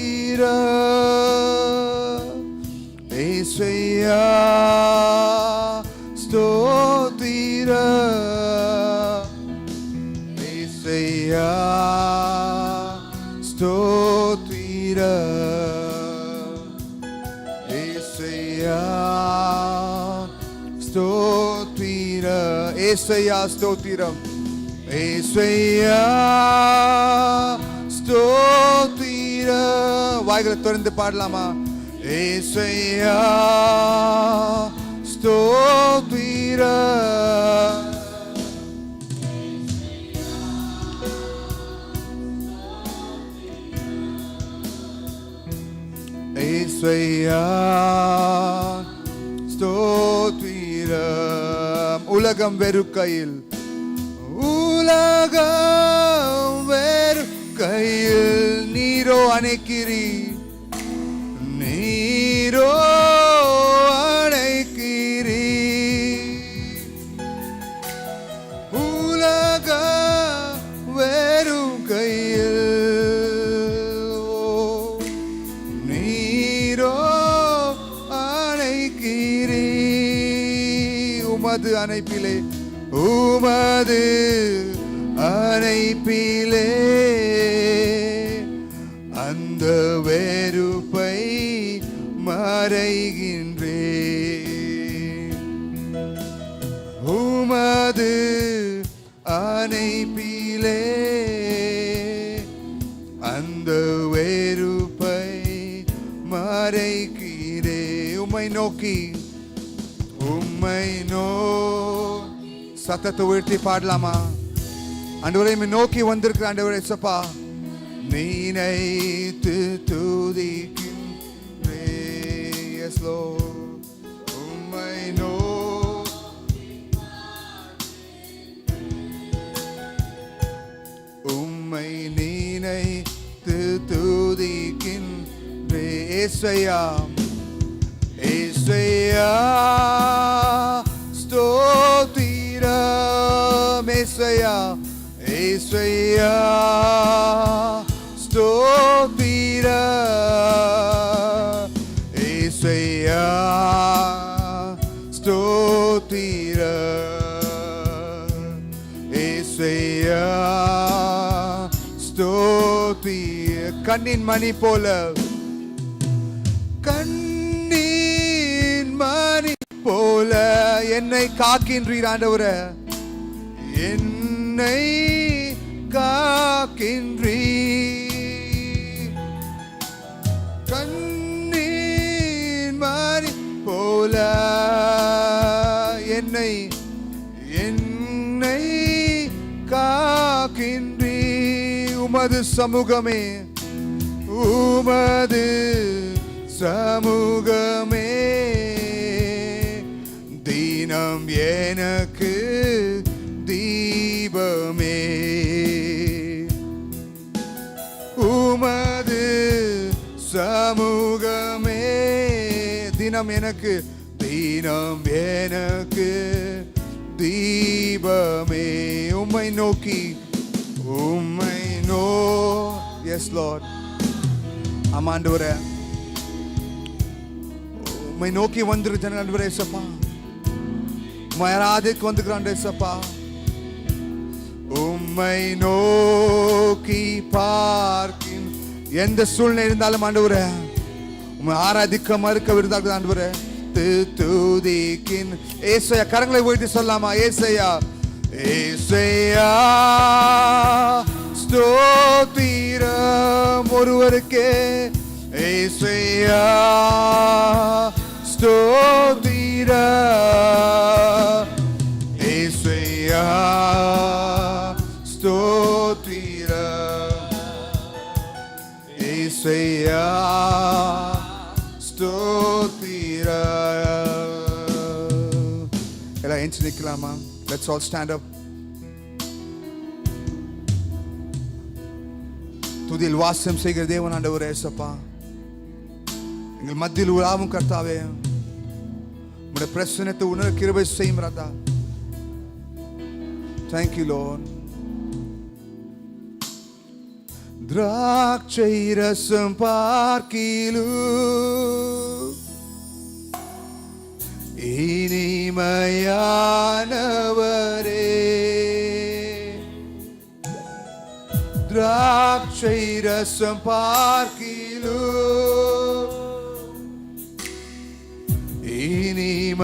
ஸ்தோத்திரம் ஏசையா ஸ்தோத்திரம் ஏசையா ஸ்தோத்திரம் ஏசையா ஸ்தோத்திரம் ஏசையா ஸ்தோத்திரம் ஏசையா ஸ்தோத்திரம் வாய்களை திறந்து பாடலாமா? ஏசையா ஸ்தோத்திரம் ஏசையா ஸ்தோத்திரம் உலகம் வெறுக்கையில் உலகம் வெறுக்கையில் நீரோ அணைக்கிறீர் நீரோ அணைக்கிறீர் உலகம் வெறுக்கையில் நீரோ அணைக்கிறீர் உமது அணைப்பிலே உமது அணைப்பிலே அந்த வெறுப்பை மறைகின்றேன் உமது அணைப்பிலே அந்த வெறுப்பை மறைக்கிறேன் உம்மை நோக்கி சத்தத்தை உயர்த்தி பாடலாமா? ஆண்டவரே நோக்கி வந்திருக்கிற ஆண்டவரே சப்பா நினைத்து துதிக்கின்றேன். எஸ் லார்ட் உம்மை உம்மை நினைத்து துதிக்கின்றேன். ஏசையா ஏசையா ஸ்தோத்திரம் ஏசையா ஏசையா ஸ்தோத்திரம் ஏசையா ஸ்தோத்திரம் ஏசையா ஸ்தோத்திரம் கண்ணின் மணி போல கண்ணின் மணி போல என்னை காக்கின்றீர் ஆண்டவரே என்னை காக்கின்றீர் கண்ணீர் மணி போல என்னை என்னை காக்கின்றீர் உமது சமூகமே உமது சமூகமே தினம் எனக்கு தீபமே உமது சமூகமே தினம் எனக்கு தீபமே உம்மை நோக்கி எஸ் லார்ட் ஆமாண்டவரே உம்மை நோக்கி வந்துரு ஜனங்கள் ஆண்டவரே சப்பா உம்மை ஆராதிக்க வந்துக்கிறான் சப்பா உம்மை நோக்கி பார்க்கின் எந்த சூழ்நிலை இருந்தாலும் ஆண்டவரே உம்மை ஆராதிக்க மறுக்க விருதாக ஆண்டவரே துதிக்கின் ஏசையா கரங்களை உயர்த்தி சொல்லலாமா? ஏசையா ஏசையா ஸ்தோத்திரம் ஒருவருக்கே ஏசையா ஸ்தோத்திரம் ஏசையா ஸ்தோத்திரம் ஏசையா ஸ்தோத்திரம் எல்லாம் எஞ்சி நிற்கலாமா? Let's all stand up. துதியில் வாசம் செய்கிற தேவன் ஆண்டவரே ஏசப்பா எங்கள் மத்தியில் உலாவும் கர்த்தாவே உம்முடைய பிரசன்னத்தை உணர கிருபை செய்யும் ராதா. Thank you Lord. திராட்சை ரசம் பார்க்கிலு இனிமையானவரே, திராட்சை ரசம் பார்க்கிலு இனிமையானவரே,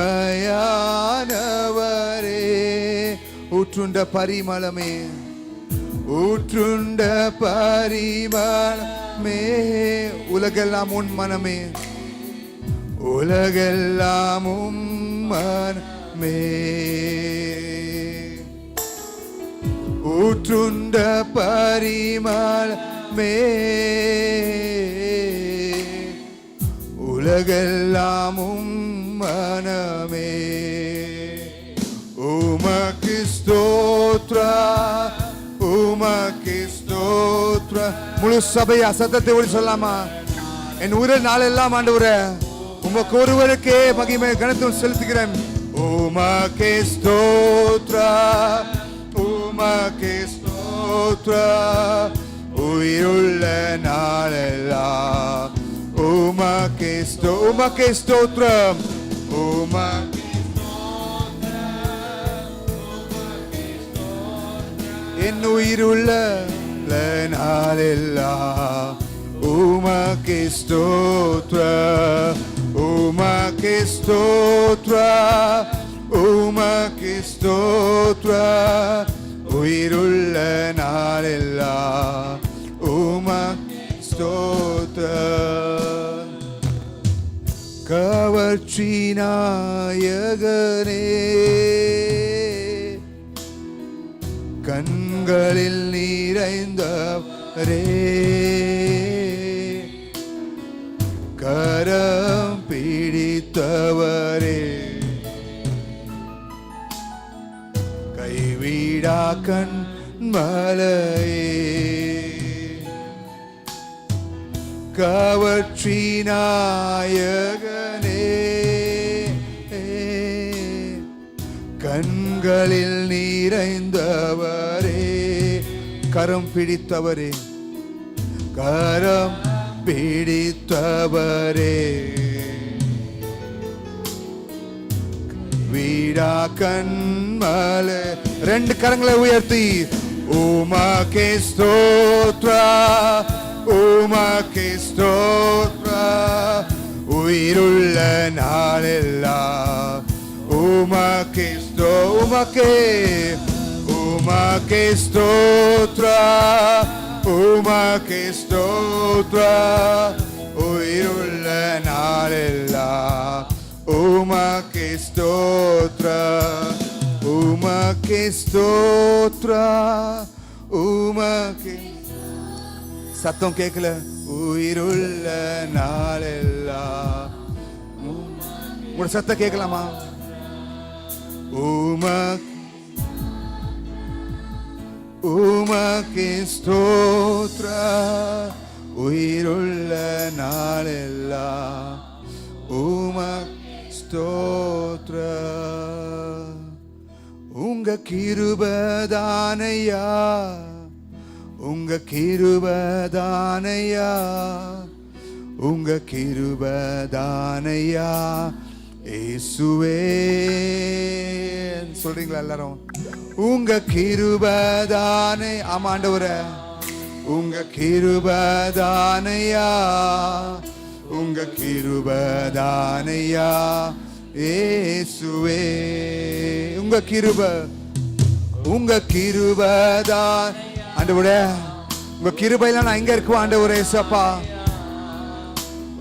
ஊற்றுண்ட பரிமளமே, ஊற்றுண்ட பரிமளமே, உலகெல்லாம் உன் மனமே, உலகெல்லாம் உன் மனமே, ஊற்றுண்ட பரிமளமே, உலகெல்லாம் உன் மனமே, உமக்கு ஸ்தோத்திரம், உமக்கு ஸ்தோத்திரம். முழு சபையா சத்தத்தை ஒளி சொல்லாமா? என் உயிர் நாளெல்லாம் ஆண்டவரே உமக்கு ஒருவருக்கே மகிமை கனத்தும் செலுத்துகிறேன். உமக்கு ஸ்தோத்திரம், உமக்கு ஸ்தோத்திரம், உயிருள்ள நாளெல்லாம் உமக்கு ஸ்தோத்திரம், உமக்கு என் உயிருள்ள நாளெல்லாம் உமக்கு ஸ்தோத்திரம், உமக்கு ஸ்தோத்திரம், உமக்கு ஸ்தோத்திரம், உயிருள்ள நாளெல்லாம் உமக்கு ஸ்தோத்திரம். கவர்ச்சி நாயகனே, கண்களில் நிறைந்தவரே, கரம் பிடித்தவரே, கைவிடா கண்மலையே, கவர்ச்சி நாயகனே, கண்களில் நிறைந்தவரே, கரம் பிடித்தவரே, கரம் பிடித்தவரே, வீடா கண்மலை. ரெண்டு கரங்களை உயர்த்தி உமக்கு ஸ்தோத்திரம், உமக்கு ஸ்தோத்திரம், உயிருள்ள நாளெல்லாம் உமக்கு உமக்கு ஸ்தோத்திரம், உமக்கு ஸ்தோத்திரம், உயிருள்ள நாளெல்லாம் உமக்கு ஸ்தோத்திரம், உமக்கு ஸ்தோத்திரம், உமக்கு. சத்தம் கேட்கல. உயிருள்ள நாளெல்லாம் உங்களோட சத்தம் கேட்கலாமா? உமக்கு ஸ்தோத்திரம், உயிருள்ள நாளெல்லாம் உமக்கு ஸ்தோத்திரம். உங்க கிருபைதானையா, உங்க கிருபைதானையா, உங்க கிருபைதானையா இயேசுவே. சொல்றீங்களா எல்லாரும்? உங்க கிருபைதானே. ஆமா ஆண்டவரே, உங்க கிருபைதானையா, உங்க கிருபைதானையா இயேசுவே. உங்க கிருபை, உங்க கிருபைதான் ஆண்டவரே. உங்க கிருபையில நான் எங்க இருக்குவா ஆண்டவரே ஏசப்பா?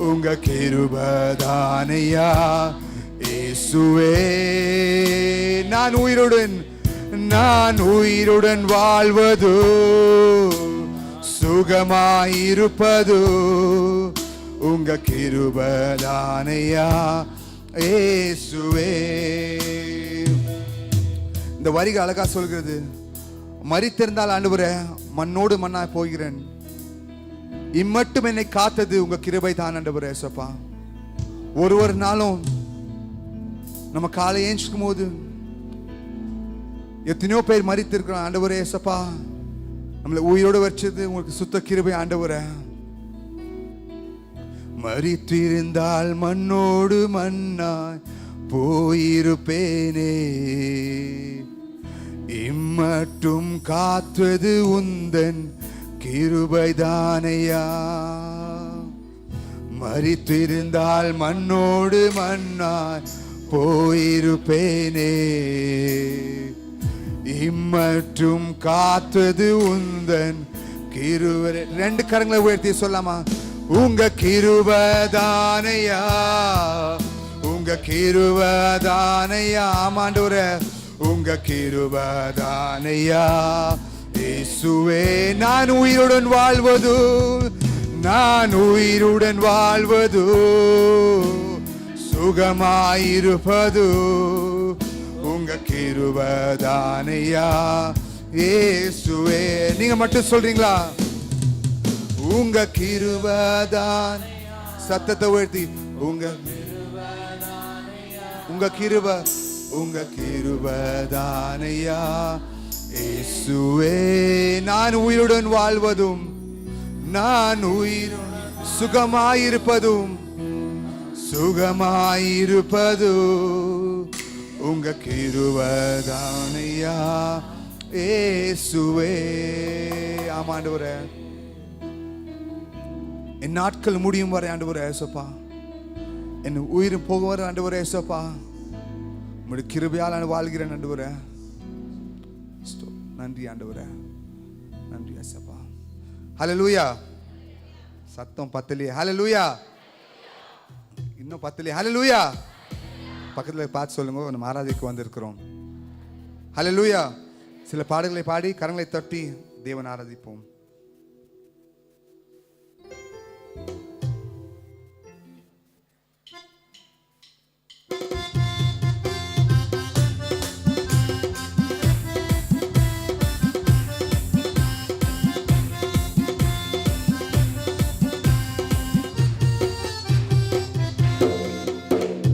உங்க கிருபைதானையா இயேசுவே. நான் உயிருடன் வாழ்வது, சுகமாயிருப்பது உங்க கிருபைதானையா இயேசுவே. இந்த வரிகள் அழகா சொல்கிறது. மரித்திருந்தால் ஆண்டவரே மண்ணோடு மண்ணாய் போகிறேன், இம்மட்டும் என்னை காத்தது உங்க கிருபை தான் ஆண்டவரே ஏசப்பா. ஒரு நாளும் நம்ம காலை ஏஞ்சிக்கும் போது எத்தனையோ பேர் மரித்திருக்கிறோம் ஆண்டவரே ஏசப்பா. நம்மளை உயிரோடு வச்சது உங்களுக்கு சுத்த கிருபை ஆண்டவரே. மரித்திருந்தால் மண்ணோடு மண்ணாய் போயிருப்பேனே, இம்மட்டும் காத்தது உந்தன் கிருபைதானையா. மரித்திருந்தால் மண்ணோடு மண்ணாய் போயிருப்பேனே, இம்மட்டும் காத்தது உந்தன் கிருபை. 2 கரங்களை உயர்த்தி சொல்லாமா? உங்க கிருபைதானையா, உங்க கிருபைதானையா. ஆமாண்டவரே, உங்க கிருபைதானையா. இயேசுவே, நான் உயிருடன் வாழ்வது, நான் உயிருடன் வாழ்வது, சுகமாயிருப்பது உங்க கிருபைதானையா. இயேசுவே, நீங்க மட்டும் சொல்றீங்களா? உங்க கிருபைதான். சத்தத்தை உயர்த்தி, உங்க கிருபை, உங்க கிருபைதானையா. இயேசுவே, நான் உயிருடன் வாழ்வதும், நான் உயிருடன் சுகமாயிருப்பதும், சுகமாயிருப்பது உங்க கிருபைதானையா. இயேசுவே. ஆமாண்டவரே, என் நாட்கள் முடியும் வரை ஆண்டவரே ஏசப்பா, என் உயிர் போக வர ஆண்டவரே ஏசப்பா, உங்களுடைய கிருபையால் நான் வாழ்கிறேன் ஆண்டவரே. நன்றி ஆண்டவரே, நன்றி ஏசப்பா. ஹல்லேலூயா. சத்தம் பத்தலையே. ஹல்லேலூயா. இன்னும் பத்தலையே. ஹல்லேலூயா. பக்கத்துல பார்த்து சொல்லுங்க, நம்ம ஆராதிக்கு வந்திருக்கிறோம். ஹல்லேலூயா. சில பாடல்களை பாடி கரங்களை தட்டி தேவன் ஆராதிப்போம்.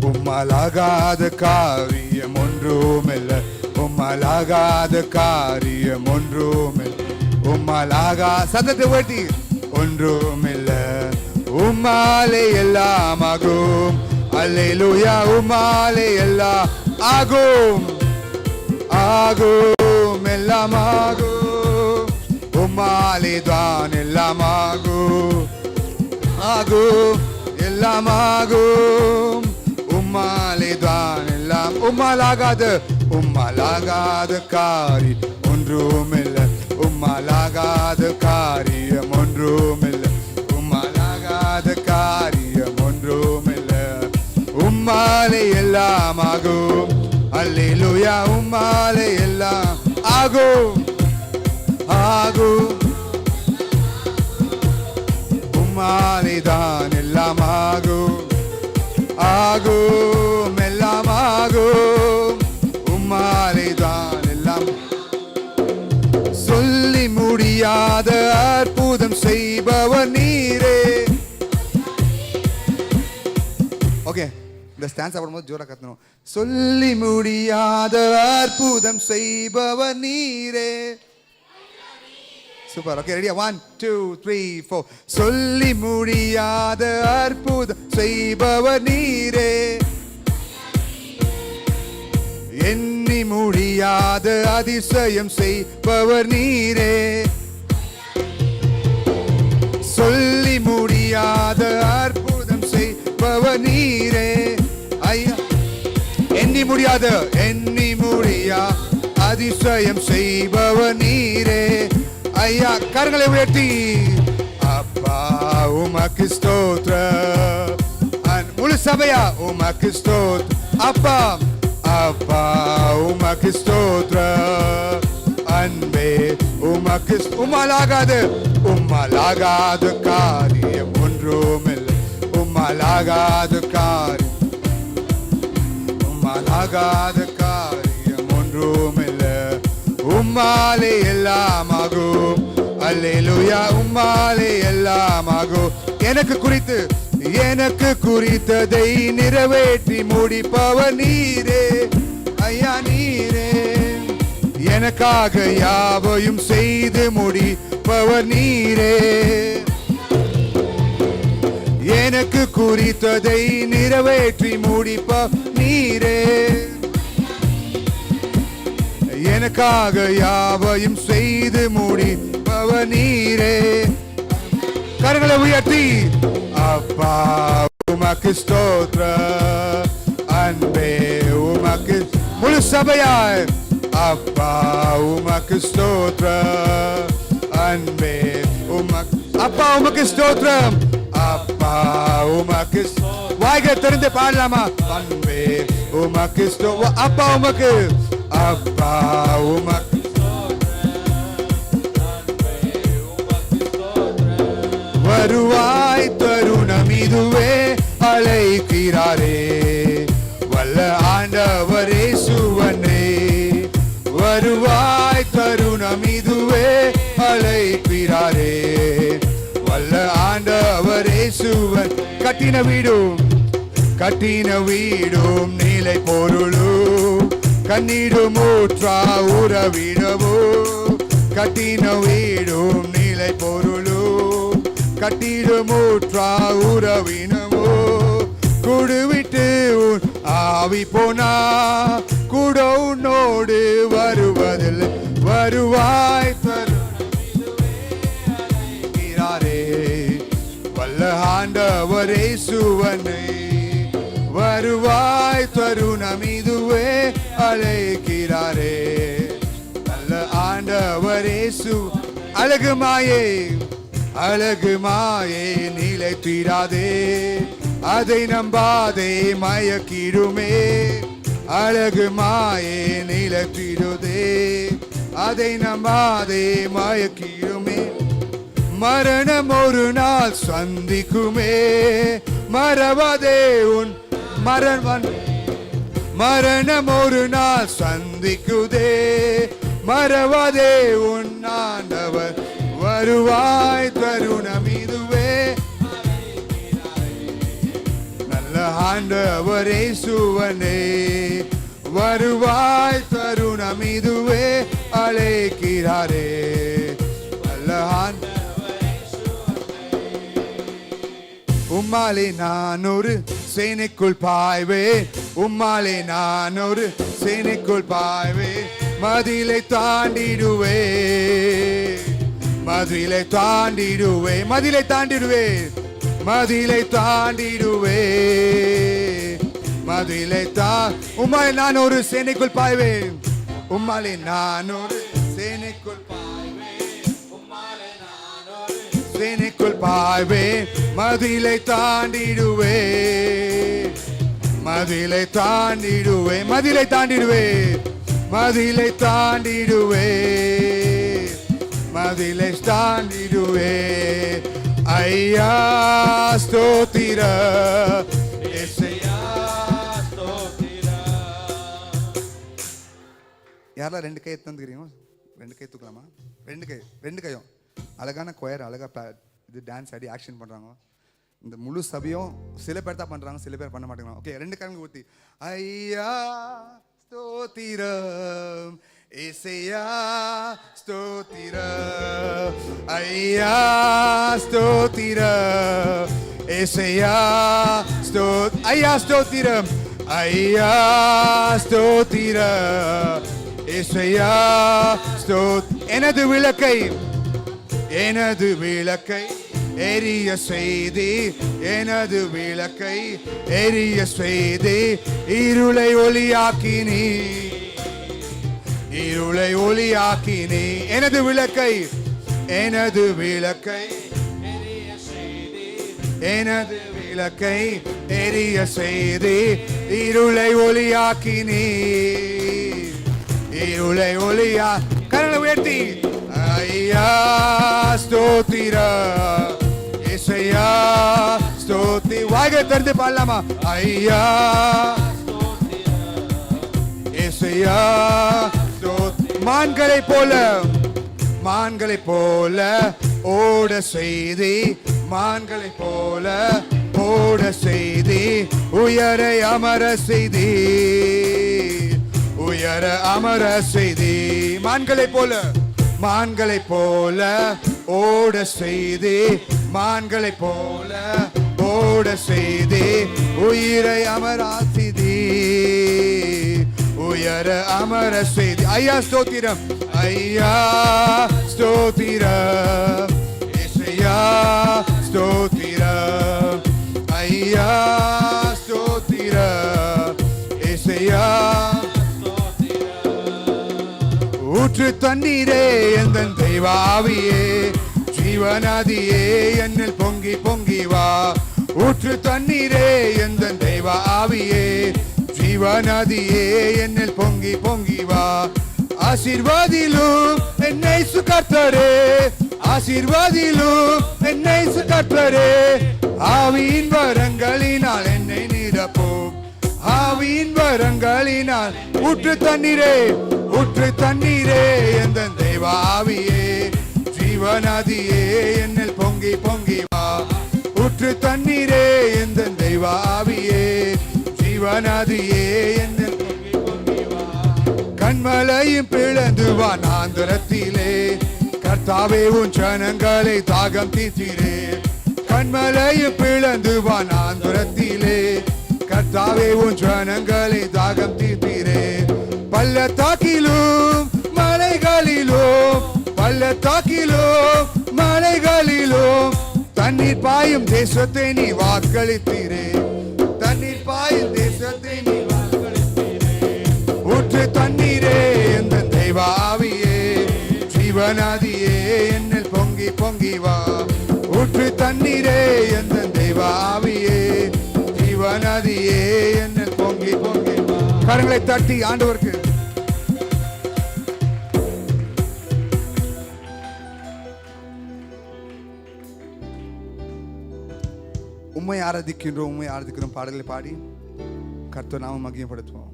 உம்மலாகாத காரியம் ஒன்றுமில்லை, உம்மலாகாத காரியம் ஒன்றுமில்லை, உம்மலாகா. சத்தத்தை உயர்த்தி, ஒன்றுமில்லை, உம்மாலே எல்லாம் ஆகும். அல்லேலூயா. உம்மாலே எல்லாம் ஆகும், ஆகும், எல்லாம் ஆகும். உம்மாலே தான் எல்லாம் ஆகும், ஆகும், எல்லாம் ஆகும். உம்மாலே தான் எல்லாம். உம்மாலாகாத, உம்மாலாகாத காரி ஒன்றுமில்லை, உம்மாலாகாத காரியம் ஒன்றுமில்லை, உம்மாலாகாத காரியம் ஒன்றுமில்லை. உம்மாலே எல்லாம் ஆகும். அல்லேலூயா. உம்மாலே எல்லாம் ஆகும், ஆகும். உம்மாலே தான் எல்லாம் ஆகும், ஆகும், எல்லாம் ஆகும். உம்மாலே தான் எல்லாம். சொல்லி முடியாத அற்புதம் செய்பவர் நீரே. ஓகே, இந்த ஸ்டான்ஸ் ஆடும்போது ஜோரா கத்தணும். சொல்லி முடியாத அற்புதம் செய்பவர் நீரே. சூப்பர். ஓகே, ரெடியா? 1 2 3 4. சொல்லி முடியாத அற்புதம் செய்பவர் நீரே, எண்ணி முடியாத அதிசயம் செய்பவர் நீரே. சொல்லி முடியாத அற்புதம் செய்பவர் நீரே. ஐயா, எண்ணி முடியாத, எண்ணி முடியா அதிசயம் செய்பவர் நீரே. ஐயா, கரங்களை உயர்த்தி, அப்பா உமக்கு ஸ்தோத்திரம். முழு சபையா, உமக்கு ஸ்தோத்திரம். அப்பா, அப்பா உமக்கு ஸ்தோத்திரம். அன்பே உமக்கு. உம்மாலாகாத, உம்மாலாகாத காரியம் ஒன்றுமில்லை, உம்மாலாகாத காரியம், உம்மாலாகாத காரியம் ஒன்றுமில்லை. உம்மாலே எல்லாம் ஆகும். அல்லேலூயா. உம்மாலே எல்லாம் ஆகும். எனக்கு குறித்து, எனக்கு குறித்ததை நிறைவேற்றி முடிப்பவர் நீரே. ஐயா நீரே. எனக்காக யாவையும் செய்து முடிப்பவர் நீரே. எனக்கு குறித்ததை நிறைவேற்றி முடிப்ப நீரே. எனக்காக யாவையும் செய்து முடிப்பவர் நீரே. கரங்களை உயர்த்தி அப்பா உமக்கு ஸ்தோத்திர, அன்பே உமக்கு, முழு சபையாய் அப்பா உமக்கு ஸ்தோத்திர, அன்பே உமக்கு, அப்பா உமக்கு ஸ்தோத்திரம், அப்பா உமக்கு, வாய்கள் திறந்து பாடலாமா? அன்பே உமக்கு ஸ்தோத்திரம், அப்பா உமக்கு, அப்பா உமக்கு வருவாய் தருணம் இதுவே அழைக்கிறாரே வல்ல ஆண்டவரே சுவனே. வருவாய் தருணம் இதுவே அழைக்கிறாரே வல்ல ஆண்டவரே சுவன். கட்டின வீடும் நீலை பொருளும் கண்ணீடும் ஊற்றா உறவிடவோ. கட்டின வீடும் நீலை பொருளும் கட்டிடும் ஊற்றா உறவினவோ. குடுவிட்டு உன் ஆவி போனா கூட உன்னோடு வருவதில்லை. வருவாய் தருகிறாரே வல்ல ஆண்டவரே சுவனை. வருவாய் தருணம் இதுவே அழைக்கிறாரே நல்ல ஆண்டவரே சு. அழகு மாயே அழகு மாயே நீலை தீராதே, அதை நம்பாதே மயக்கிடுமே. அழகு மாயே நீலை தீருதே, அதை நம்பாதே மயக்கிடுமே. மரணம் ஒரு நாள் சந்திக்குமே, மறவாதே உன் மரணம் ஒரு நாள் சந்திக்குதே, மறவாதே உன் ஆண்டவர். வருவாய் தருணம் இதுவே நல்ல ஆண்டவரே சுவனே. வருவாய் தருணம் இதுவே அழைக்கிறாரே நல்ல ஆண்டவரே சுவனே. உம்மாலே நான் ஒரு சேனைக்குள் பாய்வே, உம்மாலே நான் ஒரு சேனைக்குள் பாய்வே. மதிலை தாண்டிடுவே, மதிலை தாண்டிடுவே, மதிலை தாண்டிடுவே, மதிலை தாண்டிடுவே, மதிலை தா. உம்மாலே நான் ஒரு சேனைக்குள் பாய்வேன், உம்மாலே நான் ஒரு சேனைக்குள் பாய்வேன், உம்மாலே நான் ஒரு சேனைக்குள் பாய்வேன். மதிலை தாண்டிடுவே, மதிலை தாண்டிடுவே, மதிலை தாண்டிடுவே, மதிலை தாண்டிடுவே, மதிலை தாண்டிடுவே. ஐயா ஸ்தோத்திர இயேசுயா ஸ்தோத்திர. யாரெல்லாம் ரெண்டு கை தந்துக்கிறீங்க? ரெண்டு கை தூக்கலாமா? ரெண்டு கையும் அழகான கொயர், அழகா இது டான்ஸ் ஆடி ஆக்ஷன் பண்றாங்க. இந்த முழு சபையும் சில பேர் தான் பண்றாங்க, சில பேர் பண்ண மாட்டேங்கிறாங்க. ஓகே, ரெண்டு கைங்க ஊத்தி ஐயா ஸ்தோத்திரம் இயேசுயா ஸ்தோத்திரம், ஐயா ஸ்தோத்திரம் இயேசுயா ஐயா ஸ்தோத்திரம், ஐயா ஸ்தோத்திரம் இயேசுயா எனது விளக்கை, எனது விளக்கை எரிய செய்தி, எனது விளக்கை எரிய செய்தி. இருளை ஒளியாக்கினி, இருளை ஒளியாக்கினி. எனது விளக்கை, எனது விளக்கை எரிய செய்தி, எனது விளக்கை எரிய செய்தி. இருளை ஒளியாக்கினி, இருளை ஒளியா. கரங்களை உயர்த்தி ஐயா ஸ்தோத்திர இயேசுயா ஸ்தோத்தி. வாய்களை திறந்து பாடலாமா? ஐயா இயேசுயா ஸ்தோத்தி. மான்களை போல, மான்களை போல ஓட செய்தி, மான்களை போல ஓட செய்தி. உயரை அமர செய்தி, உயர அமர செய்தி. மான்களைப் போல ஓட செய்தி, மான்களைப் போல ஓட செய்தி, உயிரை அமராசிதி, உயர அமர செய்தி. ஐயா ஸ்தோத்திரம், ஐயா ஸ்தோத்திரம், இசையா ஸ்தோத்திரம், ஐயா ஸ்தோத்திரம், இசையா. ஊற்று தண்ணீரே எந்தன் தெய்வாவியே, ஜீவநதியே என்னில் பொங்கி பொங்கி வா. ஊற்று தண்ணீரே எந்தன் தெய்வாவியே, ஜீவநதியே என்னில் பொங்கி பொங்கி வா. ஆசீர்வாதிலும் என்னை சுகர்த்தரே, ஆசீர்வாதிலும் என்னை சுகர்த்தரே, ஆவியின் வரங்களினால் என்னை நிரப்பும், ஆவியின் வரங்களினால். ஊற்று தண்ணீரே, ஊற்று தண்ணீரே எந்தன் தெய்வாவியே, ஜீவநதியே என்னில் பொங்கி பொங்கி வா. ஊற்று தண்ணீரே எந்தன் தெய்வாவியே, ஜீவநதியே என்னில் பொங்கி பொங்கி வா. கண்மலையும் பிளந்து வா நாந்திரத்திலே, கர்த்தாவே உன் ஜனங்களை தாகம் தீர்த்தீரே. கண்மலையும் பிளந்து வா நாந்திரத்திலே, கர்த்தாவே உன் ஜனங்களை தாகம் தீர்த்தீரே. பள்ளத்தாக்கிலும் மலைகளிலும், பள்ளத்தாக்கிலும் மலைகளிலும், தண்ணீர் பாயும் தேசத்தை நீ வாக்களித்தீரே, தண்ணீர் பாயும் தேசத்தை நீ வாக்களித்தீரே. ஊற்று தண்ணீரே எந்தன் தெய்வாவியே, ஜீவநதியே என்னில் பொங்கி பொங்கி வா. ஊற்று தண்ணீரே எந்தன் தெய்வாவியே, ஜீவநதியே என்னில் பொங்கி பொங்கி வா. கரங்களை தட்டி ஆண்டவருக்கு உம்மை ஆராதிக்கின்றோம், உம்மை ஆராதிக்கிறோம் பாடல்களை பாடி கர்த்தர் நாம மகிமைப்படுத்துவோம்.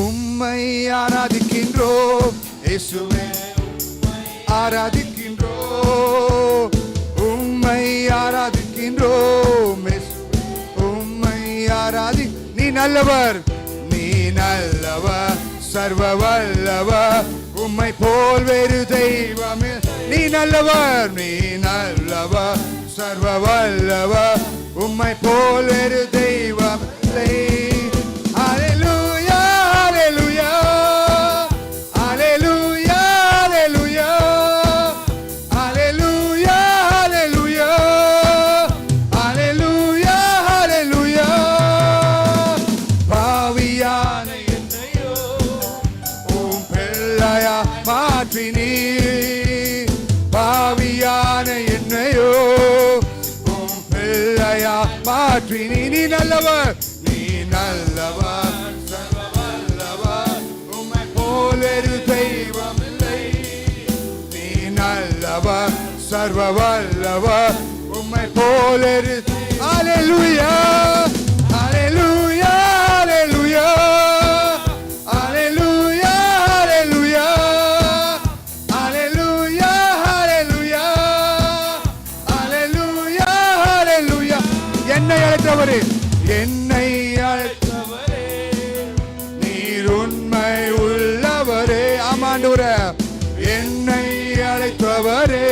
உம்மை ஆராதிக்கின்றோம் இயேசுவே, ஆராதிக்கின்றோம், உம்மை ஆராதிக்கின்றோம், உம்மை ஆராதி. நீ நல்லவர், நீ நல்லவர், சர்வ வல்லவர், உம்மை போல் வேறு தெய்வமே. நீ நல்லவர், நீ நல்லவர், சர்வ வல்லவர், உம்மை போல் வேறு தெய்வம் இல்லை. ஹல்லேலூயா, ஹல்லேலூயா, ஹல்லேலூயா, ஹல்லேலூயா, ஹல்லேலூயா, ஹல்லேலூயா, ஹல்லேலூயா. பாவியான என்னையோ உம் பிள்ளையா மாற்றி நீ, பாவியான என்னையோ உம் பிள்ளையா மாற்றி நீ. நீ நல்லவர், நீ நல்லவர், சர்வ வல்லவர், உம்மை போல் வேறு தெய்வம் இல்லை. நீ நல்லவர், சர்வ வல்லவர், உம்மை போல் வேறு. ஹல்லேலூயா, ஹல்லேலூயா, ஹல்லேலூயா, ஹல்லேலூயா, ஹல்லேலூயா, ஹல்லேலூயா, ஹல்லேலூயா, ஹல்லேலூயா, ஹல்லேலூயா. என்னை அழைத்தவரே, என்னை அழைத்தவரே, நீர் உண்மை உள்ளவரே. ஆமாண்டவரே, என்னை அழைத்தவரே,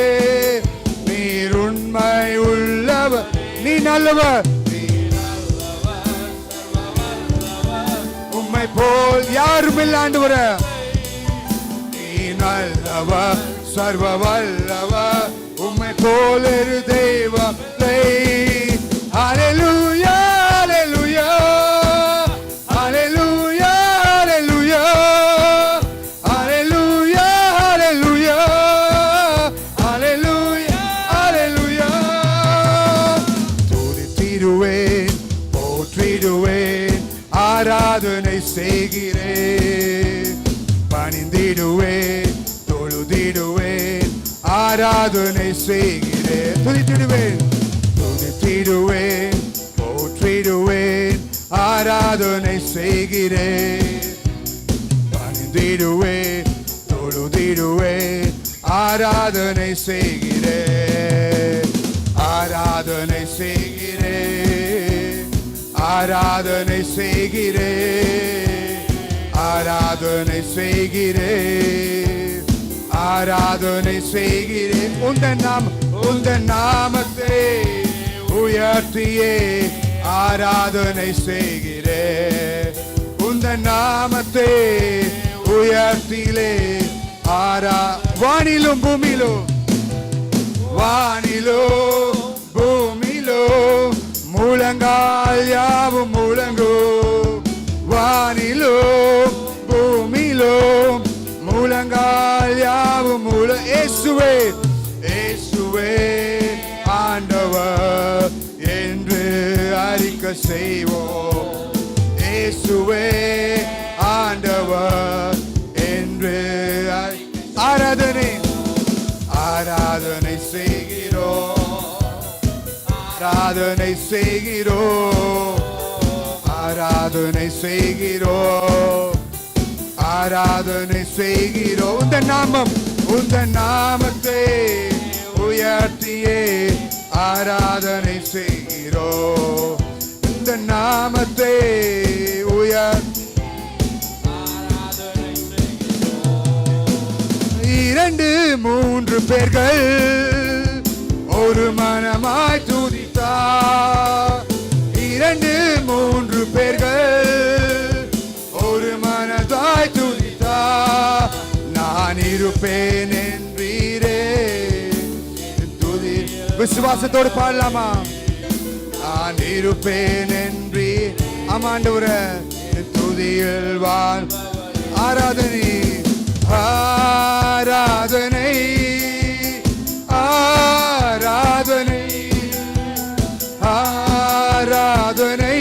நீர் உண்மை உள்ளவர், நீ நல்லவர், நீ நல்லவர், சர்வ வல்லவர், உம்மை போல் யாரும் இல்லை ஆண்டவரே. நீ நல்லவர், சர்வ வல்லவர், உம்மை போல் ஒரு தெய்வம் இல்லை. ஹல்லேலூயா, ஹல்லேலூயா, ஹல்லேலூயா, ஹல்லேலூயா, ஹல்லேலூயா, ஹல்லேலூயா, ஹல்லேலூயா, ஹல்லேலூயா. துதித்திடுவேன், போற்றிடுவேன், ஆராதனை செய்கிறேன், பணிந்திடுவேன், தொழுதிடுவேன், ஆராதனை செய்கிறேன். துதித்திடுவேன், துதித்திடுவேன், போற்றிடுவேன், ஆராதனை செய்கிறேன். பணிந்திடுவே தொழுதிடுவே ஆராதனை செய்கிறேன். ஆராதனை செய்கிறேன். ஆராதனை செய்கிறேன். ஆராதனை செய்கிறேன். ஆராதனை செய்கிறேன். உந்தன் நாமத்தை உயர்த்தியே ஆராதனை செய்கிறேன். உந்தன் நாமத்தை உயர்த்திலே வானிலும் பூமியிலும் முழங்கால் யாவும் முழங்கும். வானிலும் பூமியிலும் முழங்கால் யாவும் இயேசுவே இயேசுவே ஆண்டவர் என்று அறிக்கை செய்வோம். இயேசுவே ஆண்டவர் என்று ஆராதனை ஆராதனை செய்கிறோம். ஆராதனை செய்கிறோம். ஆராதனை செய்கிறோம். ஆராதனை செய்கிறோம். உந்தன் நாமத்தை உயர்த்தியே ஆராதனை செய்கிறோம். இந்த நாமத்தை இரண்டு மூன்று பேர்கள் ஒரு மனமாய் துதித்தார். இரண்டு மூன்று பேர்கள் ஒரு மனதாய் துதித்தார். நான் இருப்பேன் என்றீரே. துதி விசுவாசத்தோடு பாடலாமா? நான் இருப்பேன் என்று ஆமாண்டவரே துதியில் வாழ். ஆராதனை ஆராதனை ஆராதனை ஆராதனை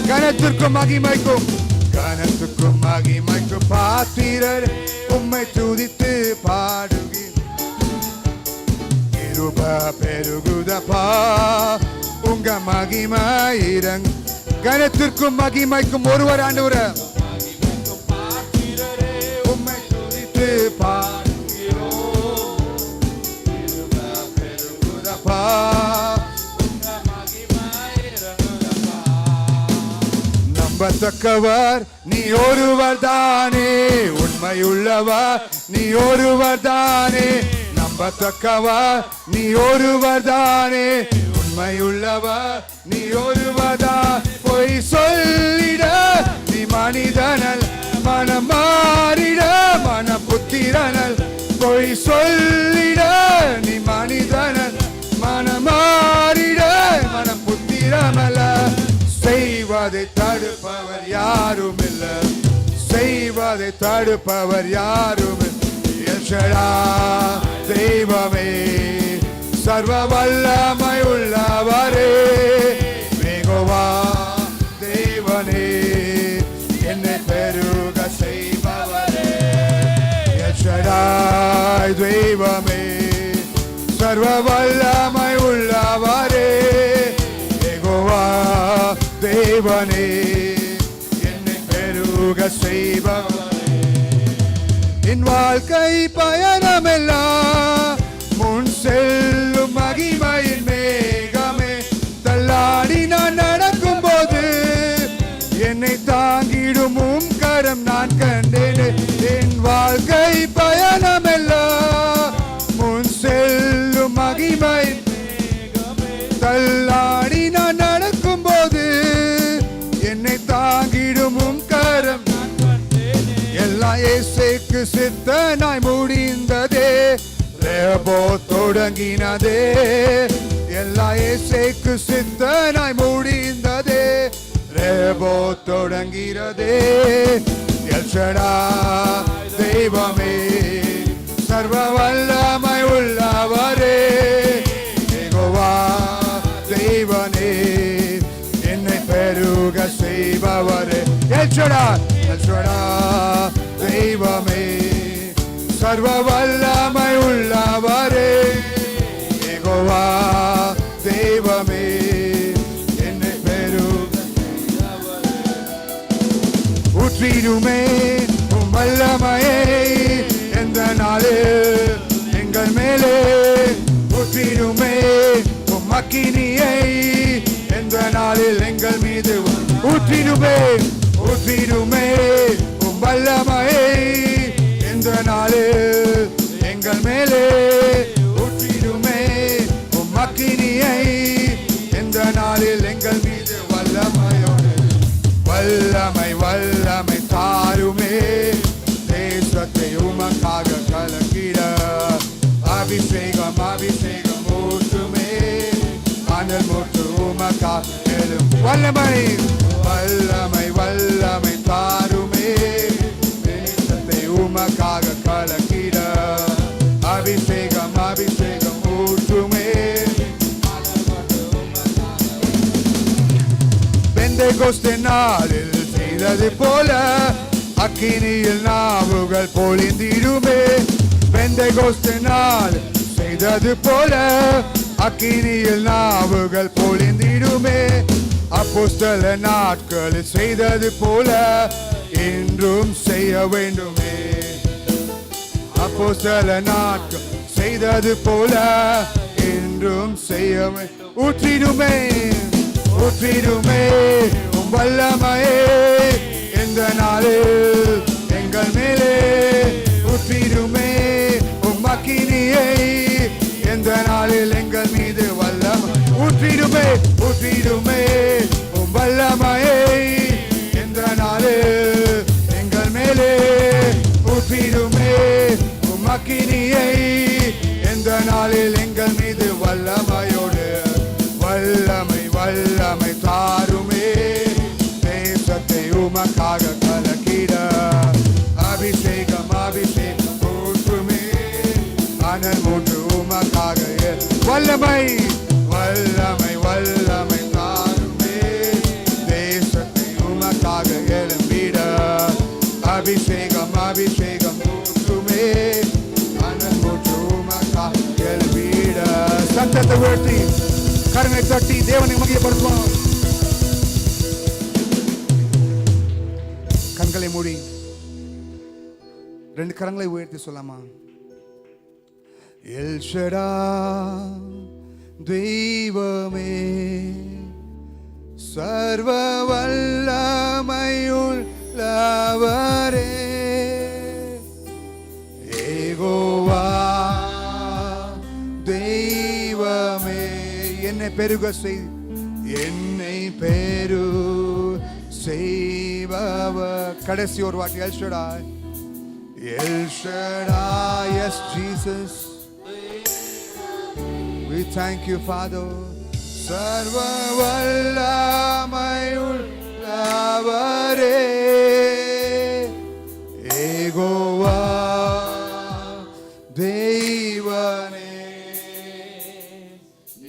கனத்திற்கும் மகிமைக்கும் பாத்திரர் உம்மை துதித்து பாடுகிறேன். பெருகுதப்பா உங்க மகிமையிரங் கனத்திற்கும் மகிமைக்கும் ஒருவர் ஆண்டவரே உம்மை துதித்து பாடுகிறோம். பெருகுதப்பா உங்க மகிமையிரங்குதப்பா. நம்பத்தக்கவர் நீ ஒருவர் தானே. உண்மையுள்ளவர் நீ ஒருவர் தானே. நம்பத்தக்கவர் நீ ஒருவர் தானே. உண்மையுள்ளவர் நீ ஒருவர்தான். பொய் சொல்லிட நீ மனிதனல். மனம் மாறிட மன புத்திரனல். பொய் சொல்லிட நீ மனிதனல். மனம் மாறிட மன புத்திரமல்ல. செய்வதை தடுப்பவர் யாரும் இல்லை. செய்வதை தடுப்பவர் யாரும் தெய்வமே சர்வ வல்லமை உள்ளவரே. யெகோவா தேவனே என்னை பெருக செய்பவரே. எல்ஷடாய் தெய்வமே சர்வ வல்லமை உள்ளவரே. யெகோவா தேவனே என்னை பெருக செய்பவரே. என் வாழ்க்கை பயணமெல்லாம் முன் செல்லும் மகிமையின் மேகமே. தள்ளாடி நான் நடக்கும் போது என்னை தாங்கிடும் கரம் நான் கண்டேன். என் வாழ்க்கை பயணமெல்லாம் முன் செல்லும் மகிமையின் மேகமே. தள்ளாடி நான் நடக்கும் போது என்னை தாங்கிடும் கரம் எல்லாம் இயேசுவுக்கு சித்தனாய் முடிந்ததே. ரேபோ தொடங்கினதே. எல்லாம் இயேசுவுக்கு சித்தனாய் முடிந்ததே. ரேபோ தொடங்கிறதே. எல்ஷடாய் தெய்வமே சர்வ வல்லமை உள்ளவரே. யெகோவா தேவனே என்னை பெருக செய்பவரே. எல்ஷடாய் தெய்வமே சர்வ வல்லமை உள்ளவரே. யெகோவா தெய்வமே ஊற்றிடுமே உம் வல்லமையை எந்த நாளில் எங்கள் மேலே ஊற்றிடுமே உம் அக்கினியை எந்த நாளில் எங்கள் மீது ஊற்றிடுமே ஊற்றிடுமே உம் வல்லமையை எந்த நாளில் எங்கள் மேலே ஊற்றிடுமே உம் அக்கினியை எந்த நாளில் எங்கள் மீது வல்லமையோடு வல்லமை வல்லமை தாருமே தேசத்தை உமக்காக கலக்கிட அபிஷேகம் அபிஷேகம் ஊற்றுமே அனல் மூற்று உமக்காக எழும் வல்லமை வல்லமை வல்லமை தாருமே தேசத்தை உமக்காக கலக்கிட அபிஷேகம் அபிஷேகம் ஊற்றுமே பெந்தெகோஸ்தே நாளில் செய்தது போல அக்கினியில் நாவுகள் பொழிந்திடுமே பெந்தெகோஸ்தே நாள் செய்தது போல அக்கினியில் நாவுகள் பொழிந்திடுமே அப்போஸ்தல நாட்களில் செய்தது போல இன்றும் செய்ய வேண்டுமே அப்போஸ்தல நாட்கள் செய்தது போல இன்றும் செய்ய ஊற்றிடுமே ஊற்றிடுமே உம் வல்லமையே எந்த நாளில் எங்கள் மேலே ஊற்றிடுமே உம் அக்கினியை எந்த நாளில் எங்கள் மீது வல்லமை ஊற்றிடுமே ஊற்றிடுமே உம் வல்லமையை எந்த நாளில் எங்கள் மேலே ஊற்றிடுமே உம் அக்கினியை எந்த நாளில் எங்கள் மீது வல்லமையோடு வல்லமை வல்லமை தாருமே தேசத்தை உமக்காக கலக்கிட அபிஷேகம் அபிஷேகம் ஊற்றுமே அனல் மூன்று உமக்காக வல்லமை வல்லமை வல்லமை தாருமே தேசத்தை உமக்காக எழும்பிட அபிஷேகம் அபிஷேகம் ஊற்றுமே அனல் மூன்று உமக்காக எழும்பிட சத்தத்தை உயர்த்தி கரங்களை தட்டி தேவனை மகிமைப்படுத்துவோம் கண்களை மூடி ரெண்டு கரங்களை உயர்த்தி சொல்லாமா எல் ஷடாய் தெய்வமே சர்வ வல்லமையுள்ளவரே யெகோவா தெய்வமே என்னை பெருக செய் என்னை பெரு செய்பவர் கடைசி ஒரு வாட்டி L Shaddai yes Jesus we thank you Father சர்வ வல்லமையுள்ளவரே யெகோவா தெய்வமே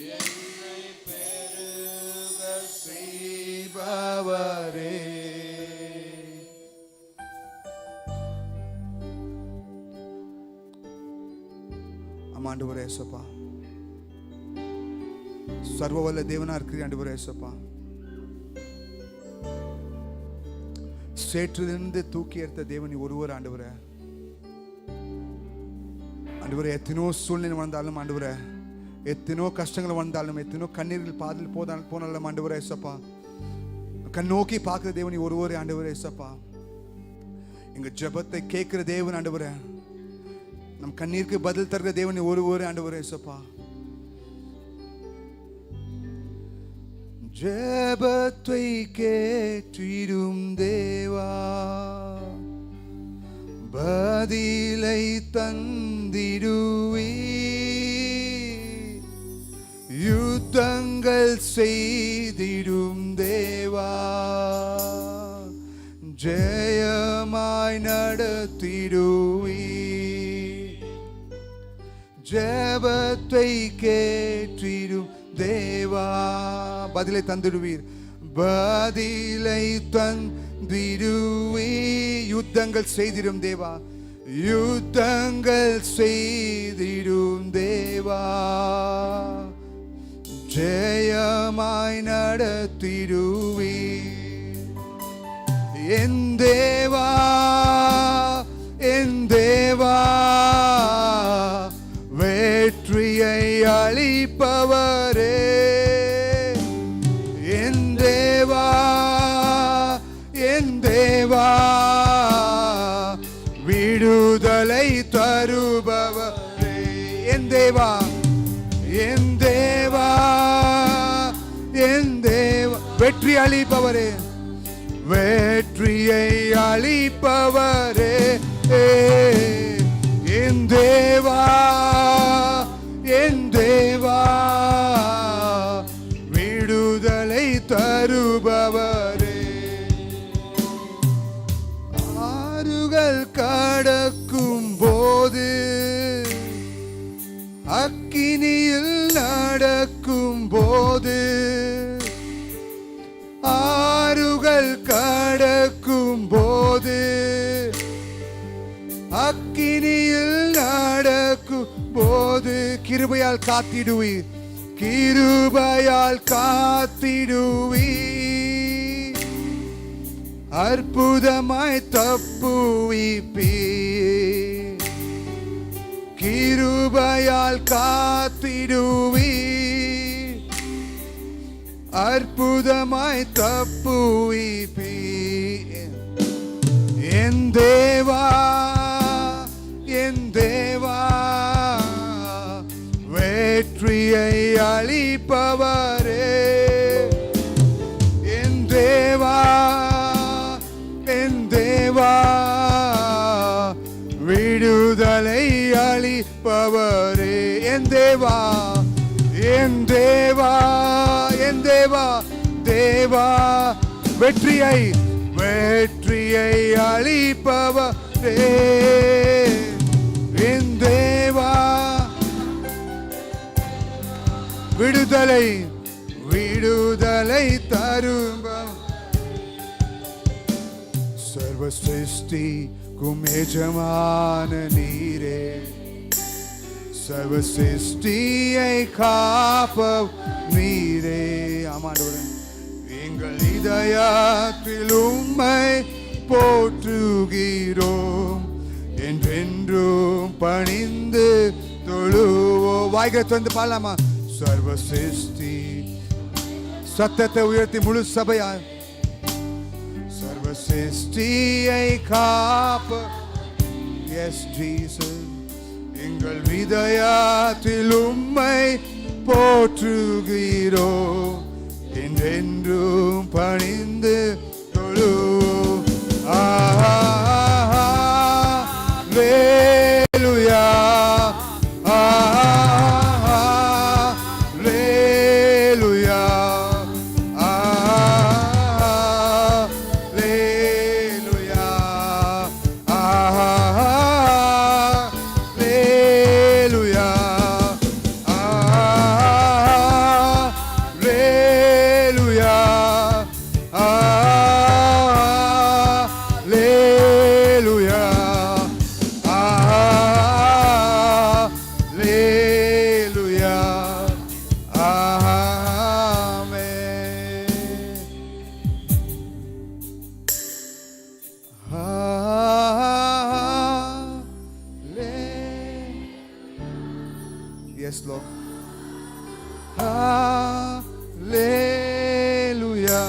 என்னை பெருக செய்பவரே ஆண்டவரே இயேசுப்பா சர்வவல்ல தேவனா இருக்கிற ஆண்டவரே இயேசுப்பா சேற்றிலிருந்து தூக்கி எடுத்த தேவன் ஒருவர் ஆண்டவரே ஆண்டவரே எத்தனோ சூழ்நிலை வந்தாலும் ஆண்டவரே எத்தனோ கஷ்டங்கள் வந்தாலும் எத்தனோ கண்ணீர்கள் பாதில் போனாலும் ஆண்டவரே இயேசுப்பா கண் நோக்கி பார்க்கிற தேவன் ஒருவரே ஆண்டவரே இயேசுப்பா எங்க ஜெபத்தை கேட்கிற தேவன் ஆண்டவரே நம் கண்ணீருக்கு பதில் தருகிற தேவன் ஒருவரே ஆண்டவரே இயேசுப்பா ஜெபத்தை கேட்டிடும் தேவா பதிலை தந்திடுவே யுத்தங்கள் செய்திடும் தேவா ஜெயமாய் நடத்திடுவே ஜெபத்தை கேட்டிடும் தேவா பதிலை தந்திடுவீர் பதிலை தந்திடுவே யுத்தங்கள் செய்திடும் தேவா யுத்தங்கள் செய்திடும் தேவா ஜெயமாய் நடத்திடுவே என் தேவா அளிப்பவரே என் தேவா என் தேவா விடுதலை தருபவரே என் தேவா என் தேவா என் தேவா வெற்றி அளிப்பவரே வெற்றியை அளிப்பவரே என் தேவா என் தேவா விடுதலை தருபவரே ஆறுகள் கடக்கும் போது அக்கினியில் நடக்கும் போது ஆறுகள் கடக்கும் போது அக்கினியில் நடக்கும் போது கிருபையால் காத்திடுவி கிருபையால் காத்திடுவி அற்புதமாய் தப்புவிப்பி கிருபையால் காத்திடுவி அற்புதமாய் தப்புவிப்பி என் தேவா என் தேவா வெற்றியை அளிப்பவரே என் தேவா என் தேவா விடுதலை அளிப்பவரே என் தேவா என் தேவா என் தேவா தேவா வெற்றியை வெற்றியை அளிப்பவரே என் தேவா விடுதலை விடுதலை தரும் சர்வ சிருஷ்டிக்கும் எஜமான நீரே சர்வ சிருஷ்டியை காப்ப நீரே ஆமாண்டவரே எங்கள் இதயத்தில் உம்மை போற்றுகிறோம் என்றென்றும் பணிந்து தொழுவோ வாய்களை திறந்து பாடலாமா சர்வ சிருஷ்டி சத்தத்தை உயர்த்தி முழு சபையா சர்வ சிருஷ்டியை காப்ப எஸ் ஜீசஸ் எங்கள் இதயத்தில் உம்மை போற்றுகிறோம் என்றென்றும் பணிந்து தொழுவோம் அல்லேலூயா அல்லேலூயா அல்லேலூயா அல்லேலூயா Yes, Lord. Hallelujah.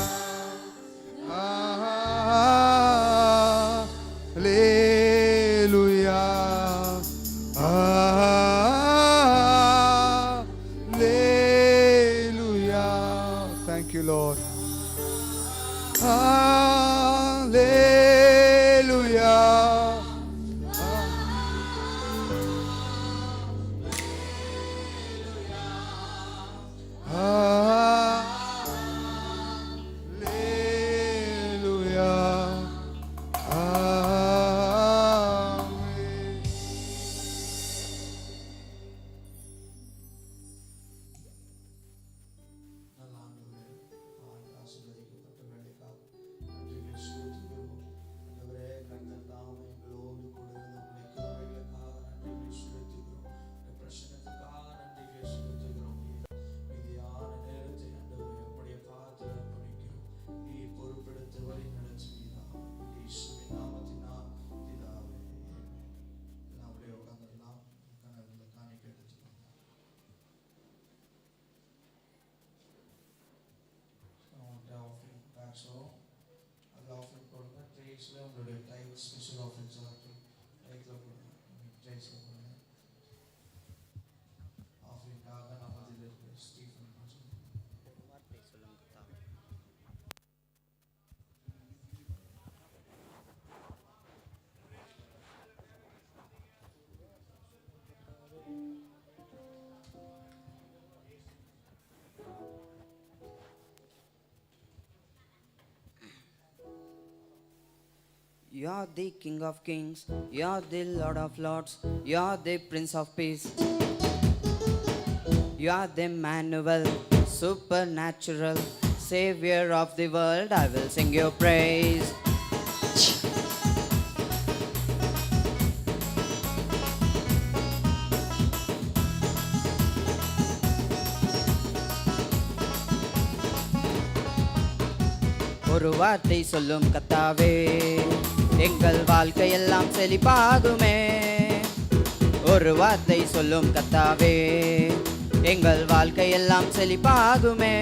Hallelujah. Hallelujah. Thank you, Lord. Hallelujah. உங்களுடைய டைம் ஸ்பெஷல் ஆஃபர்ஸ் ஆகட்டும் லைஃப்பில் ஜெயிச்சில் போடுங்க. ஆஃபரிங்காக நம்ம அதில் இருக்கிற ஸ்டீஃபன் வார்த்தை சொல்லும் கர்த்தாவே. You are the King of Kings, you are the Lord of Lords, you are the Prince of Peace. You are the Emmanuel, supernatural, Savior of the world. I will sing your praise. ஒரு வார்த்தை சொல்லும் கர்த்தாவே, எங்கள் வாழ்க்கையெல்லாம் செழிப்பாகுமே. ஒரு வார்த்தை சொல்லும் கர்த்தாவே, எங்கள் வாழ்க்கையெல்லாம் செழிப்பாகுமே.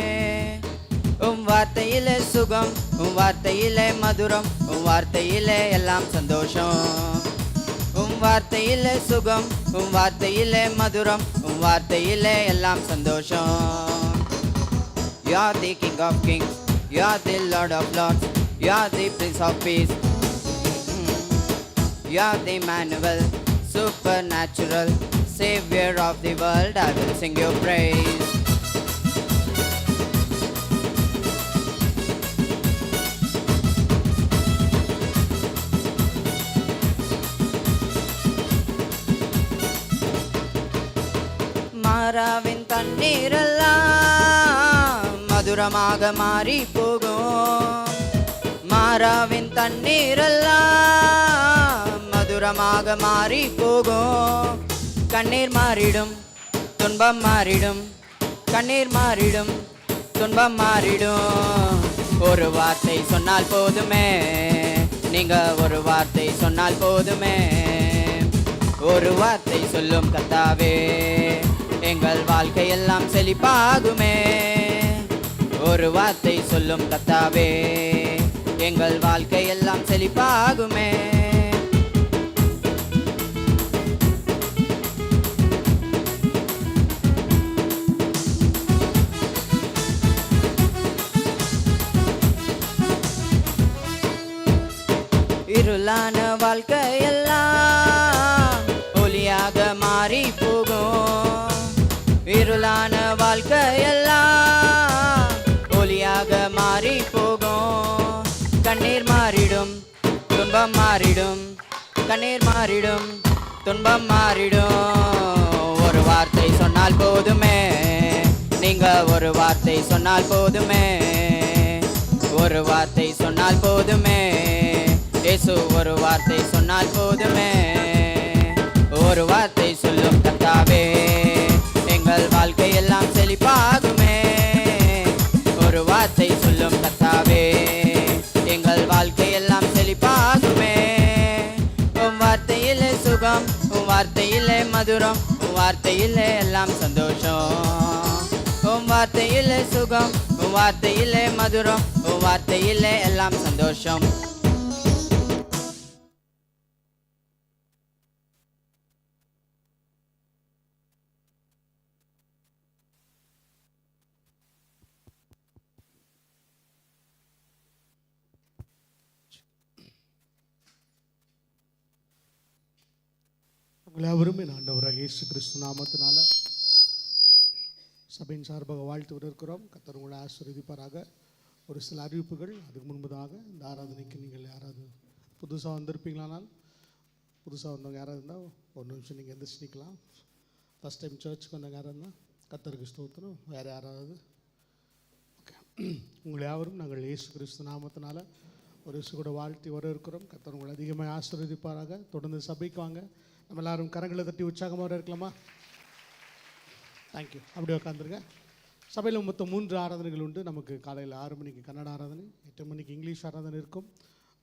உம் வார்த்தையிலே சுகம், உம் வார்த்தையிலே மதுரம், உம் வார்த்தையிலே எல்லாம் சந்தோஷம். உம் வார்த்தையிலே சுகம், உம் வார்த்தையிலே மதுரம், உம் வார்த்தையிலே எல்லாம் சந்தோஷம். You are the King of Kings, you are the Lord of Lords, you are the Prince of Peace. You are the Emmanuel, supernatural, Savior of the world. I will sing your praise. மாறாவின் தண்ணீரெல்லாம் மதுரமாக மாறி போகும். மாறாவின் தண்ணீரெல்லாம் மதுரமாக மாறி போகும். கண்ணீர் மாறிடும், துன்பம் மாறிடும், கண்ணீர் மாறிடும், துன்பம் மாறிடும். ஒரு வார்த்தை சொன்னால் போதுமே, நீங்க ஒரு வார்த்தை சொன்னால் போதுமே. ஒரு வார்த்தை சொல்லும் கர்த்தாவே, எங்கள் வாழ்க்கையெல்லாம் செழிப்பாகுமே. ஒரு வார்த்தை சொல்லும் கர்த்தாவே, எங்கள் வாழ்க்கையெல்லாம் செழிப்பாகுமே. இருளான வாழ்க்கையெல்லாம் ஒளியாக மாறி போகும். இருளான வாழ்க்கையெல்லாம் ஒளியாக மாறி போகும். கண்ணீர் மாறிடும், துன்பம் மாறிடும், கண்ணீர் மாறிடும், துன்பம் மாறிடும். ஒரு வார்த்தை சொன்னால் போதுமே, நீங்க ஒரு வார்த்தை சொன்னால் போதுமே. ஒரு வார்த்தை சொன்னால் போதுமே, இயேசு ஒரு வார்த்தை சொன்னால் போதுமே. ஒரு வார்த்தை சொல்லும் கர்த்தாவே, எங்கள் வாழ்க்கையெல்லாம் செழிப்பாகுமே. ஒரு வார்த்தை சொல்லும் கர்த்தாவே, எங்கள் வாழ்க்கையெல்லாம் செழிப்பாகுமே. உம் வார்த்தையிலே சுகம், உம் வார்த்தையிலே மதுரம், உம் வார்த்தையிலே எல்லாம் சந்தோஷம். உம் வார்த்தையிலே சுகம், உம் வார்த்தையிலே மதுரம், உம் வார்த்தையிலே எல்லாம் சந்தோஷம். உங்களை யாவரும் என் ஆண்டவராக இயேசு கிறிஸ்து நாமத்தினால சபையின் சார்பாக வாழ்த்து வரவேற்கிறோம். கர்த்தர் உங்களை ஆசீர்வதிப்பாராக. ஒரு சில அறிவிப்புகள். அதுக்கு முன்பதாக இந்த ஆராதனைக்கு நீங்கள் யாராவது புதுசாக வந்திருப்பீங்களானால், புதுசாக வந்தவங்க யாராவது இருந்தால் ஒரு நிமிஷம் நீங்கள் எந்திரிச்சு நிற்கலாம். ஃபஸ்ட் டைம் சர்ச்சுக்கு வந்தவங்க யாராவது இருந்தால் கர்த்தருக்கு ஸ்தோத்திரம். வேறு யாராவது? ஓகே. உங்களை யாவரும் நாங்கள் இயேசு கிறிஸ்து நாமத்தினால ஒரு இயேசு கூட வாழ்த்தி வரவேற்கிறோம். கர்த்தர் உங்களை அதிகமாக ஆசீர்வதிப்பாராக. தொடர்ந்து சபைக்கு வாங்க. நம்ம எல்லாரும் கரங்களை தட்டி உற்சாகமாக இருக்கலாமா? தேங்க்யூ. அப்படியே உட்காந்துருங்க. சபையில் மொத்தம் 3 ஆராதனைகள் உண்டு. நமக்கு காலையில் 6 மணிக்கு கன்னட ஆராதனை, 8 மணிக்கு இங்கிலீஷ் ஆராதனை இருக்கும்,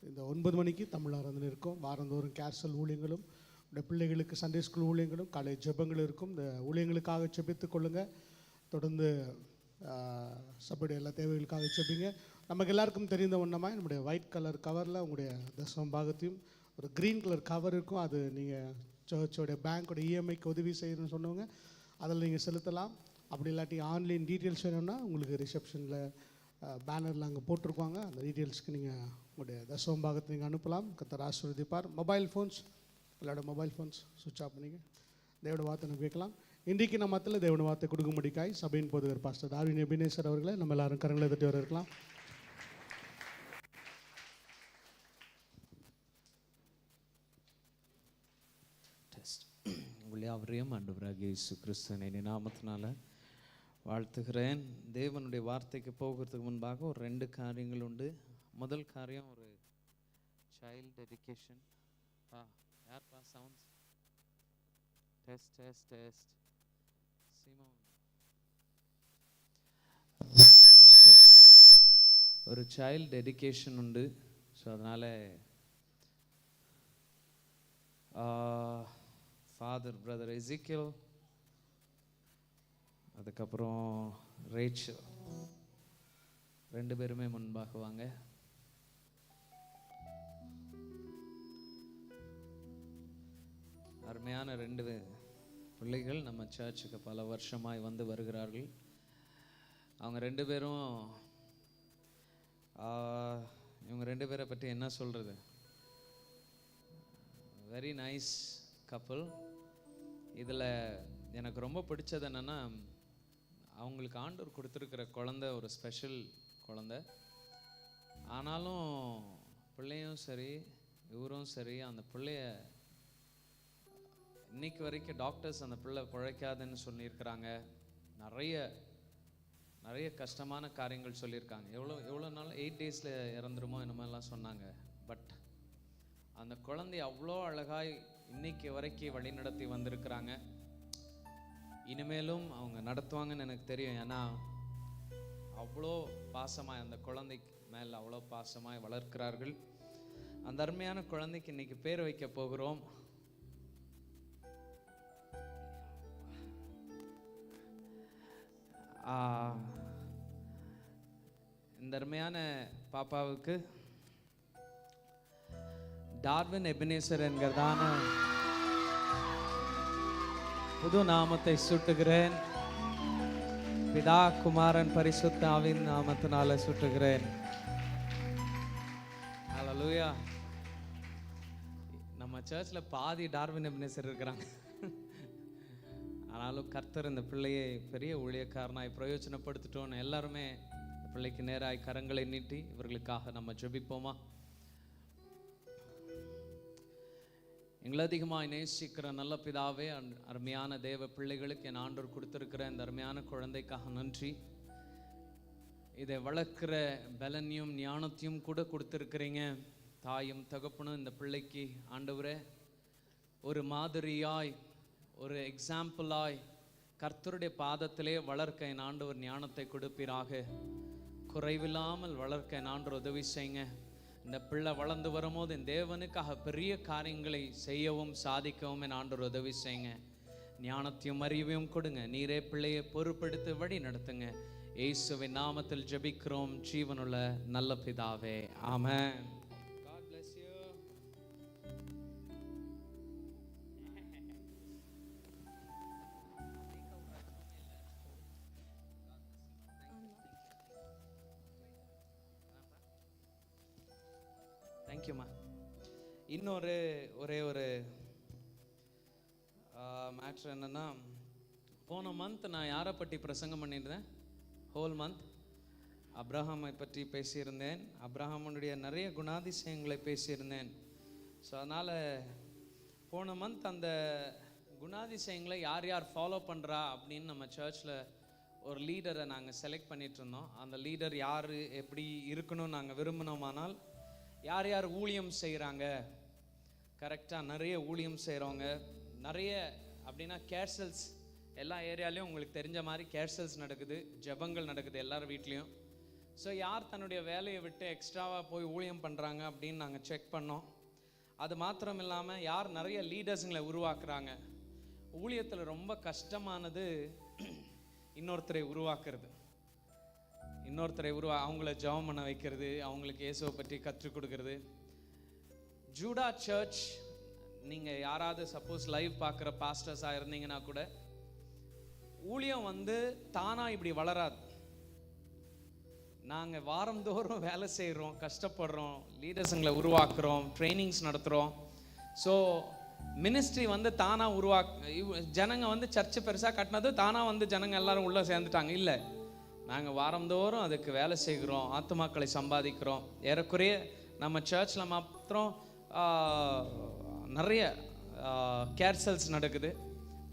இந்த 9 மணிக்கு தமிழ் ஆராதனை இருக்கும். வாரந்தோறும் கேர்சல் ஊழியங்களும், இந்த பிள்ளைகளுக்கு சண்டே ஸ்கூல் ஊழியங்களும், காலை ஜெபங்கள் இருக்கும். இந்த ஊழியங்களுக்காக ஜெபித்து கொள்ளுங்கள். தொடர்ந்து சபையுடைய எல்லா தேவைகளுக்காக ஜெபிங்க. நமக்கு எல்லாருக்கும் தெரிந்த ஒன்றமாக நம்முடைய ஒயிட் கலர் கவரில் உங்களுடைய தசம பாகத்தையும் ஒரு க்ரீன் கலர் கவர் இருக்கும். அது நீங்கள் சர்ச்சோடைய பேங்க்கோட இஎம்ஐக்கு உதவி செய்யணும்னு சொன்னவங்க அதில் நீங்கள் செலுத்தலாம். அப்படி இல்லாட்டி ஆன்லைன் டீட்டெயில்ஸ் வேணும்னா உங்களுக்கு ரிசப்ஷனில் பேனரில் அங்கே போட்டிருப்பாங்க. அந்த டீட்டெயில்ஸ்க்கு நீங்கள் உங்களுடைய தசம பாகத்தை நீங்கள் அனுப்பலாம். கர்த்தர் ஆசீர்வதிப்பார். மொபைல் ஃபோன்ஸ் எல்லாரோட மொபைல் ஃபோன்ஸ் சுவிட்ச் ஆஃப் பண்ணிங்க தேவட வார்த்தை நம்ம கேட்கலாம். இன்றைக்கு நம்ம மத்தியில் தேவன வார்த்தை கொடுக்கும்படிக்காய் சபையின் போதுகர் பாஸ்டர் டார்வின் எபினேசர் அவர்களை நம்ம எல்லாரும் கரங்களை தட்டி வர இருக்கலாம். உங்கள் யாவரையும் ஆண்டவராகிய இயேசு கிறிஸ்துவின் நாமத்தினால வாழ்த்துகிறேன். தேவனுடைய வார்த்தைக்கு போகிறதுக்கு முன்பாக ஒரு 2 காரியங்கள் உண்டு. முதல் காரியம் ஒரு சைல்ட் டெடிகேஷன். யார்ப்பா sounds test test test Simon test. ஒரு சைல்ட் டெடிகேஷன் உண்டு. ஸோ அதனால் ஃபாதர் பிரதர் எசிக்கியல், அதுக்கப்புறம் ரேச்சல் 2 பேருமே முன்பாக வாங்க. அருமையான 2 பிள்ளைகள் நம்ம சர்ச்சுக்கு பல வருஷமாய் வந்து வருகிறார்கள். அவங்க 2 பேரும் இவங்க 2 பேரை பற்றி என்ன சொல்கிறது, வெரி நைஸ் கப்புள். இதில் எனக்கு ரொம்ப பிடிச்சது என்னென்னா, அவங்களுக்கு ஆண்டவர் கொடுத்துருக்கிற குழந்தை ஒரு ஸ்பெஷல் குழந்தை. ஆனாலும் பிள்ளையும் சரி இவரும் சரி அந்த பிள்ளைய இன்னைக்கு வரைக்கும் டாக்டர்ஸ் அந்த பிள்ளை பிழைக்காதுன்னு சொல்லியிருக்கிறாங்க. நிறைய கஷ்டமான காரியங்கள் சொல்லியிருக்காங்க. எவ்வளோ நாள் 8 டேஸில் இறந்துருமோ என்னமெல்லாம் சொன்னாங்க. பட் அந்த குழந்தை அவ்வளோ அழகாய் இன்னைக்கு வரைக்கும் வழி நடத்தி வந்திருக்கிறாங்க. இனிமேலும் அவங்க நடத்துவாங்கன்னு எனக்கு தெரியும். ஏன்னா அவ்வளோ பாசமாய் அந்த குழந்தை மேல் அவ்வளோ பாசமாய் வளர்க்கிறார்கள். அந்த அருமையான குழந்தைக்கு இன்னைக்கு பேர் வைக்க போகிறோம். இந்த அருமையான பாப்பாவுக்கு டார்வின் எபினேசர் என்கிறதான புது நாமத்தை சூட்டுகிறேன். பிதா குமாரன் பரிசுத்த ஆவியின் நாமத்தினால சூட்டுகிறேன். ஹல்லேலூயா. நம்ம சர்ச்சில் பாதி டார்வின் எபினேசர் இருக்கிறாங்க. ஆனாலும் கர்த்தர் இந்த பிள்ளையை பெரிய ஊழியக்காரனாய் பிரயோஜனப்படுத்திட்டோன்னு எல்லாருமே பிள்ளைக்கு நேராய் கரங்களை நீட்டி இவர்களுக்காக நம்ம ஜெபிப்போமா? எங்களை அதிகமாக நேசிக்கிற நல்ல பிதாவே, அருமையான தேவ பிள்ளைகளுக்கு என் ஆண்டவர் கொடுத்திருக்கிற இந்த அருமையான குழந்தைக்காக நன்றி. இதை வளர்க்கிற பலனையும் ஞானத்தையும் கூட கொடுத்துருக்கிறீங்க. தாயும் தகப்பனும் இந்த பிள்ளைக்கு ஆண்டவரே ஒரு மாதிரியாய் ஒரு எக்ஸாம்பிளாய் கர்த்தருடைய பாதத்திலே வளர்க்க என் ஆண்டவர் ஞானத்தை கொடுப்பீராக. குறைவில்லாமல் வளர்க்க என் ஆண்டவர் உதவி செய்யுங்க. இந்த பிள்ளை வளர்ந்து வரும்போது என் தேவனுக்காக பெரிய காரியங்களை செய்யவும் சாதிக்கவும் என் ஆண்டவர் உதவி செய்யுங்க. ஞானத்தையும் அறிவையும் கொடுங்க. நீரே பிள்ளையை பொறுப்பெடுத்து வழி நடத்துங்க. இயேசுவின் நாமத்தில் ஜெபிக்கிறோம் ஜீவனுள்ள நல்ல பிதாவே, ஆமென். God bless you. தேங்க்யூம்மா. இன்னொரு ஒரு மேட்ரு என்னன்னா, போன மந்த் நான் யாரை பற்றி பிரசங்கம் பண்ணியிருந்தேன்? ஹோல் மந்த் அப்ரஹாமை பற்றி பேசியிருந்தேன். அப்ரஹாமுடைய நிறைய குணாதிசயங்களை பேசியிருந்தேன். ஸோ அதனால் போன மந்த் அந்த குணாதிசயங்களை யார் யார் ஃபாலோ பண்ணுறா அப்படின்னு நம்ம சர்ச்சில் ஒரு லீடரை நாங்கள் செலக்ட் பண்ணிட்டு இருந்தோம். அந்த லீடர் யார் எப்படி இருக்கணும்னு நாங்கள் விரும்பினோமானால், யார் யார் ஊழியம் செய்கிறாங்க, கரெக்டாக நிறைய ஊழியம் செய்கிறவங்க, நிறைய அப்படின்னா கேர்சல்ஸ் எல்லா ஏரியாலையும் உங்களுக்கு தெரிஞ்ச மாதிரி கேர்சல்ஸ் நடக்குது, ஜெபங்கள் நடக்குது எல்லார் வீட்லேயும். ஸோ யார் தன்னுடைய வேலையை விட்டு எக்ஸ்ட்ராவாக போய் ஊழியம் பண்ணுறாங்க அப்படின்னு நாங்கள் செக் பண்ணோம். அது மாத்திரம் இல்லாமல் யார் நிறைய லீடர்ஸுங்களை உருவாக்குறாங்க. ஊழியத்தில் ரொம்ப கஷ்டமானது இன்னொருத்தரை உருவாக்குறது. இன்னொருத்தரை அவங்கள ஜெபம் பண்ண வைக்கிறது, அவங்களுக்கு இயேசுவை பற்றி கற்றுக் கொடுக்கறது. ஜூடா சர்ச், நீங்கள் யாராவது சப்போஸ் லைவ் பார்க்குற பாஸ்டர்ஸாக இருந்தீங்கன்னா கூட, ஊழியம் தானாக இப்படி வளராது. நாங்கள் வாரந்தோறும் வேலை செய்கிறோம், கஷ்டப்படுறோம், லீடர்ஸுங்களை உருவாக்குறோம், ட்ரைனிங்ஸ் நடத்துகிறோம். ஸோ மினிஸ்ட்ரி தானாக ஜனங்க சர்ச்சு பெருசாக கட்டினது தானாக ஜனங்க எல்லாரும் உள்ளே சேர்ந்துட்டாங்க. இல்லை, நாங்கள் வாரந்தோறும் அதுக்கு வேலை செய்கிறோம், ஆத்துமாக்களை சம்பாதிக்கிறோம். ஏறக்குறைய நம்ம சர்ச்சில் மாத்திரம் நிறைய கேர்சல்ஸ் நடக்குது,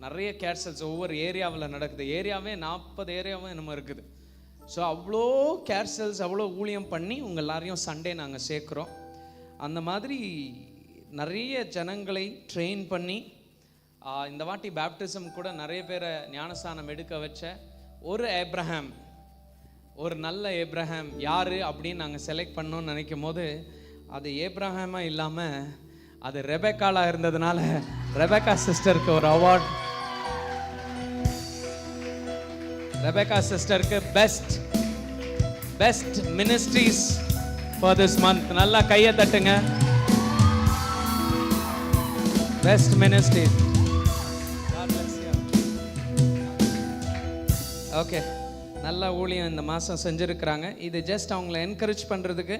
நிறைய கேர்சல்ஸ் ஒவ்வொரு ஏரியாவில் நடக்குது. ஏரியாவே 40 ஏரியாவும் என்னமோ இருக்குது. ஸோ அவ்வளோ கேர்சல்ஸ், அவ்வளோ ஊழியம் பண்ணி உங்கள் எல்லாரையும் சண்டே நாங்கள் சேர்க்குறோம். அந்த மாதிரி நிறைய ஜனங்களை ட்ரெயின் பண்ணி இந்த வாட்டி பேப்டிசம் கூட நிறைய பேரை ஞானஸ்தானம் எடுக்க வச்ச ஒரு ஏப்ரஹாம், ஒரு நல்ல ஏப்ரஹாம் யார் அப்படின்னு நாங்கள் செலக்ட் பண்ணோன்னு நினைக்கும் போது, அது ஏப்ரஹாமாக இல்லாமல் அது ரெபெக்காலாக இருந்ததுனால ரெபெக்கா சிஸ்டருக்கு ஒரு அவார்ட். ரெபெக்கா சிஸ்டருக்கு best ministries for this month. நல்லா கையை தட்டுங்க. Best ministries. ஓகே, நல்ல ஊழியம் இந்த மாதம் செஞ்சுருக்கிறாங்க. இது ஜஸ்ட் அவங்கள என்கரேஜ் பண்ணுறதுக்கு.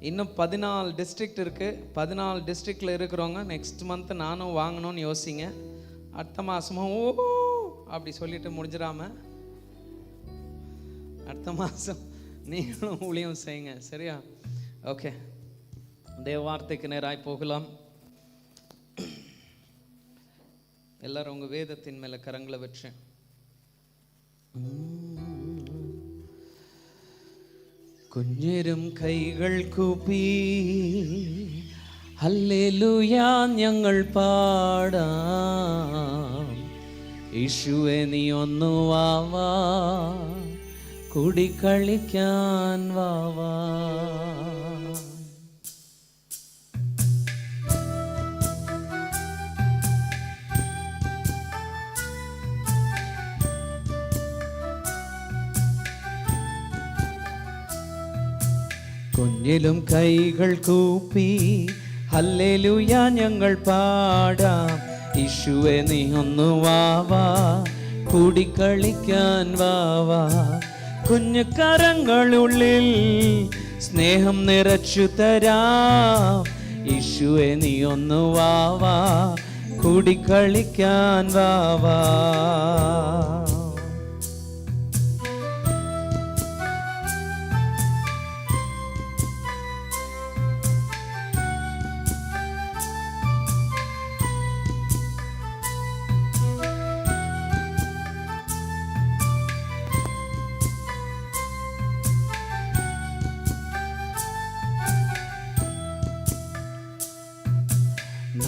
இன்னும் 14 டிஸ்ட்ரிக்ட் இருக்குது. 14 டிஸ்ட்ரிக்டில் இருக்கிறவங்க நெக்ஸ்ட் மந்த் நானும் வாங்கணும்னு யோசிங்க. அடுத்த மாதமும் அப்படி சொல்லிட்டு முடிஞ்சிடாமல் அடுத்த மாதம் நீங்களும் ஊழியம் செய்யுங்க, சரியா? ஓகே, தேவ வார்த்தைக்கு நேராய் போகலாம். எல்லாரும் உங்கள் வேதத்தின் மேலே கரங்களை வச்சு കുഞ്ഞിരും കൈകൾ കൂപ്പി ഹല്ലേലൂയ ഞങ്ങൾ പാടാം. യേശുവേ നീ ഒന്നു വാവാ, കൂടിക്കളിക്കാൻ വാവാ. കുഞ്ഞിലും കൈകൾ കൂപ്പി ഹല്ലേലൂയ ഞങ്ങൾ പാടാം. യേശുവേ നീ ഒന്നു വാവാ, കൂടിക്കളിക്കാൻ വാവാ. കുഞ്ഞു കരങ്ങളുള്ളിൽ സ്നേഹം നിറച്ചു തരാം. യേശുവേ നീ ഒന്നു വാവാ, കൂടിക്കളിക്കാൻ വാവാ.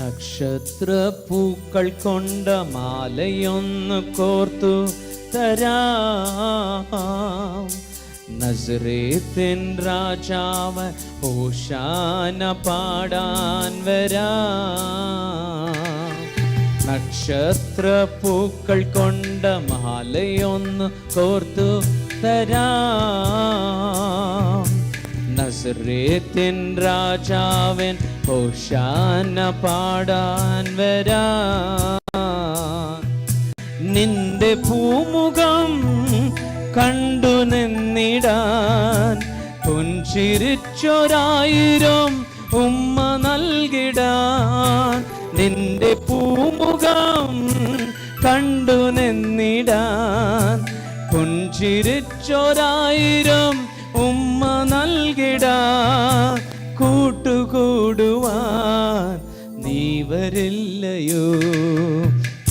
നക്ഷത്രപ്പൂക്കൾ കൊണ്ട മാലയൊന്ന് കോർത്തു തരാം. നസറേത്തിൻ രാജാവ് ഹോശാന പാടാൻ വരാം. നക്ഷത്രപ്പൂക്കൾ കൊണ്ട മാലയൊന്ന് കോർത്തു തരാം. നസറേത്തിൻ രാജാവൻ ഹോശാന പാടാൻ വരാം. നിന്റെ പൂമുഖം കണ്ടു നിന്നിടാൻ പുഞ്ചിരിച്ചൊരായിരം ഉമ്മ നൽകിടാൻ. നിന്റെ പൂമുഖം കണ്ടു നിന്നിടാൻ പുഞ്ചിരിച്ചൊരായിരം ഉമ്മ നൽകിടാൻ. കൂട്ടുകൂടുവാൻ നീ വരില്ലയോ?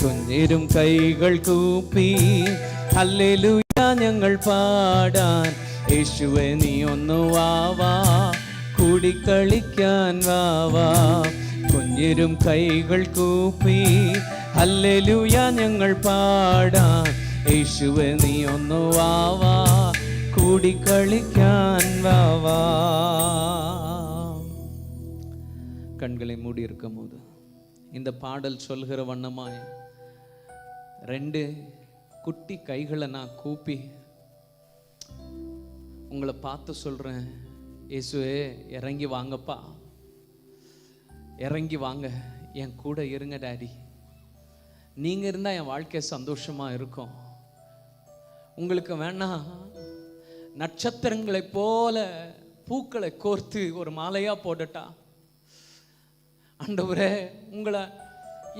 കുഞ്ഞിരും കൈകൾ കൂപ്പി ഹല്ലേലൂയ ഞങ്ങൾ പാടാൻ. യേശുവേ നീ ഒന്നു വാവാ, കൂടിക്കളിക്കാൻ വാവാ. കുഞ്ഞിരും കൈകൾ കൂപ്പി ഹല്ലേലൂയ ഞങ്ങൾ പാടാൻ. യേശുവേ നീ ഒന്നു വാവാ, കൂടിക്കളിക്കാൻ വാവാ. கண்களை மூடி இருக்கும் போது இந்த பாடல் சொல்கிற வண்ணமாய் 2 குட்டி கைகளை நான் கூப்பி உங்களை பார்த்து சொல்கிறேன், இயேசுவே இறங்கி வாங்கப்பா, இறங்கி வாங்க, என் கூட இருங்க டாடி. நீங்கள் இருந்தால் என் வாழ்க்கை சந்தோஷமாக இருக்கும். உங்களுக்கு வேணா நட்சத்திரங்களை போல பூக்களை கோர்த்து ஒரு மாலையாக போடட்டா? ஆண்டவரே, உங்களை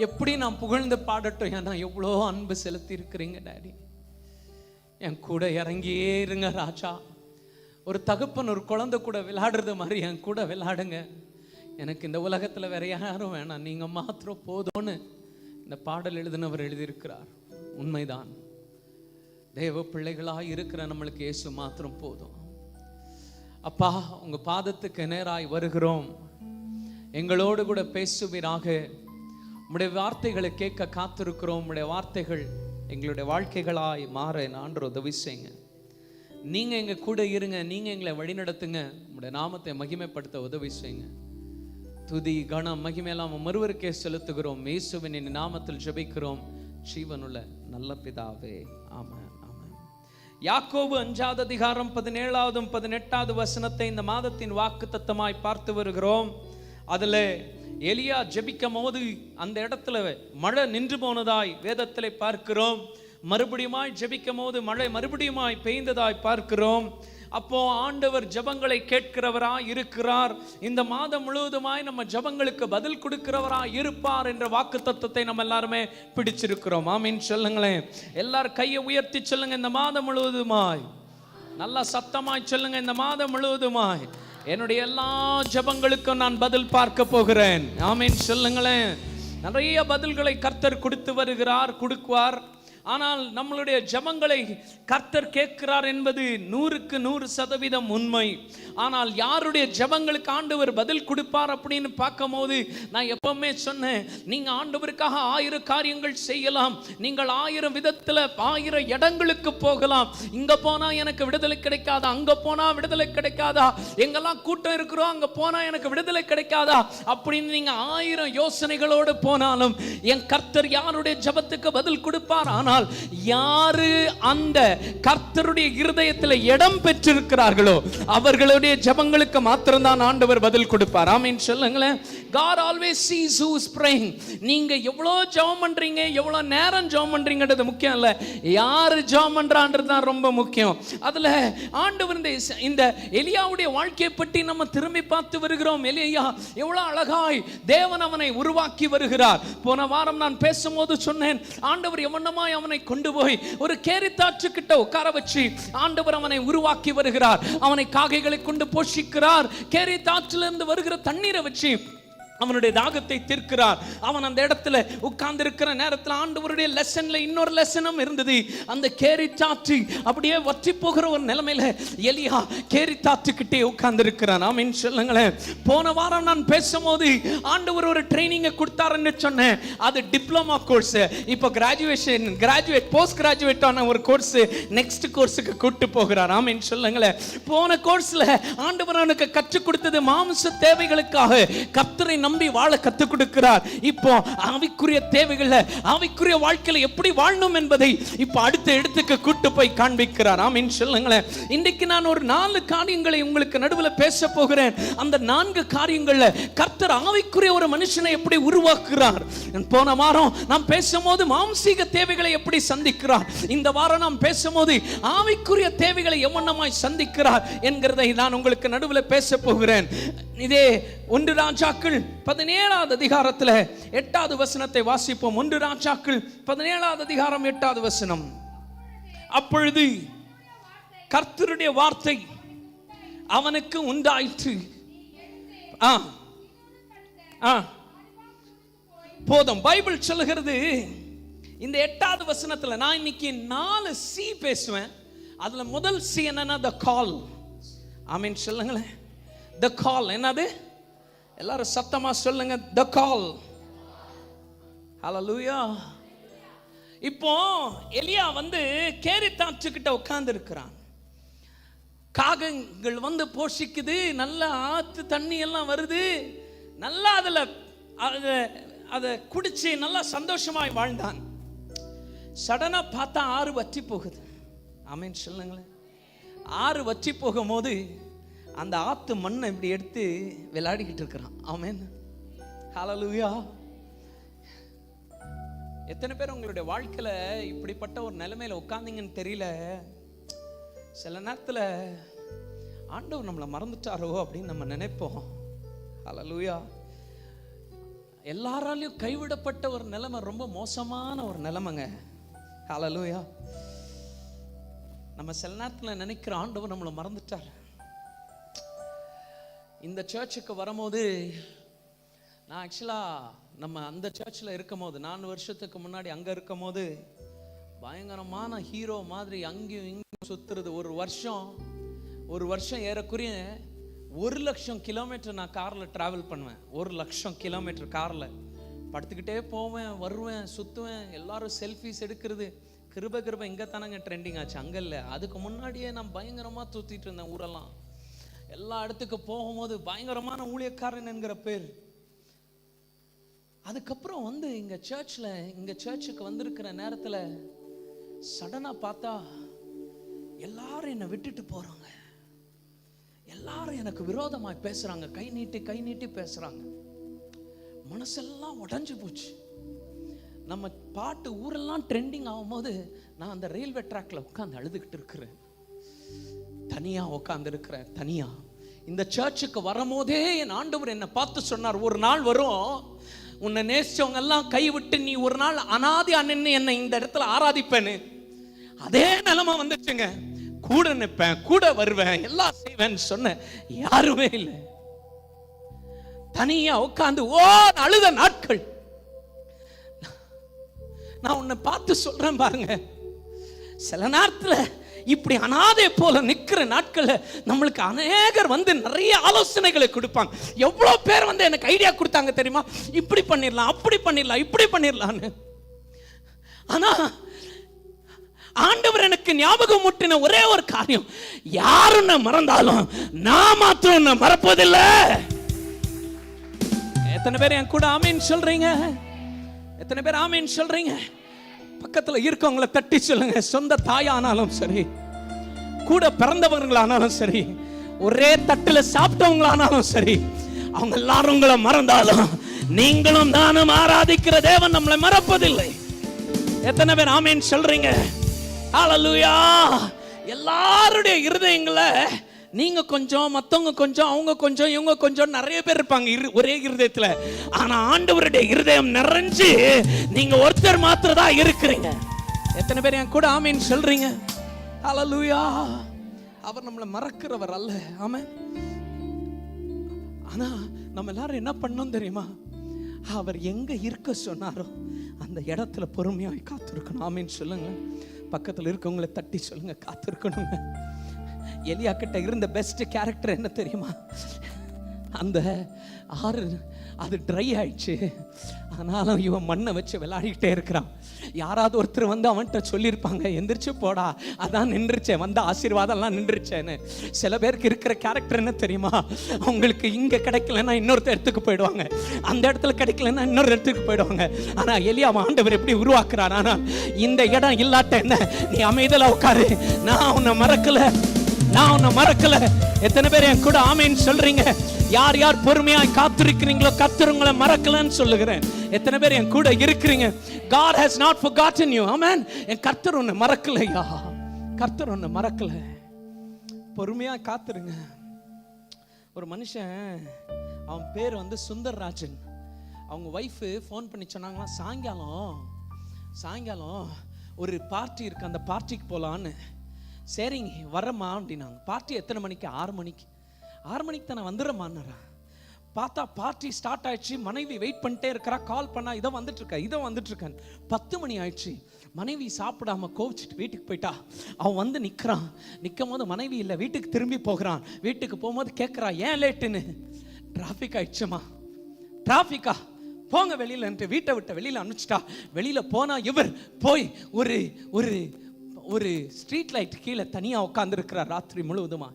எப்படி நான் புகழ்ந்து பாடட்டும்? ஏன்னா எவ்வளோ அன்பு செலுத்தி இருக்கிறீங்க டாடி. என் கூட இறங்கியே இருங்க ராஜா. ஒரு தகப்பன் ஒரு குழந்தை கூட விளையாடுறது மாதிரி என் கூட விளையாடுங்க. எனக்கு இந்த உலகத்தில் வேற யாரும் வேணாம், நீங்கள் மாத்திரம் போதும்னு இந்த பாடல் எழுதினவர் எழுதியிருக்கிறார். உண்மைதான். தேவ பிள்ளைகளாக இருக்கிற நம்மளுக்கு இயேசு மாத்திரம் போதும். அப்பா, உங்கள் பாதத்துக்கு நேராய் வருகிறோம். எங்களோடு கூட பேசுவீராக. உம்முடைய வார்த்தைகளை கேட்க காத்திருக்கிறோம். உம்முடைய வார்த்தைகள் எங்களுடைய வாழ்க்கைகளாய் மாற ஆண்டவர் உதவி செய்யுங்க. நீங்கள் எங்கள் கூட இருங்க, நீங்கள் எங்களை வழிநடத்துங்க. உம்முடைய நாமத்தை மகிமைப்படுத்த உதவி செய்யுங்க. துதி கணம் மகிமையெல்லாம் ஒருவருக்கே செலுத்துகிறோம். இயேசுவின் நாமத்தில் ஜெபிக்கிறோம் ஜீவனுள்ள நல்ல பிதாவே, ஆமென். யாக்கோபு 5வது அதிகாரம் 17வது 18வது வசனத்தை இந்த மாதத்தின் வாக்குத்தத்தமாய் பார்த்து வருகிறோம். அதுல எலியா ஜெபிக்கும் போது அந்த இடத்துல மழை நின்று போனதாய் வேதத்திலே பார்க்கிறோம். மறுபடியுமாய் ஜெபிக்கும் போது மழை மறுபடியுமாய் பெய்ந்ததாய் பார்க்கிறோம். அப்போ ஆண்டவர் ஜெபங்களை கேட்கிறவராய் இருக்கிறார். இந்த மாதம் முழுவதுமாய் நம்ம ஜெபங்களுக்கு பதில் கொடுக்கிறவராய் இருப்பார் என்ற வாக்குத்தத்தத்தை நம்ம எல்லாருமே பிடிச்சிருக்கிறோம். ஆமீன் சொல்லுங்களேன். எல்லாரும் கையை உயர்த்தி சொல்லுங்க, இந்த மாதம் முழுவதுமாய். நல்லா சத்தமாய் சொல்லுங்க, இந்த மாதம் முழுவதுமாய் என்னுடைய எல்லா ஜெபங்களுக்கும் நான் பதில் பார்க்க போகிறேன். ஆமீன் சொல்லுங்களேன். நிறைய பதில்களை கர்த்தர் கொடுத்து வருகிறார், கொடுக்குவார். ஆனால் நம்மளுடைய ஜெபங்களை கர்த்தர் கேட்கிறார் என்பது 100க்கு 100% உண்மை. ஆனால் யாருடைய ஜெபங்களுக்கு ஆண்டவர் பதில் கொடுப்பார் அப்படின்னு பார்க்கும்போது, நான் எப்பவுமே சொன்னேன், நீங்க ஆண்டவருக்காக 1000 காரியங்கள் செய்யலாம். நீங்கள் 1000 விதத்துல 1000 இடங்களுக்கு போகலாம். இங்க போனா எனக்கு விடுதலை கிடைக்காதா, அங்க போனா விடுதலை கிடைக்காதா, எங்கெல்லாம் கூட்டம் இருக்கிறோம் அங்க போனா எனக்கு விடுதலை கிடைக்காதா அப்படின்னு நீங்க 1000 யோசனைகளோடு போனாலும் என் கர்த்தர் யாருடைய ஜெபத்துக்கு பதில் கொடுப்பார்? ஆனால் யாரு அந்த கர்த்தருடைய இருதயத்தில் இடம் பெற்றிருக்கிறார்களோ அவர்களுடைய ஜெபங்களுக்கு மாத்திரம்தான் ஆண்டவர் பதில் கொடுப்பார். ஆமீன் சொல்லுங்களேன். God always sees who is praying. நீங்க எவ்வளவு ஜெபம் பண்றீங்க, எவ்வளவு நேரம் ஜெபம் பண்றீங்கன்றது முக்கியம் இல்ல, யாரு ஜெபம் பண்றான்றது தான் ரொம்ப முக்கியம். அதுல ஆண்டவர் இந்த எலியாவுடைய வாழ்க்கையை பற்றி நம்ம திரும்பி பார்த்து வருகிறோம். எலியா எவ்வளவு அழகாய் தேவன் அவனை உருவாக்கி வருகிறார். போன வாரம் நான் பேசும்போது சொன்னேன், ஆண்டவர் எவனமாய் அவனை கொண்டு போய் ஒரு கேரித்தாற்று கிட்ட உட்கார வச்சு ஆண்டவர் அவனை உருவாக்கி வருகிறார். அவனை காகைகளை கொண்டு போஷிக்கிறார். கேரித்தாற்றிலிருந்து வருகிற தண்ணீரை வச்சு அவனுடைய தாகத்தை தீர்க்கிறார். அவன் அந்த இடத்துல உட்கார்ந்து இருக்கிற நேரத்தில் ஆண்டவருடைய லெசன்ல இன்னொரு லெசனும் இருந்தது. அந்த கேரித்தாற்று அப்படியே வற்றி போகிற ஒரு நிலைமையில எலியா கேரித்தாற்றுக்கிட்டே உட்கார்ந்து இருக்கிறான். ஆமீன் சொல்லுங்களேன். போன வாரம் நான் பேசும்போது ஆண்டவர் ஒரு ட்ரைனிங்கை கொடுத்தாருன்னு சொன்னேன். அது டிப்ளமா கோர்ஸ். இப்போ கிராஜுவேட் போஸ்ட் கிராஜுவேட் ஆன ஒரு கோர்ஸ் நெக்ஸ்ட் கோர்ஸுக்கு கூட்டு போகிறார். ஆமீன் சொல்லுங்களேன். போன கோர்ஸ்ல ஆண்டவர் அவனுக்கு கற்றுக் கொடுத்தது மாம்ச தேவைகளுக்காக கர்த்தரை நம்பி வாழ கத்துக் கொடுக்கிறார். இப்போ ஆவிக்குரிய தேவைகள்ல ஆவிக்குரிய வாழ்க்கையில எப்படி வாழணும் என்பதை இப்போ அடுத்த இடத்துக்கு கூட்டு போய் காண்பிக்கிறார். ஆமீன் சொல்லுங்களேன். இன்னைக்கு நான் ஒரு 4 காரியங்களை உங்களுக்கு நடுவில் பேச போகிறேன். அந்த 4 காரியங்கள்ல கர்த்தர் ஆவிக்குரிய ஒரு மனுஷனை எப்படி உருவாக்குகிறார். போன வாரம் நாம் பேசும்போது மாம்சீக தேவைகளை எப்படி சந்திக்கிறார். இந்த வாரம் நாம் பேசும்போது ஆவிக்குரிய தேவைகளை எவ்வளமாய் சந்திக்கிறார் என்கிறதை நான் உங்களுக்கு நடுவில் பேச போகிறேன். இதே 1 ராஜாக்கள் 17வது அதிகாரத்தில் 8வது வசனத்தை வாசிப்போம். 1 ராஜாக்கள் 17வது அதிகாரம் 8வது வசனம். அப்பொழுது கர்த்தருடைய வார்த்தை அவனுக்கு உண்டாயிற்று. போதும். பைபிள் சொல்லுகிறது இந்த 8வது வசனத்துல நான் இன்னைக்கு 4 சி பேசுவேன். அதுல முதல் சி என்னன்னா the call. ஆமீன் சொல்லுங்களேன். the call என்னது? எல்லாரும் சத்தமா சொல்லுங்க, the call. hallelujah. இப்போ எலியா கேரித்தாற்றுக்கிட்ட உட்கார்ந்து இருக்கிறான். காகங்கள் போஷிக்குது, நல்ல ஆத்து தண்ணி எல்லாம் வருது, நல்லா அதை குடிச்சு நல்லா சந்தோஷமாய் வாழ்ந்தான். சடனா பார்த்தா ஆறு வற்றி போகுது. ஆமீன் சொல்லுங்களேன். ஆறு வற்றி போகும்போது அந்த ஆத்து மண்ணை இப்படி எடுத்து விளையாடிக்கிட்டு இருக்கிறான். ஆமென், ஹல்லேலூயா. எத்தனை பேர் உங்களுடைய வாழ்க்கையில இப்படிப்பட்ட ஒரு நிலைமையில உட்கார்ந்தீங்கன்னு தெரியல. சில நேரத்தில் ஆண்டவர் நம்மளை மறந்துட்டாரோ அப்படின்னு நம்ம நினைப்போம். ஹல்லேலூயா. எல்லாராலையும் கைவிடப்பட்ட ஒரு நிலைமை ரொம்ப மோசமான ஒரு நிலைமைங்க. ஹல்லேலூயா. நம்ம சில நேரத்தில் நினைக்கிற ஆண்டவர் நம்மளை மறந்துட்டார். இந்த சர்ச்சுக்கு வரும்போது நான் ஆக்சுவலாக நம்ம அந்த சர்ச்சில் இருக்கும் போது 4 வருஷத்துக்கு முன்னாடி அங்கே இருக்கும் போது பயங்கரமான ஹீரோ மாதிரி அங்கேயும் இங்கேயும் சுற்றுறது. ஒரு வருஷம் ஏறக்குறைய 1,00,000 கிலோமீட்டர் நான் காரில் ட்ராவல் பண்ணுவேன். 1,00,000 கிலோமீட்டர் காரில் படுத்துக்கிட்டே போவேன், வருவேன், சுற்றுவேன். எல்லாரும் செல்ஃபிஸ் எடுக்கிறது. கிருப இங்கே தானங்க ட்ரெண்டிங் ஆச்சு, அங்கே இல்லை. அதுக்கு முன்னாடியே நான் பயங்கரமாக சுற்றிட்டு இருந்தேன் ஊரெல்லாம். எல்லா இடத்துக்கு போகும்போது பயங்கரமான ஊழியக்காரன் என்கிற பேர். அதுக்கப்புறம் வந்து இங்கே சர்ச்சுக்கு வந்திருக்கிற நேரத்தில் சடனாக பார்த்தா எல்லாரும் என்னை விட்டுட்டு போகிறாங்க. எல்லாரும் எனக்கு விரோதமாய் பேசுகிறாங்க, கை நீட்டி பேசுகிறாங்க. மனசெல்லாம் உடஞ்சி போச்சு. நம்ம பாட்டு ஊரெல்லாம் ட்ரெண்டிங் ஆகும்போது நான் அந்த ரயில்வே ட்ராக்ல உட்காந்து அழுதுகிட்டு இருக்கிறேன். தனியாக உட்காந்துருக்கிறேன், தனியாக. இந்த சர்ச்சுக்கு வரும்போதே என் ஆண்டவர் என்னை பார்த்து சொன்னார், ஒரு நாள் வரும் உன்னை நேசிச்சவங்க எல்லாம் கைவிட்டு நீ ஒரு நாள் அனாதி அண்ணன்னு என்னை இந்த இடத்துல ஆராதிப்பேன்னு. அதே நிலைமை வந்துச்சுங்க. கூட நிற்பேன், கூட வருவேன், எல்லாம் செய்வேன்னு சொன்ன யாருமே இல்லை. தனியா உட்காந்து அழுத நாட்கள். நான் உன்னை பார்த்து சொல்றேன் பாருங்க, சில நேரத்துல இப்படி அனாதை போல நிக்கிற நாட்கள்ல நம்மளுக்கு அநேகர் வந்து நிறைய ஆலோசனைகளை கொடுப்பாங்க. எவ்வளவு பேர் வந்து எனக்கு ஐடியா கொடுத்தாங்க தெரியுமா, இப்படி பண்ணிடலாம், அப்படி பண்ணிடலாம், இப்படி பண்ணிடலான்னு. ஆனா ஆண்டவர் எனக்கு ஞாபகம் முட்டின ஒரே ஒரு காரியம், யாருன்னு மறந்தாலும் நான் மாத்திரம் மறப்பதில்லை. எத்தனை பேர் என் கூட ஆமீன் சொல்றீங்க? எத்தனை பேர் ஆமீன் சொல்றீங்க? பக்கத்துல இருக்கவங்களை தட்டி சொல்லுங்க. சொந்த தாயானாலும் சரி, கூட பிறந்தவங்களானாலும் சரி, ஒரே தட்டுல சாப்பிட்டவங்களானாலும் சரி, அவங்க எல்லாரும் உங்களை மறந்தாலும் நீங்களும் நானும் ஆராதிக்கிற தேவன் நம்மளை மறப்பதில்லை. எத்தனை பேர் ஆமீன் சொல்றீங்க? ஹல்லேலூயா. எல்லாருடைய இருதயங்களை நீங்க கொஞ்சம், மத்தவங்க கொஞ்சம், அவங்க கொஞ்சம், இவங்க கொஞ்சம், நிறைய பேர் இருப்பாங்க ஒரே இருதயத்துல. ஆனா ஆண்டவருடைய இருதயம் நிறைஞ்சு நீங்க ஒருத்தர் மாத்திரம் தான் இருக்கிறீங்க. எத்தனை பேர் என் கூட ஆமீன் சொல்றீங்க? ஹல்லேலூயா. அவர் நம்மளை மறக்கிறவர் அல்ல. ஆமென். ஆனா நம்ம எல்லாரும் என்ன பண்ணணும் தெரியுமா, அவர் எங்க இருக்க சொன்னாரோ அந்த இடத்துல பொறுமையாய் காத்திருக்கணும். ஆமீன் சொல்லுங்க. பக்கத்துல இருக்கவங்களை தட்டி சொல்லுங்க, காத்திருக்கணுங்க. எலியா கிட்ட இருந்த பெஸ்ட் கேரக்டர் என்ன தெரியுமா, அந்த ஆறு அது ட்ரை ஆயிடுச்சு, ஆனாலும் இவன் மண்ணை வச்சு விளையாடிக்கிட்டே இருக்கிறான். யாராவது ஒருத்தர் வந்து அவன்கிட்ட சொல்லியிருப்பாங்க, எந்திரிச்சு போடா, அதான் நின்றுச்சேன், வந்த ஆசீர்வாதம்லாம் நின்றுச்சேன்னு. சில பேருக்கு இருக்கிற கேரக்டர் என்ன தெரியுமா, அவங்களுக்கு இங்கே கிடைக்கலன்னா இன்னொருத்த இடத்துக்கு போயிடுவாங்க, அந்த இடத்துல கிடைக்கலன்னா இன்னொரு இடத்துக்கு போயிடுவாங்க. ஆனால் எலியா ஆண்டவர் எப்படி உருவாக்குறான், ஆனால் இந்த இடம் இல்லாட்ட என்ன, நீ அமைதியில் உட்காரு, நான் உன்னை மறக்கல, நான் உன்னை மறக்கல. எத்தனை பேர் என் கூட ஆமீன் சொல்றீங்க? யார் யார் பொறுமையாய் காத்திருக்கிறீங்களோ கர்த்தர் உங்களை மறக்கலன்னு சொல்லுகிறேன். எத்தனை பேர் என் கூட இருக்கிறீங்க? God has not forgotten you. ஆமென். என் கர்த்தர் உன்னை மறக்கலையா, கர்த்தர் உன்னை மறக்கல. பொறுமையா காத்துருங்க. ஒரு மனுஷன், அவன் பேர் வந்து சுந்தர்ராஜன். அவங்க ஒய்ஃபு ஃபோன் பண்ணி சொன்னாங்களாம், சாயங்காலம் ஒரு பார்ட்டி இருக்கு, அந்த பார்ட்டிக்கு போகலான்னு. சரிங்க வரம்மா அப்படின்னாங்க. பார்ட்டி எத்தனை மணிக்கு? 6 மணிக்கு. 6 மணிக்கு தானே வந்துடுறமான்னாரா. பார்த்தா பார்ட்டி ஸ்டார்ட் ஆயிடுச்சு. மனைவி வெயிட் பண்ணிட்டே இருக்கிறா. கால் பண்ணா, இதை வந்துட்டு இருக்கேன். 10 மணி ஆயிடுச்சு. மனைவி சாப்பிடாம கோவிச்சுட்டு வீட்டுக்கு போயிட்டா. அவன் வந்து நிற்கும் போது மனைவி இல்லை, வீட்டுக்கு திரும்பி போகிறான். வீட்டுக்கு போகும்போது கேட்குறா, ஏன் லேட்டுன்னு. டிராஃபிக் ஆயிடுச்சுமா. டிராஃபிக்கா, போங்க வெளியிலன்ட்டு வீட்டை விட்டு வெளியில் அனுப்பிச்சிட்டா. வெளியில் போனா இவர் போய் ஒரு ஸ்ட்ரீட் லைட் கீழே தனியாக உட்காந்துருக்கிறார். ராத்திரி முழுவதுமா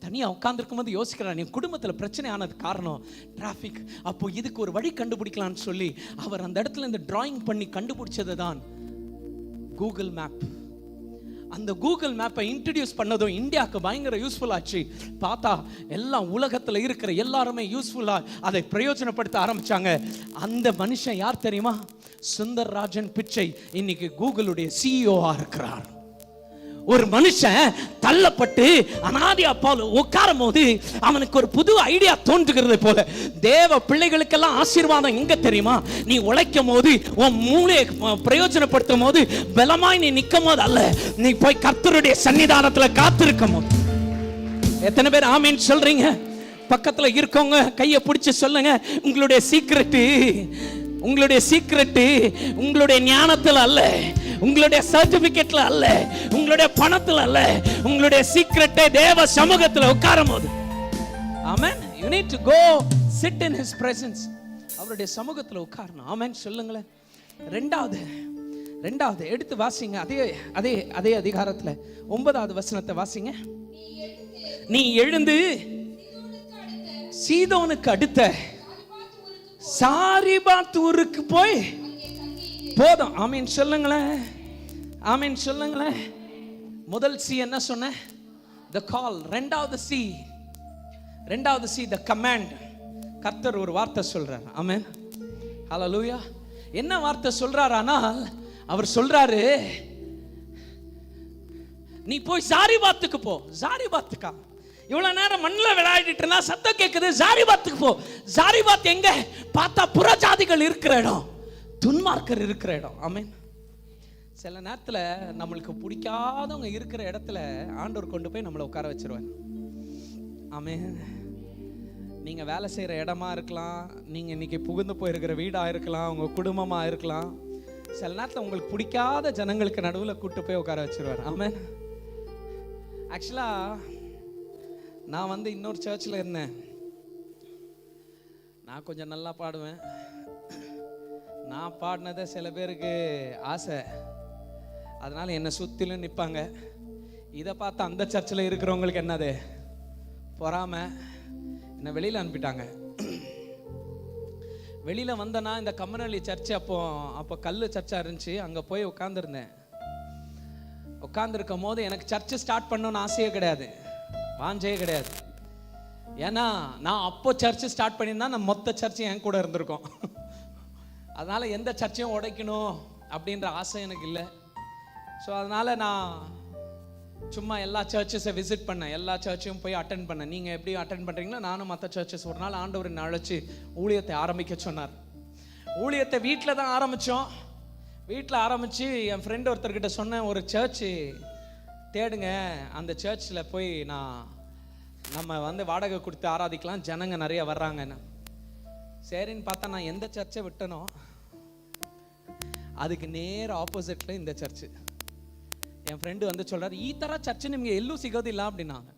தனியாக உட்காந்துருக்கும் போது யோசிக்கிறார், என் குடும்பத்தில் பிரச்சனை ஆனது காரணம் டிராஃபிக். அப்போ இதுக்கு ஒரு வழி கண்டுபிடிக்கலான்னு சொல்லி அவர் அந்த இடத்துல இந்த டிராயிங் பண்ணி கண்டுபிடிச்சது தான் கூகுள் மேப். அந்த கூகுள் மேப்பை இன்ட்ரடியூஸ் பண்ணதும் இந்தியாவுக்கு பயங்கர யூஸ்ஃபுல் ஆச்சு. பார்த்தா எல்லாம் உலகத்தில் இருக்கிற எல்லாருமே யூஸ்ஃபுல்லாக அதை பிரயோஜனப்படுத்த ஆரம்பிச்சாங்க. அந்த மனுஷன் யார் தெரியுமா? சுந்தர்ராஜன் பிச்சை இன்னைக்கு கூகுளுடைய சிஇஓவா இருக்கிறார். ஒரு மனுஷன் தள்ளப்பட்டு அனாதி அப்பால உட்காரும் போது அவனுக்கு ஒரு புது ஐடியா தோன்றுகிறது போல. தேவ பிள்ளைகளுக்கெல்லாம் ஆசீர்வாதம் எங்க தெரியுமா? நீ உழைக்கும் போது, உன் மூளையை பிரயோஜனப்படுத்தும் போது, பலமாய் நீ நிற்கும் போது அல்ல, நீ போய் கர்த்தருடைய சன்னிதானத்துல காத்திருக்கும் போது. எத்தனை பேர் ஆமீன் சொல்றீங்க? பக்கத்துல இருக்கவங்க கையை பிடிச்சு சொல்லுங்க, உங்களுடைய சீக்ரெட்டு உங்களுடைய ஞானத்துல அல்ல, உங்களுடைய சர்டிபிகேட்ல அல்ல, உங்களுடைய பணத்துல அல்ல, உங்களுடைய சீக்ரெட்டே தேவ சமூகத்துல உட்காரும் போது. ஆமென். You need to go sit in his presence. அவருடைய சமூகத்துல உட்காரணும். ஆமென் சொல்லுங்களேன். ரெண்டாவது எடுத்து வாசிங்க. அதே அதிகாரத்துல 9வது வசனத்தை வாசிங்க. நீ எழுந்து சீதோனுக்கு அடுத்த சாரிபாத் ஊருக்கு போய் போதும். ஆமீன் சொல்லுங்களேன். முதல் சி என்ன சொன்ன? the call. ரெண்டாவது சி the command. கர்த்தர் ஒரு வார்த்தை சொல்றார். ஆமென். ஹல்லேலூயா. என்ன வார்த்தை சொல்றார்? ஆனால் அவர் சொல்றாரு, நீ போய் சாரிபாத்துக்கு போ. சாரிபாத்துக்கா? இவ்வளவு நேரம் மண்ணில் விளையாடிட்டு இருந்தா சத்தம் கேட்குது. சாரிபாத்துக்கு போ. சாரிபாத் எங்க? பார்த்தா புறஜாதிகள் இருக்கிற இடம், துன்மார்க்கர் இருக்கிற இடம். ஆமென். சில நேரத்தில் நம்மளுக்கு பிடிக்காதவங்க இருக்கிற இடத்துல ஆண்டவர் கொண்டு போய் நம்மளை உட்கார வச்சிருவார். ஆமென். நீங்கள் வேலை செய்கிற இடமா இருக்கலாம், நீங்கள் இன்னைக்கு புகுந்து போயிருக்கிற வீடாக இருக்கலாம், உங்கள் குடும்பமாக இருக்கலாம். சில நேரத்தில் உங்களுக்கு பிடிக்காத ஜனங்களுக்கு நடுவில் கூட்டு போய் உட்கார வச்சிருவார். ஆமென். ஆக்சுவலாக நான் இன்னொரு சர்ச்சில் இருந்தேன். நான் கொஞ்சம் நல்லா பாடுவேன். நான் பாடினதை சில பேருக்கு ஆசை, அதனால் என்னை சுற்றிலும் நிற்பாங்க. இதை பார்த்து அந்த சர்ச்சில் இருக்கிறவங்களுக்கு என்னது பொறாமை, என்னை வெளியில் அனுப்பிட்டாங்க. வெளியில் வந்தேன்னா இந்த கம்மனஹள்ளி சர்ச்சு அப்போ கல் சர்ச்சாக இருந்துச்சு. அங்கே போய் உட்காந்துருந்தேன். உட்காந்துருக்கும் போது எனக்கு சர்ச்சு ஸ்டார்ட் பண்ணணும்னு ஆசையே கிடையாது, வாஞ்சையே கிடையாது. ஏன்னா நான் அப்போ சர்ச்சு ஸ்டார்ட் பண்ணியிருந்தா நான் மொத்த சர்ச்சும் என் கூட இருந்திருக்கோம். அதனால் எந்த சர்ச்சையும் உடைக்கணும் அப்படின்ற ஆசை எனக்கு இல்லை. ஸோ அதனால் நான் சும்மா எல்லா சர்ச்சஸை விசிட் பண்ணேன், எல்லா சர்ச்சையும் போய் அட்டென்ட் பண்ணேன். நீங்கள் எப்படி அட்டென்ட் பண்ணுறீங்களோ நானும் மற்ற சர்ச்சஸ். ஒரு நாள் ஆண்டவர் என்னை அழைச்சி ஊழியத்தை ஆரம்பிக்க சொன்னார். ஊழியத்தை வீட்டில் தான் ஆரம்பித்தோம். வீட்டில் ஆரம்பித்து என் ஃப்ரெண்டு ஒருத்தர்கிட்ட சொன்னேன், ஒரு சர்ச்சு தேடுங்க, அந்த சர்ச்சில் போய் நம்ம வாடகை கொடுத்து ஆராதிக்கலாம், ஜனங்க நிறைய வர்றாங்கன்னு. சரின்னு பார்த்தா நான் எந்த சர்ச்சை விட்டனோ அதுக்கு நேர் ஆப்போசிட்டில் இந்த சர்ச்சு. என் ஃப்ரெண்டு சொல்கிறார், ಈ ಥರ ಚರ್ಚ್ ನಿಮಗೆ ಎಲ್ಲೂ ಸಿಗೋದಿಲ್ಲ அப்படின்னாங்க.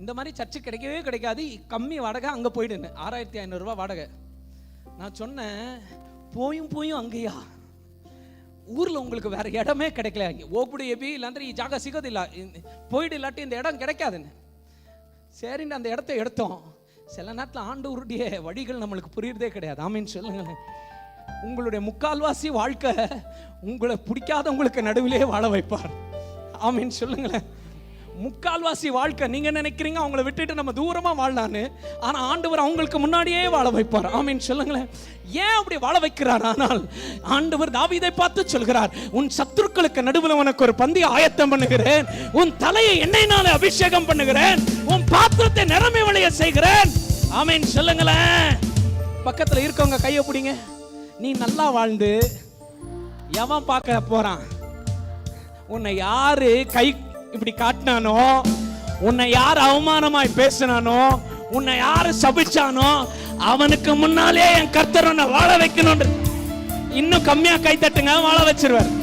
இந்த மாதிரி சர்ச்சு கிடைக்கவே கிடைக்காது, கம்மி வாடகை, அங்கே போயிடுன்னு. 6500 ரூபா வாடகை. நான் சொன்னேன், போயும் அங்கேயா? ஊரில் உங்களுக்கு வேற இடமே கிடைக்கல, ಹೋಗ್ಬಿಡಿ ಎಬಿ ಇಲ್ಲಾಂದ್ರೆ ಈ ಜಾಗ ಸಿಗೋದಿಲ್ಲ, போயிடு, இல்லாட்டி இந்த இடம் கிடைக்காதுன்னு. சரின்னு அந்த இடத்த எடுத்தோம். சில நேரத்தில் ஆண்டவருடைய வழிகள் நம்மளுக்கு புரியுறதே கிடையாது. ஆமீன் சொல்லுங்களேன். உங்களுடைய முக்கால்வாசி வாழ்க்கை உங்களை பிடிக்காதவங்களுக்கு நடுவிலே வாழ வைப்பார். ஆமீன் சொல்லுங்களேன். முக்கால்வாசி வாழ்க்கை நீங்க நினைக்கிறீங்க அவங்கள விட்டுட்டு நம்ம தூரமா வாழலான்னு, ஆனா ஆண்டவர் அவங்களுக்கு முன்னாடியே வாழ வைப்பார். ஆமீன் சொல்லுங்களேன். ஏன் அப்படி வாழ வைக்கிறார்? ஆனால் ஆண்டவர் தாவீதை பார்த்து சொல்கிறார், உன் சத்துருக்களுக்கு நடுவில் உனக்கு ஒரு பந்தி ஆயத்தம் பண்ணுகிறேன், உன் தலையை எண்ணெயினால அபிஷேகம் பண்ணுகிறேன், உன் பாத்திரத்தை நிரம்பி வழிய செய்கிறேன். ஆமீன் சொல்லுங்களேன். பக்கத்துல இருக்கவங்க கையை பிடிங்க. நீ நல்லா வாழ்ந்து எவன் பார்க்க போறான்? உன்னை யாரு கை இப்படி காட்டினானோ, உன்னை யார் அவமானமாய் பேசினானோ, உன்னை யாரு சபிச்சானோ, அவனுக்கு முன்னாலே என் கர்த்தர் உன்னை வாழ வைக்கணும். இன்னும் கம்மியா கை தட்டுங்க, வாழ வச்சிருவார்.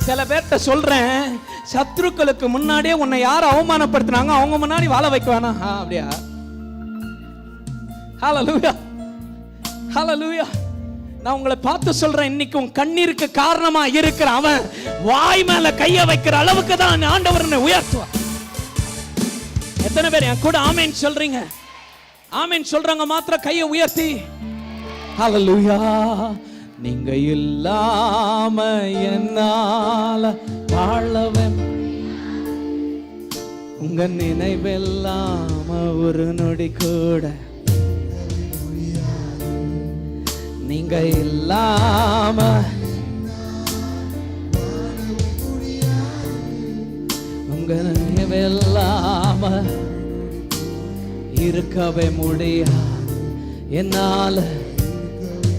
சில பேர்ட்ட சொல்றேன், சத்ருக்களுக்கு முன்னாடியே உன்னை யார் அவமானப்படுத்தினாங்க அவங்க முன்னாடி வாழ வைக்குவானா? அப்படியா? ஹல்லேலூயா, ஹல்லேலூயா. நான் உங்களை பார்த்து சொல்றேன், இன்னைக்கு உன் கண்ணீருக்கு காரணமா இருக்கிற அவன் வாய் மேல கைய வைக்கிற அளவுக்கு தான் ஆண்டவர் உயர்த்துவார். எத்தனை பேர் என் கூட ஆமீன் சொல்றீங்க? ஆமீன் சொல்றாங்க மாத்திர கையை உயர்த்தி. ஹல்லேலூயா. நீங்க இல்லாம என்னால வாழவே, உங்க நினைவில்லாம ஒரு நொடி கூட, நீங்க இல்லாம உங்க நினைவில்லாம இருக்கவே முடியாது என்னால.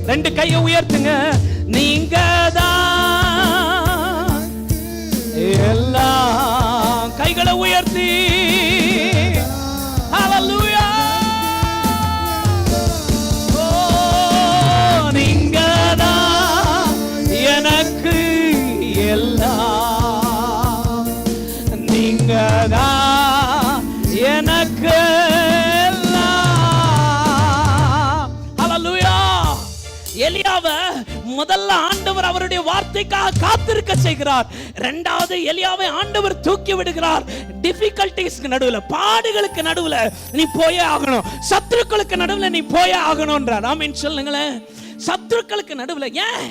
ரெண்டு கையை உயர்த்துங்க. நீங்க தான் எல்லா கைகளை உயர்த்தி ஹல்லேலூயா. ஓ நீங்க தான் எனக்கு எல்லாம், நீங்க தான் எனக்கு எலியாவை முதல்ல ஆண்டவர் அவருடைய வார்த்தைக்காக காத்திருக்க செய்கிறார். இரண்டாவது எலியாவை ஆண்டவர் தூக்கி விடுகிறார். டிஃபிகல்டிஸ்க்கு நடுவுல, பாடுகளுக்கு நடுவுல நீ போயே ஆகணும், சத்துருக்களுக்கு நடுவுல நீ போயே ஆகணும்ன்றார். ஆமென் சொல்லுங்களேன். சத்துருக்களுக்கு நடுவுல. ஏன்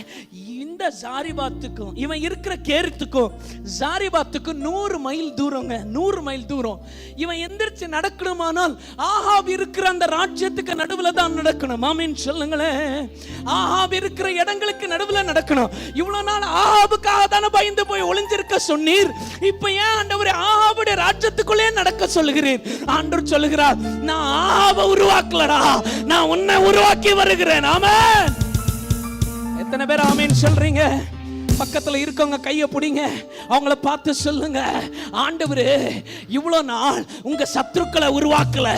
இந்த சாரிபாத்துக்கும் இவன் இருக்கிற கேரித்துக்கும் சாரிபாத்துக்கும் 100 மைல் தூரங்க, 100 மைல் தூரம். இவன் எந்திரிச்சு நடக்கணுமானால் ஆகாப் இருக்கிற அந்த ராஜ்யத்துக்கு நடுவுல தான் நடக்கணும். ஆமென் சொல்லுங்களேன். ஆகாப் இருக்கிற இடங்களுக்கு நடுவுல நடக்கணும். இவ்வளவு நாள் ஆகாபுக்காக தானே பயந்து போய் ஒளிஞ்சிருக்க சொன்னீர். இப்ப ஏன் ஆண்டவரே ஆகாபுடைய ராஜ்யத்துக்குள்ளே நடக்க சொல்லுகிறீர்? ஆண்டவர் சொல்லுகிறார், நான் ஆகாபை உருவாக்கலடா, நான் உன்னை உருவாக்கி வருகிறேன். ஆமென். எத்தனை பேர் ஆமென் சொல்றீங்க? பக்கத்துல இருக்கவங்க கையை பிடிங்க, அவங்கள பார்த்து சொல்லுங்க, ஆண்டவரே இவ்வளவு நாள் உங்க சத்துருக்களை உருவாக்கல,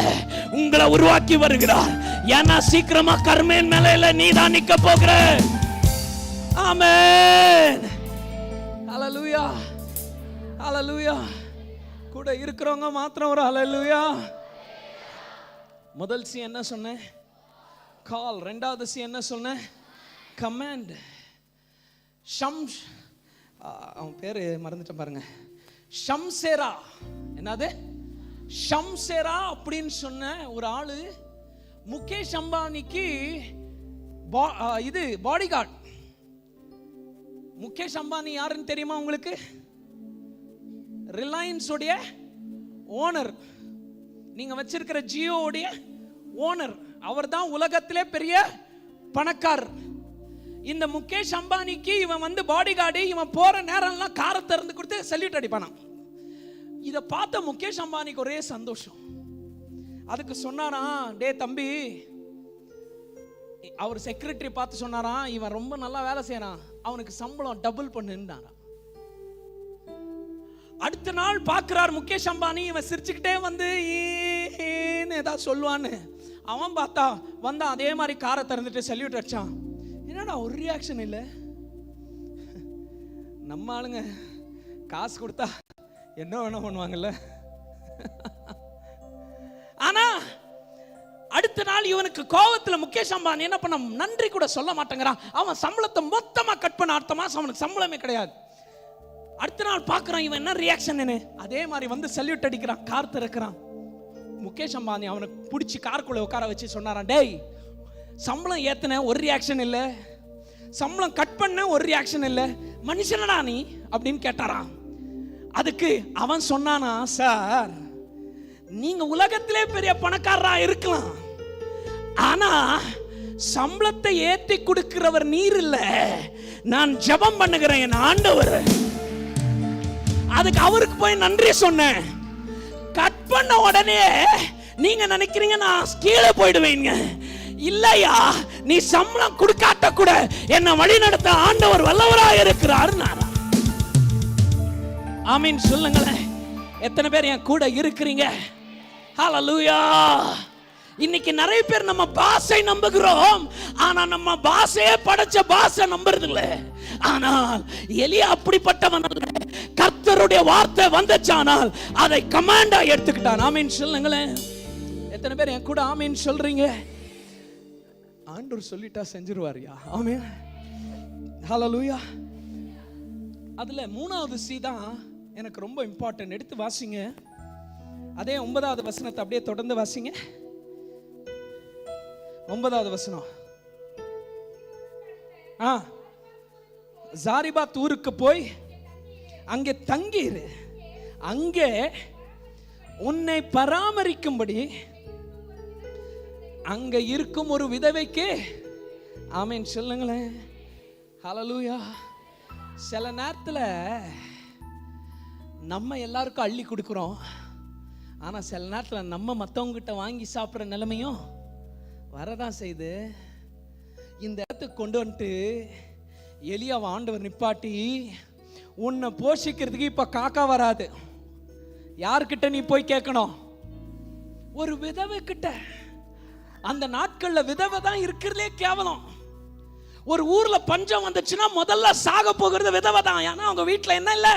உங்களை உருவாக்கி வருகிறார். ஏன்னா சீக்கிரமா கர்மேன் மேல நீ தான் நிக்க போகிற. ஆமென். ஹல்லேலூயா, ஹல்லேலூயா. கூட இருக்கிறவங்க மாத்திரம் ஒரு ஹல்லேலூயா. முதல் சி என்ன சொன்னேன்? கால். ரெண்டாவது சி என்ன சொன்னேன்? கமாண்ட். அவன் பேரு மறந்துட்டேன் பாருங்க. ஷம்சேரா. என்னது? ஷம்சேரா அப்படின்னு சொன்ன ஒரு ஆளு முகேஷ் அம்பானிக்கு இது பாடிகார்ட். முகேஷ் அம்பானி யாருன்னு தெரியுமா உங்களுக்கு? ரிலையன்ஸ் உடைய ஓனர். நீங்க வச்சிருக்கிற ஜியோ உடைய ஓனர். அவர் தான் உலகத்திலே பெரிய பணக்காரர். இந்த முகேஷ் அம்பானிக்கு இவன் வந்து பாடி கார்டு. இவன் போற நேரம்லாம் காரை திறந்து கொடுத்து சல்யூட் அடிப்பானாம். இதை பார்த்த முகேஷ் அம்பானிக்கு ஒரே சந்தோஷம். அதுக்கு சொன்னாராம், டே தம்பி, அவர் செக்ரட்டரி பார்த்து சொன்னாராம், இவன் ரொம்ப நல்லா வேலை செய்யறான், அவனுக்கு சம்பளம் டபுள் பண்ணுன்னாராம். அடுத்த நாள் பார்க்கிறார் முகேஷ் அம்பானி, இவன் சிரிச்சுக்கிட்டே வந்து ஏதாவது சொல்லுவான்னு. அவன் பார்த்தா வந்தான், அதே மாதிரி காரை திறந்துட்டு சல்யூட் அடிச்சான். என்னடா ஒரு ரியாக்ஷன் இல்லை? நம்ம ஆளுங்க காசு கொடுத்தா என்ன வேணா பண்ணுவாங்கல்ல. ஆனா அடுத்த நாள் இவனுக்கு கோவத்துல முகேஷ் அம்பானி என்ன பண்ண, நன்றி கூட சொல்ல மாட்டேங்கிறான். அவன் சம்பளத்தை மொத்தமா கட் பண்ண. அடுத்த மாசம் அவனுக்கு சம்பளமே கிடையாது. அடுத்த நாள் பார்க்கறான், இவன் என்ன ரியாக்ஷன். அதே மாதிரி வந்து சல்யூட் அடிக்கிறான், கார் திறக்கிறான். முகேஷ் அம்பானி அவனை பிடிச்சி காருக்குள்ள உட்கார வச்சு சொன்னாரான், டேய் சம்பளம் ஏத்தன ஒரு ரியாக்ஷன் இல்லை, சம்பளம் கட் பண்ண ஒரு ரியாக்ஷன் இல்லை, மனுஷனடா நீ அப்படின்னு கேட்டாராம். அதுக்கு அவன் சொன்னானா, சார் நீங்க உலகத்திலே பெரிய பணக்காரரா இருக்கலாம், ஆனா சம்பளத்தை ஏற்றி கொடுக்கிறவர் நீர் இல்ல, நான் ஜெபம் பண்ணுகிறேன் என் ஆண்டவர். அதுக்கு அவருக்கு போய் நன்றி சொன்னேன். கட் பண்ண உடனே நீங்க நினைக்கிறீங்க நான் கீழே போயிடுவீங்க. இல்லையா, நீ சம்பளம் கொடுக்காட்ட கூட என்ன வழி நடத்த ஆண்டவர் வல்லவராக இருக்கிறார். ஆமீன் சொல்லுங்களேன். எத்தனை பேர் என் கூட இருக்கிறீங்க? ஹல்லேலூயா. இன்னைக்கு நிறைய பேர் நம்ம பாஸை நம்புகிறோம், ஆனா நம்ம பாஸையே படைச்ச பாஸை நம்புறது இல்லை. ஆனால் எலியா அப்படிப்பட்டவன் அல்ல. கர்த்தருடைய வார்த்தை வந்துச்சானால் அதை கமாண்டா எடுத்துக்கிட்டான். ஆமீன் சொல்லுங்களேன். எத்தனை பேர் என் கூட ஆமீன் சொல்றீங்க? ஆண்டவர் சொல்லிட்டா செஞ்சிருவாரியா? ஆமென். ஹல்லேலூயா. அதுல மூணாவது சி தான் எனக்கு ரொம்ப இம்பார்ட்டன்ட். எடுத்து வாசிங்க. அதே 9வது வசனத்தை அப்படியே தொடர்ந்து வாசிங்க. 9வது வசனம். ஜாரிபாத் ஊருக்கு போய் அங்கே தங்கிரு, அங்கே உன்னை பராமரிக்கும்படி அங்க இருக்கும் ஒரு விதவைக்கு ஆமென் சொல்லுங்களேன். ஹல்லேலூயா. சில நேரத்துல நம்ம எல்லாருக்கும் அள்ளி கொடுக்குறோம், ஆனா சில நேரத்துல நம்ம மற்றவங்க கிட்ட வாங்கி சாப்பிட்ற நிலைமையும் வரதான் செய்து. இந்த இடத்துக்கு கொண்டு வந்துட்டு எலியாவை ஆண்டவர் நிப்பாட்டி, உன்னை போஷிக்கிறதுக்கு இப்ப காக்கா வராது. யார்கிட்ட நீ போய் கேட்கணும்? ஒரு விதவை கிட்ட. அந்த நாட்கள்ல விதவை தான் இருக்கிறதுலே கேவலம். ஒரு ஊர்ல பஞ்சம் வந்துச்சுன்னா முதல்ல சாக போகிறது விதவை தான். ஏன்னா அவங்க வீட்டுல என்ன இல்ல,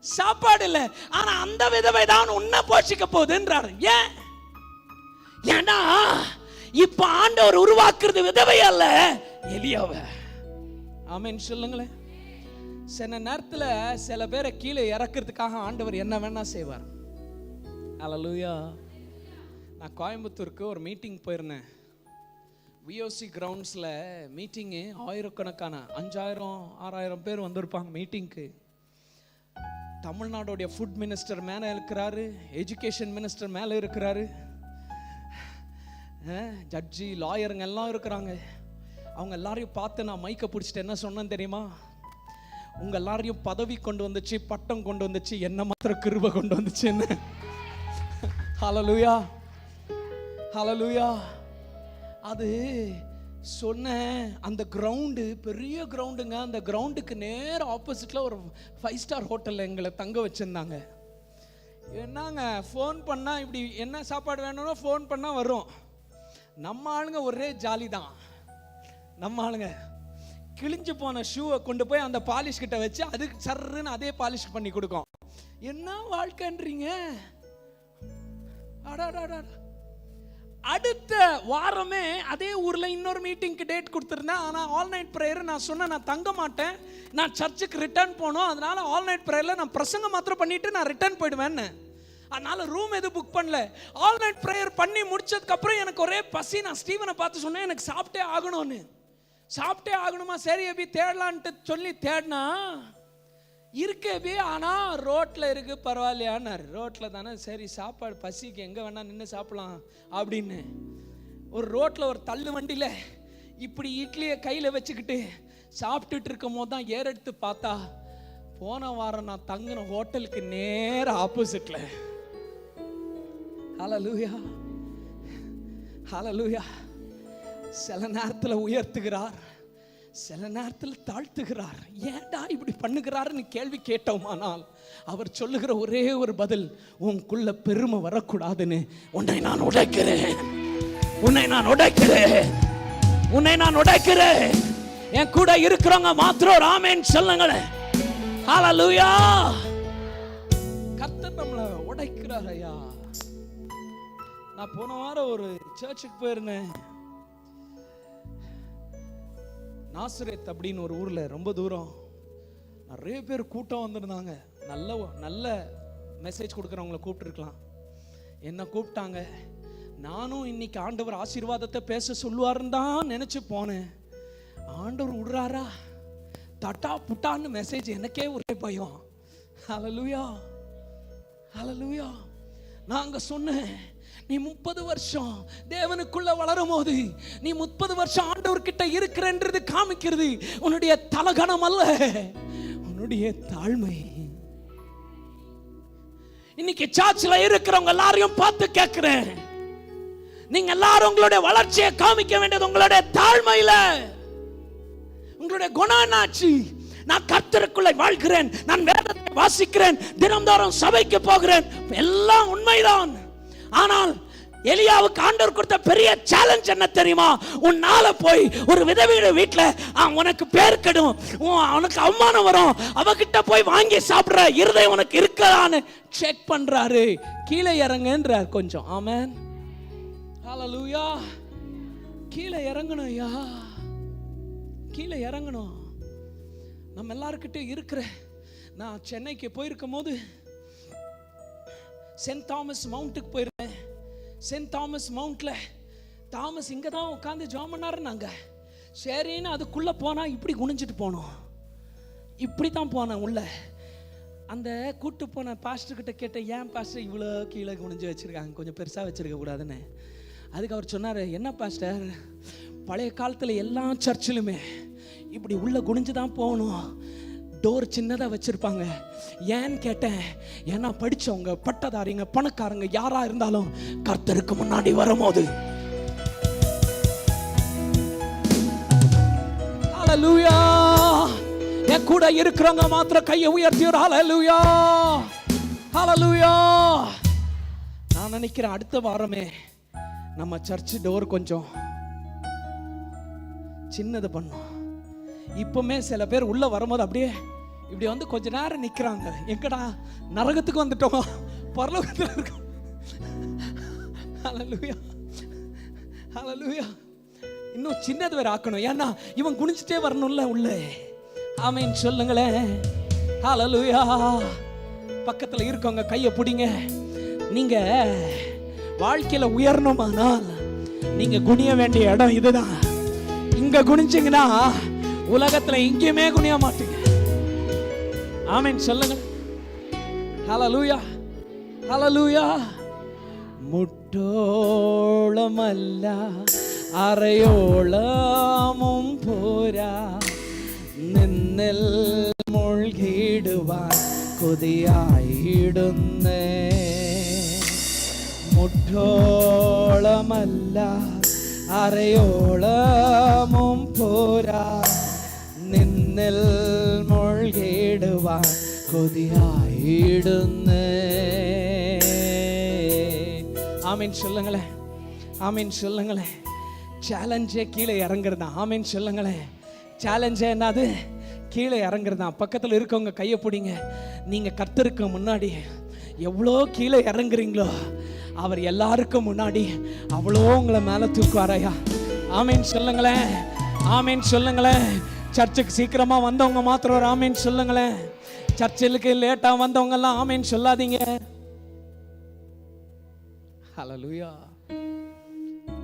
சாப்பாடு இல்லை. ஆனா அந்த விதவை தான் உன்னை போஷிக்க போகுதுன்றாரு. ஏன்? ஏன்னா இப்ப ஆண்டவர் உருவாக்குறது விதவை அல்ல, எலியாவை. ஆமென் சொல்லுங்களேன். சில நேரத்துல சில பேரை கீழே இறக்கிறதுக்காக ஆண்டவர் என்ன வேணா செய்வார். ஹல்லேலூயா. நான் கோயம்புத்தூருக்கு ஒரு மீட்டிங் போயிருந்தேன். விஓசி கிரவுண்ட்ஸில் மீட்டிங்கு. ஆயிரக்கணக்கான 5000 6000 பேர் வந்திருப்பாங்க மீட்டிங்க்கு. தமிழ்நாடுடைய ஃபுட் மினிஸ்டர் மேலே இருக்கிறாரு, எஜுகேஷன் மினிஸ்டர் மேலே இருக்கிறாரு, ஜட்ஜி லாயருங்க எல்லாம் இருக்கிறாங்க. அவங்க எல்லாரையும் பார்த்து நான் மைக்கை பிடிச்சிட்டு என்ன சொன்னேன் தெரியுமா? உங்க எல்லாரையும் பதவி கொண்டு வந்துச்சு, பட்டம் கொண்டு வந்துச்சு, என்ன மாத்திரம் கிருபை கொண்டு வந்துச்சுன்னு. ஹல்லேலூயா, ஹல்லேலூயா. அது சொன்ன அந்த கிரவுண்டு பெரிய கிரவுண்டுங்க. அந்த கிரவுண்டுக்கு நேர ஆப்போசிட்ல ஒரு 5 ஸ்டார் ஹோட்டல்ல எங்களை தங்க வச்சிருந்தாங்க. என்னங்க ஃபோன் பண்ணா இப்படி என்ன சாப்பாடு வேணும்னு ஃபோன் பண்ணா வரும். நம்ம ஆளுங்க ஒரே ஜாலி தான். நம்ம ஆளுங்க கிழிஞ்சு போன ஷூவை கொண்டு போய் அந்த பாலிஷ் கிட்ட வச்சு அதுக்கு சர்ன்னு அதே பாலிஷ் பண்ணி கொடுக்கும். என்ன வாழ்க்கைன்றீங்க? அடுத்த வாரமே அதே ஊர்ல இன்னொரு மீட்டிங்க்கு டேட் கொடுத்துருந்தேன். ஆனா ஆல் நைட் பிரேயர். நான் சொன்னேன் நான் தங்க மாட்டேன், நான் சர்ச்சுக்கு ரிட்டர்ன் போனோம், அதனால ஆல் நைட் பிரேயர்ல நான் பிரசங்கம் மாத்திரம் பண்ணிட்டு நான் ரிட்டர்ன் போயிடுவேன்னு. அதனால ரூம் எதுவும் புக் பண்ணல. ஆல் நைட் பிரேயர் பண்ணி முடிச்சதுக்கு அப்புறம் எனக்கு ஒரே பசி. நான் ஸ்டீவனை பார்த்து சொன்னேன் எனக்கு சாப்பிட்டே ஆகணும்னு. சாப்பிட்டே ஆகணுமா? சரி எப்படி தேடலான்ட்டு சொல்லி தேடினா இருக்கே. ஆனா ரோட்ல இருக்கு, பரவாயில்லையான்னாரு. ரோட்ல தானே, சரி சாப்பாடு பசிக்கு எங்க வேணா நின்று சாப்பிடலாம் அப்படின்னு ஒரு ரோட்ல ஒரு தள்ளு வண்டியில இப்படி இட்லியை கையில வச்சுக்கிட்டு சாப்பிட்டுட்டு இருக்கும் போது தான் ஏறெடுத்து பார்த்தா போன வாரம் நான் தங்கின ஹோட்டலுக்கு நேர ஆப்போசிட்ல. ஹல்லேலூயா, ஹல்லேலூயா. சில நேரத்தில் உயர்த்துகிறார், சில நேரத்தில் தாழ்த்துகிறார். ஏன்டா இப்படி பண்ணுகிறாருன்னு கேள்வி கேட்டோமானால் அவர் சொல்லுகிற ஒரே ஒரு பதில், உனக்குள்ள பெருமை வரக்கூடாதுன்னு உன்னை நான் உடைக்கிறேன், உன்னை நான் உடைக்கிறேன், உன்னை நான் உடைக்கிறேன். என் கூட இருக்கிறவங்க மாத்திரம் ஆமென் சொல்லுங்களேன். ஹல்லேலூயா. கர்த்தர் நம்மளை உடைக்கிறார் ஐயா. நான் போன வாரம் ஒரு சர்ச்சுக்கு போயிருந்தேன். நாசரேத் அப்படின்னு ஒரு ஊர்ல, ரொம்ப தூரம். நிறைய பேர் கூட்டம் வந்திருந்தாங்க. நல்ல மெசேஜ் கொடுக்குறவங்கள கூப்பிட்டுருக்கலாம். என்ன கூப்பிட்டாங்க. நானும் இன்னைக்கு ஆண்டவர் ஆசீர்வாதத்தை பேச சொல்லுவாருன்னு தான் நினைச்சு போனேன். ஆண்டவர் விடுறாரா தட்டா புட்டான்னு மெசேஜ். எனக்கே ஒரே பயம். ஹல்லேலூயா, ஹல்லேலூயா. நான் அங்க சொன்னேன், நீ 30 வருஷம் தேவனுக்குள்ள வளரும் போது நீ 30 வருஷம் ஆண்டவர் கிட்ட இருக்கிறன்றது காமிக்கிறது உன்னுடைய தலகணம் அல்ல, உன்னுடைய தாழ்மை. இன்னைக்கு சர்ச்சில் இருக்கிறவங்க எல்லாரையும் பார்த்து கேட்கிறேன், நீங்க எல்லாரும் உங்களுடைய வளர்ச்சியை காமிக்க வேண்டியது உங்களுடைய தாழ்மையில. உங்களுடைய குணம் என்னாச்சு? நான் கர்த்தருக்குள்ள வாழ்கிறேன், நான் வேதத்தை வாசிக்கிறேன், தினந்தோறும் சபைக்கு போகிறேன், எல்லாம் உண்மைதான். ஆனால் எலியாவுக்கு ஆண்டவர் கொடுத்த பெரிய சேலஞ்ச் என்ன தெரியுமா? உன்னால போய் ஒரு விதவையோட வீட்டில் உனக்கு பேர் கெடும், உனக்கு அவமானம் வரும், அவகிட்ட போய் வாங்கி சாப்பிடுற இருதயம் உனக்கு இருக்கலான்னு செக் பண்றாரு. கீழே இறங்குன்றார் கொஞ்சம். ஆமென், ஹல்லேலூயா. கீழே இறங்கணும் ஐயா, கீழே இறங்கணும். நம்ம எல்லாருக்கிட்டே இருக்கிற. நான் சென்னைக்கு போயிருக்கும் போது சென்ட் தாமஸ் மவுண்ட்டுக்கு போயிருந்தேன். சென்ட் தாமஸ் மவுண்ட்ல தாமஸ் இங்க தான் உட்காந்து ஜெபம் பண்ணாரு. நாங்க சரின்னு அதுக்குள்ளே போனால் இப்படி குனிஞ்சிட்டு போனோம். இப்படி தான் போனேன் உள்ள. அந்த கூட்டு போன பாஸ்டர்கிட்ட கேட்டேன், ஏன் பாஸ்டர் இவ்வளோ கீழே குனிஞ்சு வச்சுருக்காங்க, கொஞ்சம் பெருசாக வச்சுருக்க கூடாதுன்னு. அதுக்கு அவர் சொன்னார், என்ன பாஸ்டர், பழைய காலத்தில் எல்லா சர்ச்சிலுமே இப்படி உள்ள குனிஞ்சு தான் போகணும், டோர் சின்னதாக வச்சுருப்பாங்க. ஏன்னு கேட்டேன், ஏன்னா படித்தவங்க, பட்டதாரிங்க, பணக்காரங்க யாராக இருந்தாலும் கர்த்தருக்கு முன்னாடி வரும்போது ஹல்லேலூயா, என் கூட இருக்கிறவங்க மாத்திரம் கையை உயர்த்தி ஒரு ஹல்லேலூயா ஹல்லேலூயா. நான் நினைக்கிறேன் அடுத்த வாரமே நம்ம சர்ச் டோர் கொஞ்சம் சின்னது பண்ணோம். இப்பவுமே சில பேர் உள்ள வரும்போது அப்படியே இப்படி வந்து கொஞ்ச நேரம் நிக்கிறாங்க. எங்கடா நரகத்துக்கு வந்துட்டோமா, பரலோகத்தில் இருக்கோம். ஹல்லேலூயா ஹல்லேலூயா. இன்னும் சின்னது வேற ஆக்கணும், ஏன்னா இவன் குனிஞ்சிட்டே வரணும்ல உள்ள. ஆமென் சொல்லுங்களேன். ஹல்லேலூயா. பக்கத்தில் இருக்கவங்க கையை பிடிங்க. நீங்க வாழ்க்கையில உயரணுமானால் நீங்க குனிய வேண்டிய இடம் இதுதான். இங்க குனிஞ்சிங்கன்னா உலகத்துல எங்கேயுமே குனிய மாட்டீங்க. ஆமென் சொல்லுங்க. ஹல்லேலூயா ஹல்லேலூயா. മുട്ടോളമല്ല അരയോളമും പോരാ, നിന്നിൽ മുഴുകിടുവാൻ കൊതിയായിടുന്നേ. മുട്ടോളമല്ല അരയോളമും പോരാ, നിന്നിൽ മുഴുകിടുവാൻ കൊതിയായിടുന്നേ. ஆமீன் சொல்லுங்களேன். ஆமீன் சொல்லுங்களேன். சேலஞ்சே கீழே இறங்குறதா. ஆமீன் சொல்லுங்களேன். சேலஞ்சே என்னது? கீழே இறங்குறதா. பக்கத்தில் இருக்கவங்க கையை பிடிங்க. நீங்கள் கர்த்தருக்கு முன்னாடி எவ்வளோ கீழே இறங்குறீங்களோ அவர் எல்லாருக்கும் முன்னாடி அவ்வளோ உங்களை மேலே தூக்குவாரையா. ஆமீன் சொல்லுங்களேன். ஆமீன் சொல்லுங்களேன். சர்ச்சுக்கு சீக்கிரமாக வந்தவங்க மாத்திரம் ஒரு ஆமீன் சொல்லுங்களேன். சர்ச்சுக்கு லேட்டாக வந்தவங்கெல்லாம் ஆமீன் சொல்லாதீங்க. ஹல்லேலூயா.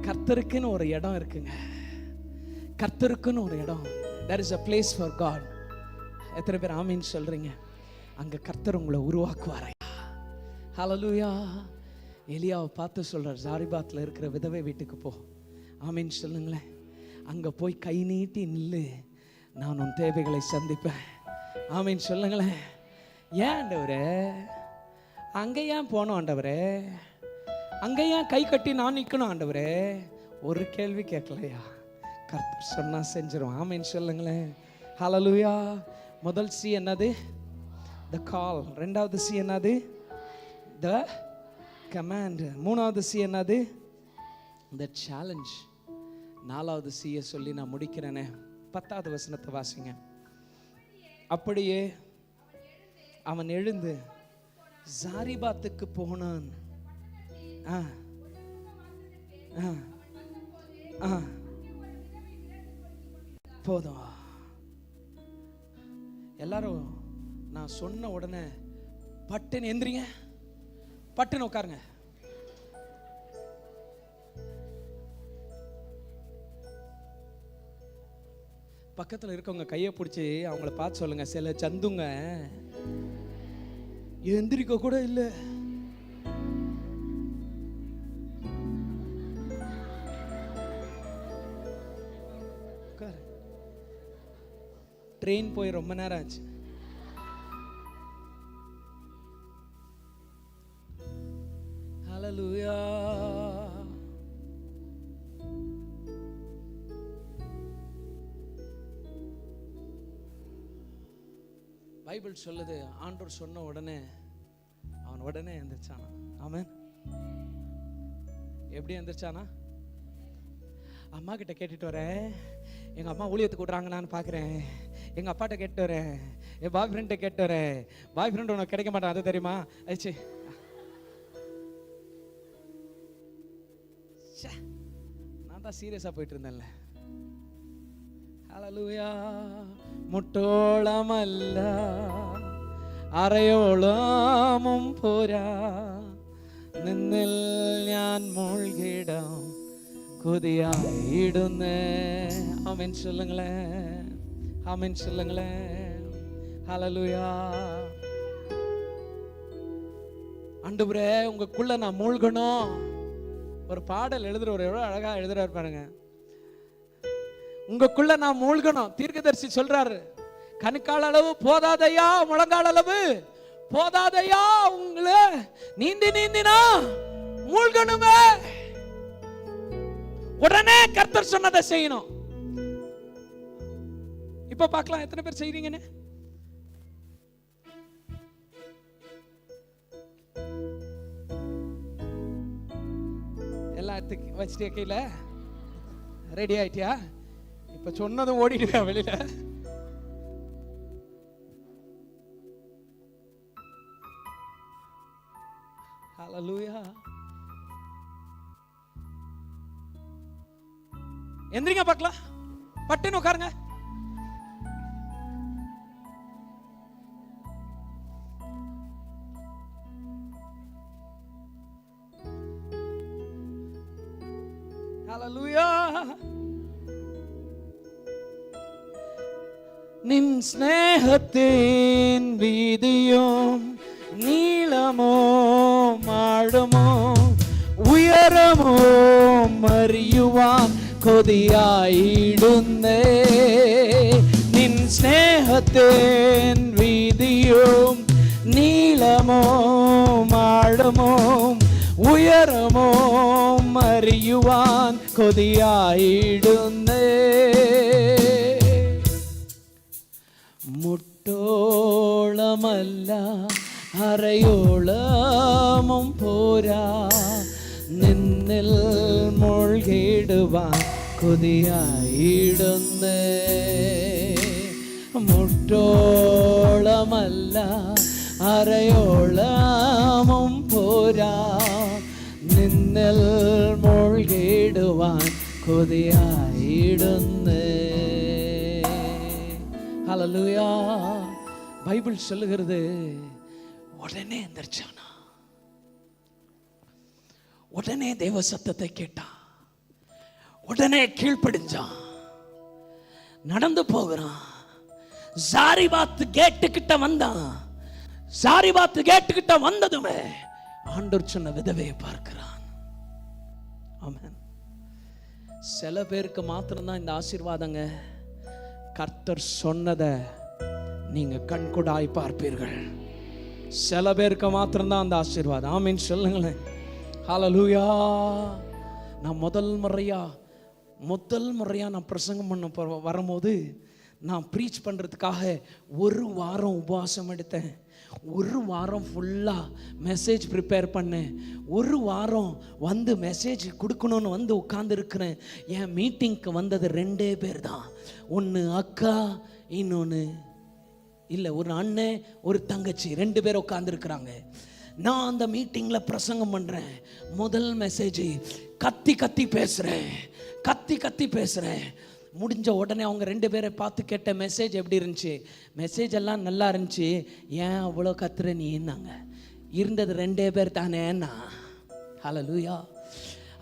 கர்த்தருக்குன்னு ஒரு இடம் இருக்குங்க. கர்த்தருக்குன்னு ஒரு இடம். there is a place for God. எத்தனை பேர் ஆமீன் சொல்றீங்க? அங்க கர்த்தர் உங்களை உருவாக்குவாரா. ஹல்லேலூயா. எலியாவை பார்த்து சொல்றார், சாரிபாத்ல இருக்கிற விதவை வீட்டுக்கு போ. ஆமீன் சொல்லுங்களேன். அங்க போய் கை நீட்டி நில்லு, நான் உன் தேவைகளை சந்திப்பேன். ஆமீன் சொல்லுங்களேன். ஏன் ஆண்டவரே அங்க ஏன் போனோம் ஆண்டவரே? அங்கே ஏன் கை கட்டி நான் நிற்கணும் ஆண்டவரே? ஒரு கேள்வி கேட்கலையா? கர்த்தர் சொன்னா செஞ்சிரும். ஆமீன் சொல்லுங்களேன். ஹல்லேலூயா. முதல் சி என்னது? த கால். ரெண்டாவது சி என்னது? The command. மூணாவது சி என்னது? The challenge. நாலாவது சியை சொல்லி நான் முடிக்கிறேனே. 10வது வசனத்தை வாசிங்க. அப்படியே அவன் எழுந்து சாரிபாத்துக்கு போனான். போதும். எல்லாரும் நான் சொன்ன உடனே பட்டுன்னு எந்திரிங்க, பட்டுன்னு உட்காருங்க. பக்கத்தில் இருக்கவங்க கையை பிடிச்சி அவங்கள பார்த்து சொல்லுங்க, சில சந்துங்க எந்திரிக்க கூட இல்லை. ட்ரெயின் போய் ரொம்ப நேரம் ஆச்சு. ஹல்லேலூயா. பைபிள் சொல்லுது, ஆண்டவர் சொன்ன உடனே அவன் உடனே எந்திரிச்சானா. ஆமென். எப்படி எந்திரிச்சானா? அம்மா கிட்ட கேட்டுட்டு வரேன், எங்கள் அம்மா ஊழியத்துக்கு விட்றாங்க நான் பார்க்குறேன். எங்கள் அப்பாட்ட கேட்டு வரேன், என் பாய் ஃப்ரெண்ட்டை கேட்டு வரேன். பாய் ஃப்ரெண்ட் உனக்கு கிடைக்க மாட்டான், அது தெரியுமா? ஆச்சு, நான் தான் சீரியஸாக போயிட்டு இருந்தேன்ல. ஹல்லேலூயா. മുട്ടോളമല്ല അരയോളമും പോരാ, നിന്നിൽ ഞാൻ മുഴുകിടാം കൊതിയായിടുന്നേ. ஆமென் சொல்லுங்களேன், ஆமென் சொல்லுங்களேன். ஹல்லேலூயா. ஆண்டவரே உங்களுக்குள்ள நான் மூழ்கணும். ஒரு பாடல் எழுதுறவர் எவ்வளவு அழகா எழுதுறாரு பாருங்க. உங்களுக்குள்ள நான் மூழ்கணும். தீர்க்கதரிசி சொல்றாரு, கணுக்கால் அளவு போதாதையா, முழங்கால் அளவு போதாதையா, உங்களை நீந்தினா மூழ்கணுமே. உடனே கர்த்தர் சொன்னதை செய்யணும். இப்ப பார்க்கலாம் எத்தனை பேர் செய்றீங்கன்னு. எல்லாத்துக்கும் வச்சிட்டியா கையில? ரெடி ஆயிட்டியா? இப்ப சொன்னதும் ஓடிடுவா வெளியில. ஹல்லேலூயா. எந்திரிங்க பார்க்கலாம். பட்டுன்னு உட்காருங்க. ஹல்லேலூயா. நின் ஸ்நேகத்தின் வீதியும் நீளமோ மாடமோ உயரமோ அறியுவான் கொதியாயிடுந்தே. நின் ஸ்நேகத்தின் வீதியும் நீளமோ மாடமோ உயரமோ அறியுவான் கொதியாயிடுந்தே. മുട്ടോളമല്ല അരയോളമും പോരാ, നിന്നിൽ മുഴുകിടുവാൻ കൊതിയായിടുന്നേ. മുട്ടോളമല്ല അരയോളമും പോരാ, നിന്നിൽ മുഴുകിടുവാൻ കൊതിയായിടുന്നേ. ஹல்லேலூயா. பைபிள் சொல்லுகிறது, உடனே எந்திரிச்சானா, உடனே தேவ சத்தத்தை கேட்டான், உடனே கீழ்ப்படிஞ்சான், நடந்து போகிறான். சாரிபாத் கேட்டுக்கிட்ட வந்தான். சாரிபாத் கேட்டுக்கிட்ட வந்ததுமே ஆண்டவர் சொன்ன விதவையை பார்க்கிறான். ஆமென். சில பேருக்கு மாத்திரம்தான் இந்த ஆசீர்வாதங்க. கர்த்தர் சொன்னதை நீங்க கண்கூடாய் பார்ப்பீர்கள். சில பேருக்கு மாத்திரம்தான் அந்த ஆசீர்வாதம். ஆமீன் சொல்லுங்களேன். ஹல்லேலூயா. நான் முதல் முறையா நான் பிரசங்கம் பண்ண வரும்போது நான் ப்ரீச் பண்ணுறதுக்காக ஒரு வாரம் உபவாசம் எடுத்தேன். ஒரு வாரம் ஃபுல்லாக மெசேஜ் ப்ரிப்பேர் பண்ணேன். ஒரு வாரம் வந்து மெசேஜ் கொடுக்கணும்னு வந்து உட்காந்துருக்கிறேன். என் மீட்டிங்க்கு வந்தது 2 பேர் தான். ஒன்று அக்கா, இன்னொன்று இல்லை ஒரு அண்ணன் ஒரு தங்கச்சி, 2 பேர் உட்காந்துருக்குறாங்க. நான் அந்த மீட்டிங்கில் பிரசங்கம் பண்ணுறேன். முதல் மெசேஜ் கத்தி கத்தி பேசுகிறேன். முடிஞ்ச உடனே அவங்க 2 பேரை பார்த்து கேட்ட மெசேஜ் எப்படி இருந்துச்சு? மெசேஜ் எல்லாம் நல்லா இருந்துச்சு. ஏன் அவ்வளோ கத்துற நீ? என்னங்க இருந்தது 2 பேர் தானேண்ணா. ஹல்லேலூயா.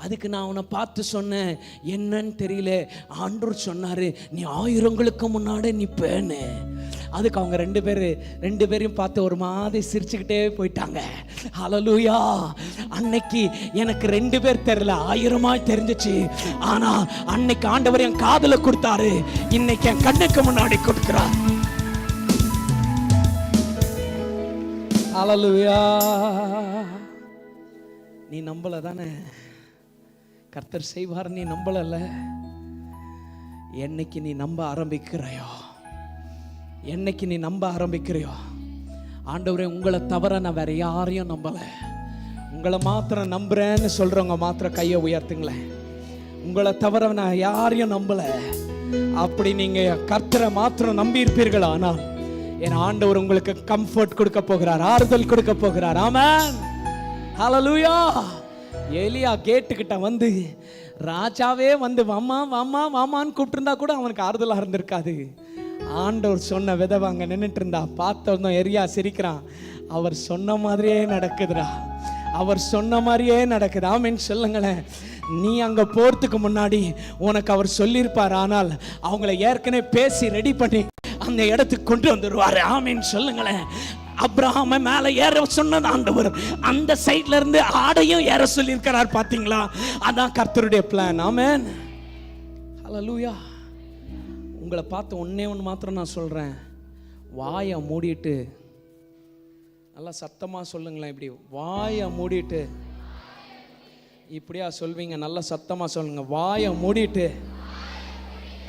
அதுக்கு நான் அவனை பார்த்து சொன்னேன், என்னன்னு தெரியல, ஆண்டவர் சொன்னார் நீ 1000ங்களுக்கு முன்னாடி நிற்பேன்னு. அதுக்கு அவங்க 2 பேரையும் பார்த்து ஒரு மாதிரி சிரிச்சுக்கிட்டே போயிட்டாங்க. ஹல்லேலூயா. அன்னைக்கு எனக்கு 2 பேர் தெரியல, 1000 தெரிஞ்சிச்சு. ஆனா அன்னைக்கு ஆண்டவர் என் காதுல கொடுத்தாரு, இன்னைக்கு என் கண்ணுக்கு முன்னாடி கொடுக்கிறார். ஹல்லேலூயா. நீ நம்பல தானே கர்த்தர் செய்வார்? நீ நம்பல. என்னைக்கு நீ நம்ப ஆரம்பிக்கிறையோ, ஆண்டவரே உங்களை தவிர நான் வேற யாரையும் நம்பல, உங்களை மாத்திரம் நம்புறேன்னு சொல்றவங்க மாத்திரம் கையை உயர்த்துங்களேன். உங்களை தவிர நான் யாரையும் நம்பல. அப்படி நீங்க கர்த்தரை மாத்திரம் நம்பி இருப்பீர்களா? ஆனால் என் ஆண்டவர் உங்களுக்கு கம்ஃபர்ட் கொடுக்க போகிறார், ஆறுதல் கொடுக்க போகிறார். ஆமென். ஹல்லேலூயா. எலியா கேட்டுக்கிட்ட வந்து ராஜாவே வந்து வாமான்னு கூப்பிட்டுருந்தா கூட அவனுக்கு ஆறுதலாக இருந்திருக்காது. ஆண்டவர் சொன்ன விதவை அங்கே நின்றுட்டு இருந்தா. பார்த்தோம் எரியா சிரிக்கிறான். அவர் சொன்ன மாதிரியே நடக்குதுடா, அவர் சொன்ன மாதிரியே நடக்குது. ஆமென் சொல்லுங்களேன். நீ அங்க போறதுக்கு முன்னாடி உனக்கு அவர் சொல்லியிருப்பார். ஆனால் அவங்கள ஏற்கனவே பேசி ரெடி பண்ணி அந்த இடத்துக்கு கொண்டு வந்துருவாரு. ஆமீன் சொல்லுங்களேன். அப்ரஹாம மேல ஏற சொன்னது ஆண்டவர், அந்த சைட்ல இருந்து ஆடையும் ஏற சொல்லியிருக்கிறார். பாத்தீங்களா? அதான் கர்த்தருடைய பிளான். ஆமென். ஹல்லேலூயா. உங்களை பார்த்து ஒன்னே ஒன்று மாத்திரம் நான் சொல்றேன். வாயை மூடிட்டு நல்லா சத்தமா சொல்லுங்களேன். இப்படி வாயை மூடிட்டு இப்படியா சொல்வீங்க? நல்லா சத்தமா சொல்லுங்க. வாயை மூடிட்டு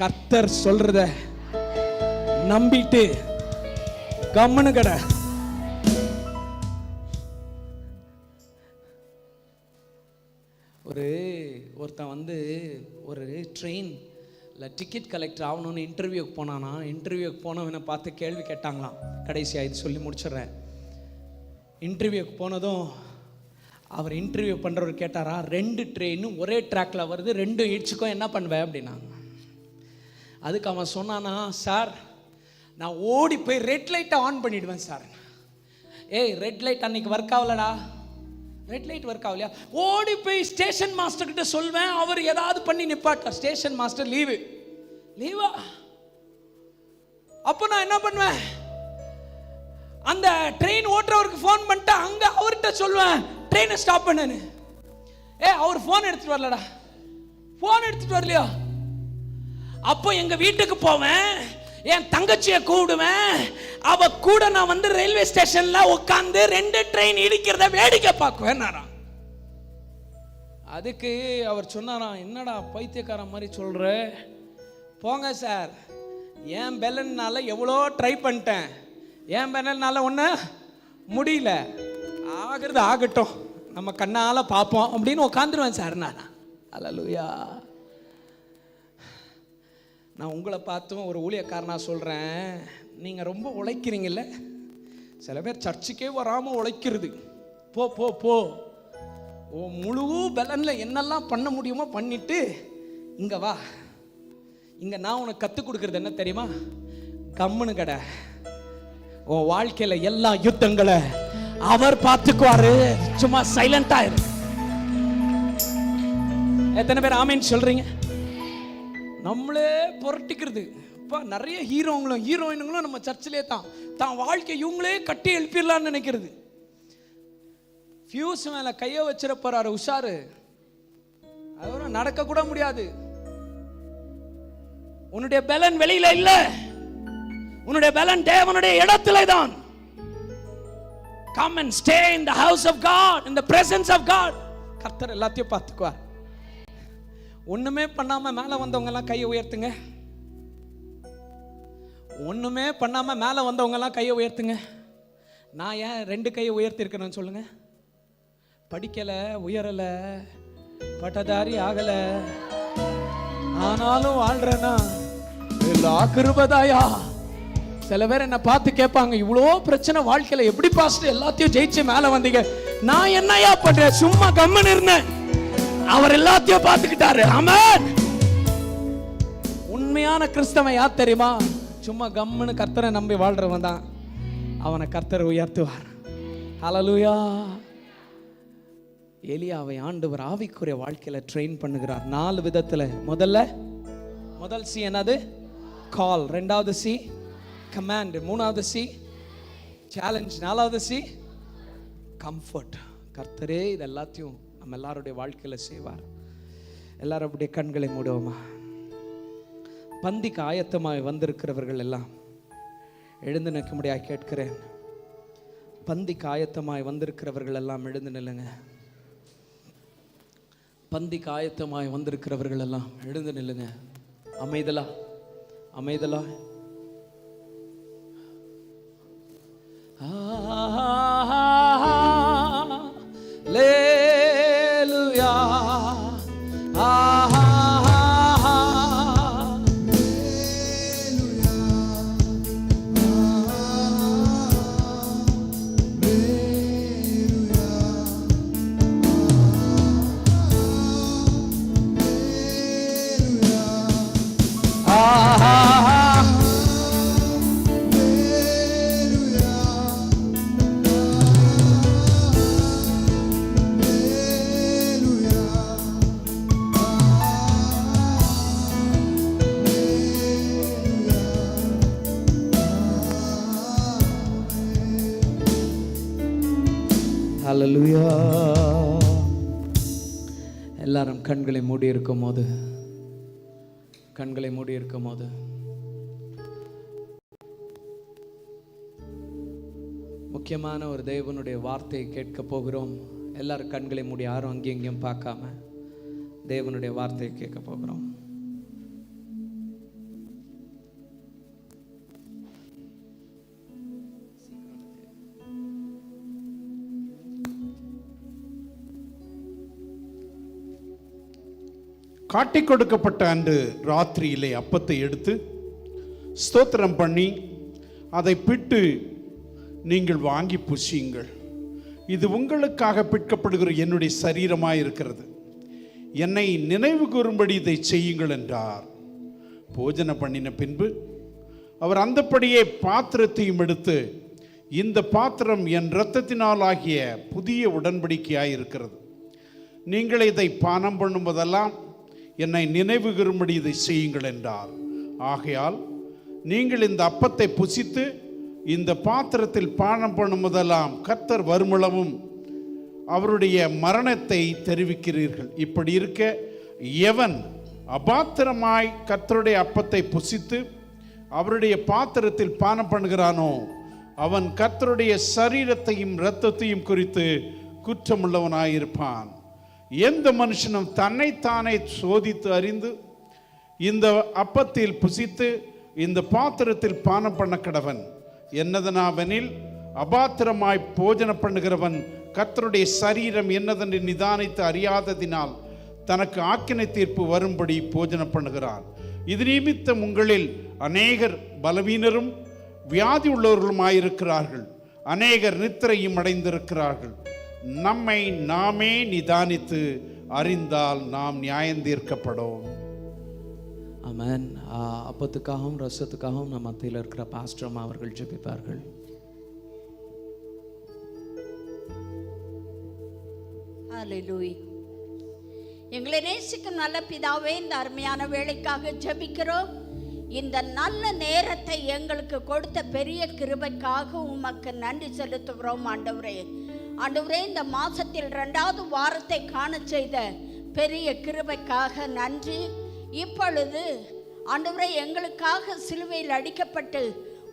கர்த்தர் சொல்றத நம்பிட்டு கம்முனு கடை. ஒருத்தன் வந்து ஒரு ட்ரெயினில் டிக்கெட் கலெக்டர் ஆகணும்னு இன்டர்வியூக்கு போனானா. இன்டர்வியூக்கு போனவனை பார்த்து கேள்வி கேட்டாங்களாம். கடைசியாக இது சொல்லி முடிச்சிடுறேன். இன்டர்வியூக்கு போனதும் அவர் இன்டர்வியூ பண்ணுறவர் கேட்டாரா, 2 ட்ரெயினும் ஒரே ட்ராக்கில் வருது, 2 இடிச்சுக்கும் என்ன பண்ணுவேன் அப்படின்னாங்க. அதுக்கு அவன் சொன்னானா, சார் நான் ஓடி போய் ரெட் லைட்டை ஆன் பண்ணிவிடுவேன் சார். ஏய் ரெட் லைட் அன்னைக்கு ஒர்க் ஆகலடா. ரெட் லைட் ஒர்க் ஆகலையா? ஓடி போய் ஸ்டேஷன் மாஸ்டர் கிட்ட சொல்வேன், அவர் ஏதாவது பண்ணி நிப்பாட்டார். ஸ்டேஷன் மாஸ்டர் லீவா? அப்போ நான் என்ன பண்ணுவேன், அந்த ட்ரெயின் ஓட்டுறவருக்கு ஃபோன் பண்ணிட்டு அங்க அவர்கிட்ட சொல்வேன் ட்ரெயினை ஸ்டாப் பண்ணுன்னு. அவர் ஃபோன் எடுத்துட்டு வரலடா. ஃபோன் எடுத்துட்டு வரலையா? அப்போ எங்க வீட்டுக்கு போவேன், என் தங்கச்சியை கூடுவேன், அவ கூட நான் வந்து ரயில்வே ஸ்டேஷன்ல உட்கார்ந்து 2 ட்ரெயின் இடிக்கிறத வேடிக்கை பார்க்குவேன். அதுக்கு அவர் சொன்னாராம், என்னடா பைத்தியக்கார மாதிரி சொல்ற, போங்க சார், என் பெலன்னால எவ்வளோ ட்ரை பண்ணிட்டேன், என் பெலன்னால ஒன்று முடியல, ஆகிறது ஆகட்டும், நம்ம கண்ணால பார்ப்போம் அப்படின்னு உட்காந்துருவேன் சார். அல்லேலூயா. நான் உங்களை பார்த்தும் ஒரு ஊழியக்காரனா சொல்கிறேன், நீங்கள் ரொம்ப உழைக்கிறீங்கல்ல. சில பேர் சர்ச்சுக்கே வராமல் உழைக்கிறது. போ போ போ, ஓ முழு பலனில் என்னெல்லாம் பண்ண முடியுமோ பண்ணிட்டு இங்கே வா. இங்கே நான் உனக்கு கற்றுக் கொடுக்குறது என்ன தெரியுமா? கம்முனு கடை. உன் வாழ்க்கையில் எல்லா யுத்தங்களை அவர் பார்த்துக்குவாரு, சும்மா சைலண்டா இரு. எத்தனை பேர் ஆமீன் சொல்றீங்க? நம்மளே புரட்டிக்கிறது. இப்போ நிறைய ஹீரோங்களும் ஹீரோயினுங்களும் நம்ம சர்ச்சிலே தான் வாழ்க்கை இவங்களே கட்டி எழுப்பிடலான்னு நினைக்கிறது. ஃபியூஸ் மேல கையை வச்சிட போறாரு, உஷாரு. அவரும் நடக்க கூட முடியாது. உன்னுடைய பலன் வெளியில இல்ல, உன்னுடைய பலன் தேவனுடைய இடத்துல தான். Come and stay in the house of God, in the presence of God. கர்த்தர் எல்லாத்தையும் பார்த்துக்குவார். ஒண்ணுமே பண்ணாம மேல வந்தவங்க எல்லாம் கையை உயர்த்துங்க. ஒண்ணுமே பண்ணாம மேல வந்தவங்க எல்லாம் கையை உயர்த்துங்க. நான் ஏன் 2 கையை உயர்த்தி இருக்கேன்னு சொல்லுங்க. படிக்கல, உயரல, பட்டதாரி ஆகல, ஆனாலும் வாழ்றேனா எல்லா கிருபைதாயா. சில பேர் என்ன பார்த்து கேட்பாங்க, இவ்வளோ பிரச்சனை வாழ்க்கையில எப்படி பாஸ்டர் எல்லாத்தையும் ஜெயிச்சு மேல வந்தீங்க? நான் என்னையா பண்றேன், சும்மா கம்முன்னு இருந்தேன், அவர் எல்லாத்தையும் பார்த்துக்கிட்டாரு. ஆமென். உண்மையான கிறிஸ்தவன் யார் தெரியுமா? சும்மா கம்முன்னு கர்த்தரை நம்பி வாழ்றவன் தான். அவனை கர்த்தர் உயர்த்துவார். ஹல்லேலூயா. எலியாவை ஆண்டவர் ஆவிக்குரிய வாழ்க்கையில ட்ரெயின் பண்ணுகிறார் 4 விதத்துல. முதல் சி என்னது? கால். 2வது சி கமாண்ட். 3வது சி சேலஞ்ச். 4வது சி கம்ஃபர்ட். கர்த்தரே இது எல்லாத்தையும் நம்ம எல்லாருடைய வாழ்க்கையில செய்வார். எல்லாரும் அப்படியே கண்களை மூடுவோமா? பந்திக்கு ஆயத்தமாய் வந்திருக்கிறவர்கள் எல்லாம் எழுந்து நிற்கும்படியாக கேட்கிறேன். பந்திக்கு ஆயத்தமாய் வந்திருக்கிறவர்கள் எல்லாம் எழுந்து நில்லுங்க. பந்திக்கு ஆயத்தமாய் வந்திருக்கிறவர்கள் எல்லாம் எழுந்து நில்லுங்க. அமைதலா அமைதலா. Hallelujah. ஹalleluya. எல்லாரும் கண்களை மூடி இருக்கும் போது முக்கியமான ஒரு தேவனுடைய வார்த்தையை கேட்க போகிறோம். எல்லாரும் கண்களை மூடி, யாரும் அங்கேயும் இங்கேயும் பார்க்காம தேவனுடைய வார்த்தையை கேட்க போகிறோம். காட்டிக் கொடுக்கப்பட்ட அன்று ராத்திரியிலே அப்பத்தை எடுத்து ஸ்தோத்திரம் பண்ணி அதை பிட்டு நீங்கள் வாங்கி புசியுங்கள். இது உங்களுக்காக பிற்கப்படுகிற என்னுடைய சரீரமாய் இருக்கிறது. என்னை நினைவு கூறும்படி இதை செய்யுங்கள் என்றார். போஜன பண்ணின பின்பு அவர் அந்தப்படியே பாத்திரத்தையும் எடுத்து, இந்த பாத்திரம் என் இரத்தத்தினால் ஆகிய புதிய உடன்படிக்கையாய் இருக்கிறது. நீங்கள் இதை பானம் பண்ணும்போதெல்லாம் என்னை நினைவு கூறும்படி இதை செய்யுங்கள் என்றார். ஆகையால் நீங்கள் இந்த அப்பத்தை புசித்து இந்த பாத்திரத்தில் பானம் பண்ணும்போதெல்லாம் கர்த்தர் வருமளவும் அவருடைய மரணத்தை தெரிவிக்கிறீர்கள். இப்படி இருக்க எவன் அபாத்திரமாய் கர்த்தருடைய அப்பத்தை புசித்து அவருடைய பாத்திரத்தில் பானம் பண்ணுகிறானோ அவன் கர்த்தருடைய சரீரத்தையும் இரத்தத்தையும் குறித்து குற்றமுள்ளவனாயிருப்பான். எந்த மனுஷனும் தன்னைத்தானே சோதித்து அறிந்து இந்த அப்பத்தில் புசித்து இந்த பாத்திரத்தில் பானம் பண்ண கடவன். என்னதனாவெனில் அபாத்திரமாய் போஜன பண்ணுகிறவன் கர்த்தருடைய சரீரம் என்னதென்று நிதானித்து அறியாததினால் தனக்கு ஆக்கினை தீர்ப்பு வரும்படி போஜன பண்ணுகிறான். இது நிமித்தம் உங்களில் அநேகர் பலவீனரும் வியாதி உள்ளவர்களுமாயிருக்கிறார்கள், அநேகர் நித்திரையும் அடைந்திருக்கிறார்கள். நம்மை நாமே நிதானித்து அறிந்தால் நாம் நியாயந்தீர்க்கப்படும். ஆமென். அப்பத்துக்காகவும் ரசத்துக்காகவும் நம்ம மத்தியில் இருக்கிற பாஸ்டர் அவர்கள் ஜெபிப்பார்கள். ஹல்லேலூயா. எங்களை நேசிக்கும் நல்ல பிதாவே, இந்த அருமையான வேளைக்காக ஜெபிக்கிறோம். இந்த நல்ல நேரத்தை எங்களுக்கு கொடுத்த பெரிய கிருபைக்காக உமக்கு நன்றி செலுத்துகிறோம் ஆண்டவரே. ஆண்டவரே, இந்த மாசத்தில் 2வது வாரத்தை காண செய்த பெரிய கிருபைக்காக நன்றி. இப்பொழுது ஆண்டவரே, எங்களுக்காக சிலுவையில் அடிக்கப்பட்டு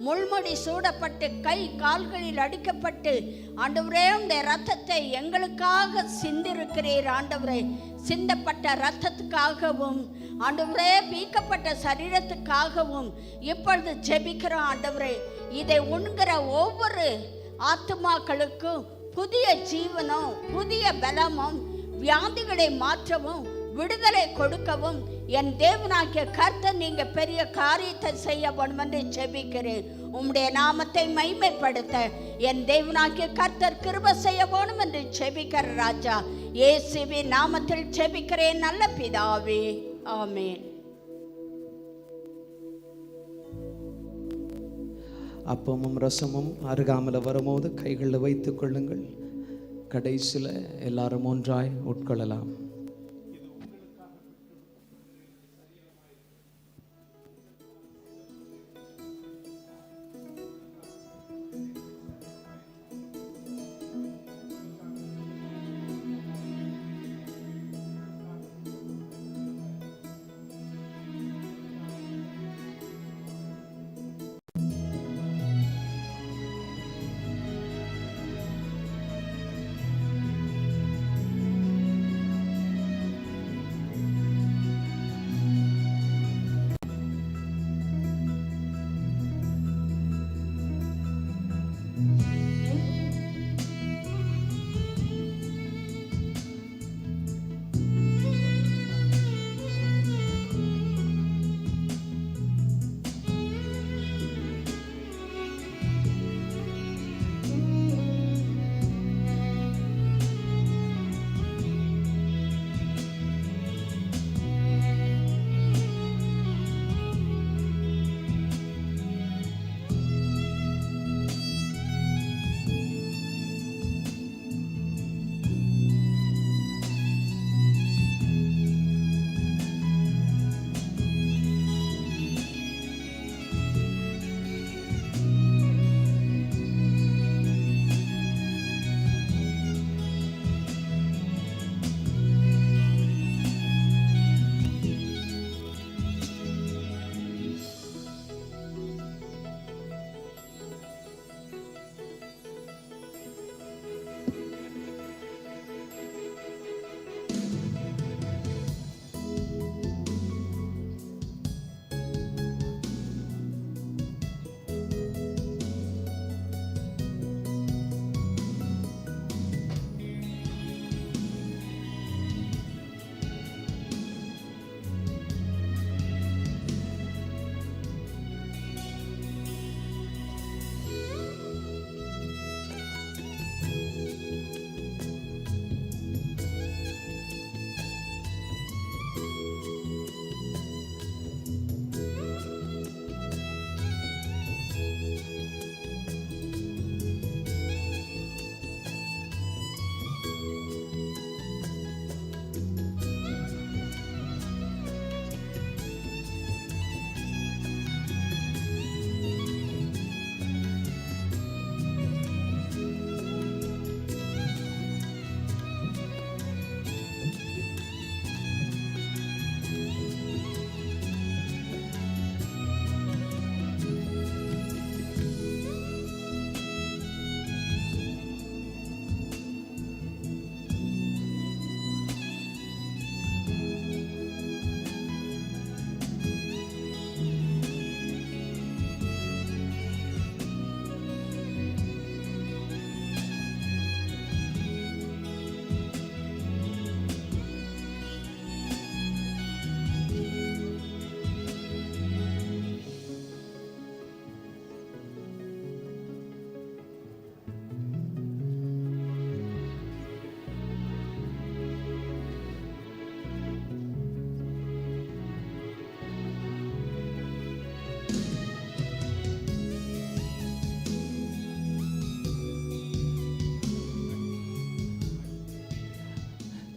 முள்முடி சூடப்பட்டு கை கால்களில் அடிக்கப்பட்டு ஆண்டவரே உடைய ரத்தத்தை எங்களுக்காக சிந்திருக்கிறீர். ஆண்டவரே, சிந்தப்பட்ட இரத்தத்துக்காகவும் ஆண்டவரே பீக்கப்பட்ட சரீரத்துக்காகவும் இப்பொழுது ஜெபிக்கிறோம். ஆண்டவரே, இதை உண்கிற ஒவ்வொரு ஆத்துமாக்களுக்கும் புதிய ஜீவனும் புதிய பலமும் வியாதிகளை மாற்றவும் விடுதலை கொடுக்கவும் என் தேவனாகிய கர்த்தர் நீங்க பெரிய காரியத்தை செய்ய வேண்டும் என்று ஜெபிக்கிறேன். உம்முடைய நாமத்தை மைமைப்படுத்த என் தேவனாகிய கர்த்தர் கிருபை செய்ய வேண்டும் என்று ஜெபிக்கிற ராஜா இயேசுவின் நாமத்தில் ஜெபிக்கிறேன் நல்ல பிதாவே, ஆமென். அப்பமும் ரசமும் அருகாமல் வரும்போது கைகளில் வைத்துக் கொள்ளுங்கள். கடைசியில் எல்லாரும் ஒன்றாய் உட்கொள்ளலாம்.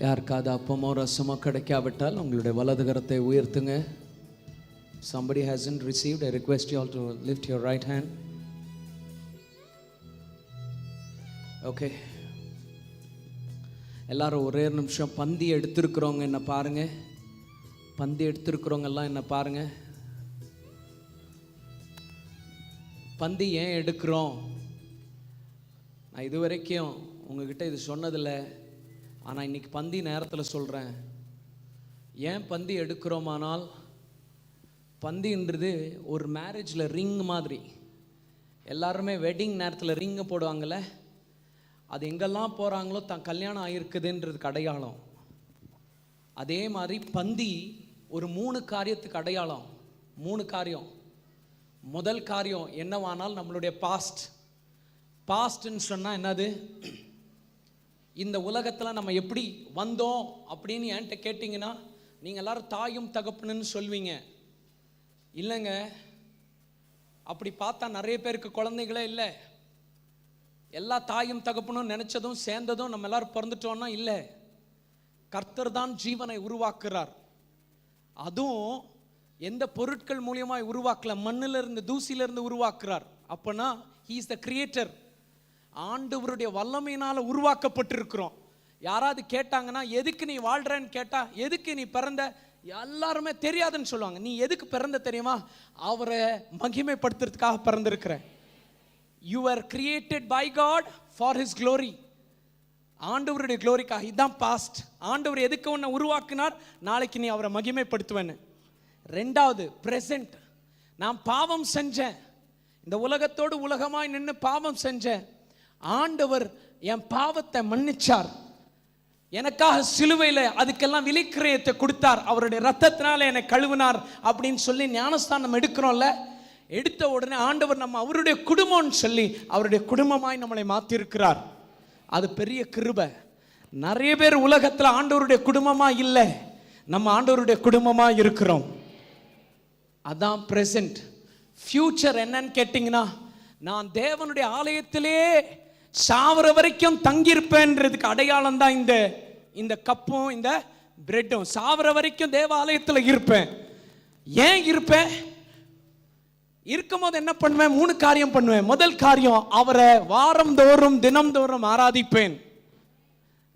யாருக்காவது அப்பமோ ரசமோ கிடைக்காவிட்டால் உங்களுடைய வலது கரத்தை உயர்த்துங்க. Somebody hasn't received, I request you all to lift your right hand. Okay. எல்லாரும் ஒரே நிமிஷம் பந்தி எடுத்திருக்கிறவங்க என்ன பாருங்க. பந்தி எடுத்திருக்கிறவங்க எல்லாம் என்ன பாருங்க. பந்தி ஏன் எடுக்கிறோம்? நான் இது வரைக்கும் உங்ககிட்ட இது சொன்னதில்லை, ஆனால் இன்னைக்கு பந்தி நேரத்தில் சொல்கிறேன். ஏன் பந்தி எடுக்கிறோமானால், பந்தின்றது ஒரு மேரேஜில் ரிங் மாதிரி. எல்லாருமே வெட்டிங் நேரத்தில் ரிங்கை போடுவாங்கள்ல, அது எங்கெல்லாம் போகிறாங்களோ தான் கல்யாணம் ஆகிருக்குதுன்றதுக்கு அடையாளம். அதே மாதிரி பந்தி ஒரு 3 காரியத்துக்கு அடையாளம். 3 காரியம். முதல் காரியம் என்னவானால் நம்மளுடைய பாஸ்ட்ன்னு சொன்னால் என்னது? இந்த உலகத்தில் நம்ம எப்படி வந்தோம் அப்படின்னு என்கிட்ட கேட்டிங்கன்னா நீங்கள் எல்லாரும் தாயும் தகப்பனுன்னு சொல்வீங்க. இல்லைங்க, அப்படி பார்த்தா நிறைய பேருக்கு குழந்தைகளே இல்லை. எல்லா தாயும் தகப்பனும் நினைச்சதும் சேர்ந்ததும் நம்ம எல்லாரும் பிறந்துட்டோம்னா இல்லை. கர்த்தர் தான் ஜீவனை உருவாக்குறார். அதுவும் எந்த பொருட்கள் மூலியமாய் உருவாக்கல, மண்ணிலிருந்து தூசியிலிருந்து உருவாக்குறார். அப்பனா he is the creator. ஆண்டவருடைய வல்லமையினால உருவாக்கப்பட்டிருக்கிறோம். யாராவது கேட்டாங்கன்னா எதுக்கு நீ வாழ்றன்னு கேட்டா, எதுக்கு நீ பிறந்த, எல்லாருமே தெரியாதுன்னு சொல்லுவாங்க. நீ எதுக்கு பிறந்த தெரியுமா? அவரை மகிமைப்படுத்துறதுக்காக பிறந்திருக்கிற. You were created by God for his glory. ஆண்டவருடைய க்ளோரிக்காக. இதுதான் பாஸ்ட். ஆண்டவர் எதுக்கு உன்னை உருவாக்கினார்? நாளைக்கு நீ அவரை மகிமைப்படுத்துவேன்னு. ரெண்டாவது பிரசன்ட். நான் பாவம் செஞ்சேன், இந்த உலகத்தோடு உலகமாய் நின்று பாவம் செஞ்சேன். ஆண்டவர் என் பாவத்தை மன்னிச்சார். எனக்காக சிலுவையில் அதுக்கெல்லாம் விலைக்கிரயத்தை கொடுத்தார். அவருடைய ரத்தத்தினால என்னை கழுவினார் அப்படின்னு சொல்லி ஞானஸ்தானம் எடுக்கிறோம்ல, எடுத்த உடனே ஆண்டவர் நம்ம அவருடைய குடும்பம்னு சொல்லி அவருடைய குடும்பமாய் நம்மளை மாற்றிருக்கிறார். அது பெரிய கிருபை. நிறைய பேர் உலகத்தில் ஆண்டவருடைய குடும்பமாக இல்லை, நம்ம ஆண்டவருடைய குடும்பமாக இருக்கிறோம். அதான் பிரசன்ட். ஃபியூச்சர் என்னன்னு கேட்டிங்கன்னா, நான் தேவனுடைய ஆலயத்திலே சாவர வரைக்கும் தங்கியிருப்பேன்றதுக்கு அடையாளம் தான் இந்த கப்பும் இந்த பிரெட்டும். சாவர வரைக்கும் தேவ ஆலயத்தில் இருப்பேன். ஏன் இருப்பேன்? இருக்கும்போது என்ன பண்ணுவேன்? 3 காரியம் பண்ணுவேன். முதல் காரியம், அவரை வாரந்தோறும் தினம்தோறும் ஆராதிப்பேன்.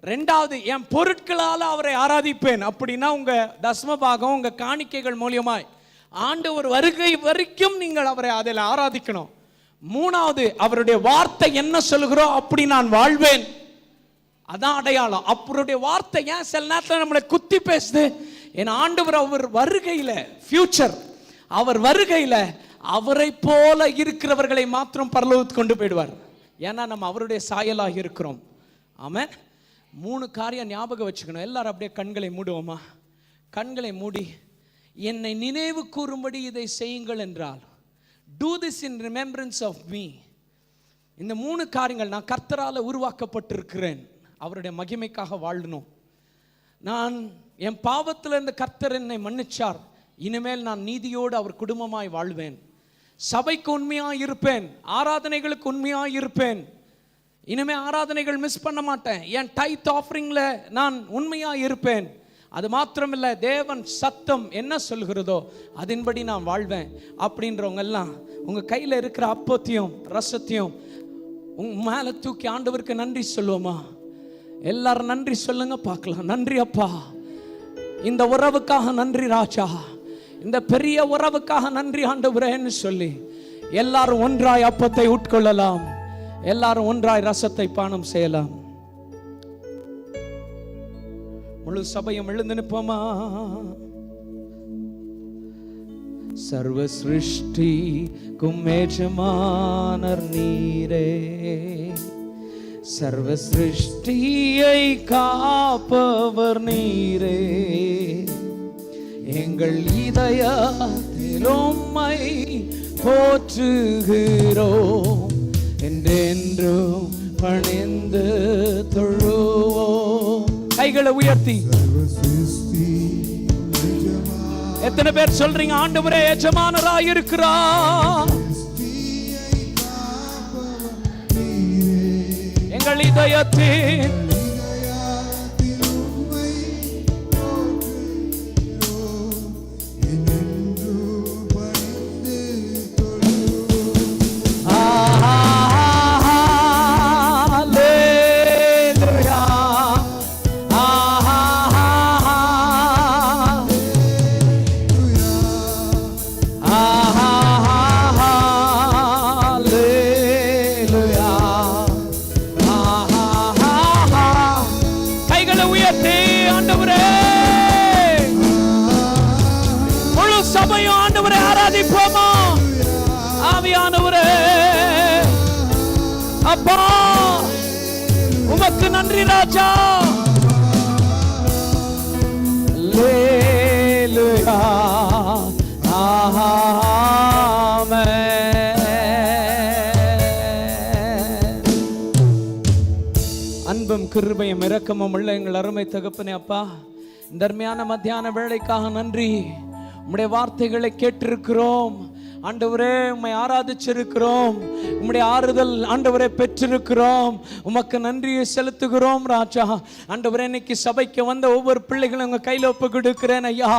ரெண்டாவது, என் பொருட்களால் அவரை ஆராதிப்பேன். அப்படின்னா உங்க தசமபாகம், உங்க காணிக்கைகள் மூலியமாய் ஆண்டவர் வருகை வரைக்கும் நீங்கள் அவரை அதில் ஆராதிக்கணும். மூணாவது, அவருடைய வார்த்தை என்ன சொல்கிறோம் அப்படி நான் வாழ்வேன். அதான் அடையாளம். அவருடைய வார்த்தை ஏன் சில நேரத்தில் நம்மளை குத்தி பேசுது? என் ஆண்டவர் அவர் வருகையில், ஃபியூச்சர், அவர் வருகையில் அவரை போல இருக்கிறவர்களை மாத்திரம் பரலோகத்துக்கு கொண்டு போயிடுவார். ஏன்னா நம்ம அவருடைய சாயலாக இருக்கிறோம். ஆமென். 3 காரியம் ஞாபகம் வச்சுக்கணும். எல்லாரும் அப்படியே கண்களை மூடுவோமா? கண்களை மூடி என்னை நினைவு கூறும்படி இதை செய்யுங்கள் என்றால், do this in remembrance of me. இந்த 3 காரியங்கள், நான் கர்த்தரால் உருவாக்கப்பட்டிருக்கிறேன், அவருடைய மகிமைக்காக வாழணும். நான் என் பாவத்தில் இருந்த கர்த்தர் என்னை மன்னிச்சார், இனிமேல் நான் நீதியோடு அவர் குடும்பமாய் வாழ்வேன். சபைக்கு உண்மையாக இருப்பேன், ஆராதனைகளுக்கு உண்மையாக இருப்பேன். இனிமே ஆராதனைகள் மிஸ் பண்ண மாட்டேன். என் டைத் ஆஃபரிங்ல நான் உண்மையாக இருப்பேன். அது மாத்திரமில்லை, தேவன் சத்தம் என்ன சொல்கிறதோ அதன்படி நான் வாழ்வேன். அப்படின்றவங்க எல்லாம் உங்கள் கையில் இருக்கிற அப்பத்தையும் ரசத்தையும் மேலே தூக்கி ஆண்டவருக்கு நன்றி சொல்லுவோமா? எல்லாரும் நன்றி சொல்லுங்க பார்க்கலாம். நன்றி அப்பா, இந்த உறவுக்காக நன்றி ராஜா, இந்த பெரிய உறவுக்காக நன்றி ஆண்டவரேன்னு சொல்லி எல்லாரும் ஒன்றாய் அப்பத்தை உட்கொள்ளலாம், எல்லாரும் ஒன்றாய் ரசத்தை பானம் செய்யலாம். முழு சபையும் எழுந்து நிற்போமா? சர்வ சிருஷ்டிக்கும் எஜமானர் நீரே, சர்வ சிருஷ்டியை காப்பவர் நீரே, எங்கள் இதயத்தில் உம்மை போற்றுகிறோம், என்றென்றும் பணிந்து தொழுவோம். கைகளை உயர்த்தி எத்தனை பேர் சொல்றீங்க ஆண்டவரே எஜமானராய் இருக்கிறார்? எங்கள் இதயத்தில் ராஜா. அல்லேலூயா. அன்பும் கிருபையும் இரக்கமும் உள்ள எங்கள் அருமை தகப்பனே அப்பா, இந்த அருமையான மத்தியான வேளைக்காக நன்றி. உம்முடைய வார்த்தைகளை கேட்டிருக்கிறோம் ஆண்டவரே, உம்மை ஆராதிச்சிருக்கிறோம், உம்முடைய ஆறுதல் ஆண்டவரே பெற்றிருக்கிறோம். உமக்கு நன்றியை செலுத்துகிறோம் ராஜா. ஆண்டவரே, இன்னைக்கு சபைக்கு வந்த ஒவ்வொரு பிள்ளைகளும் உங்க கையில் ஒப்பு கொடுக்கிறேன் ஐயா.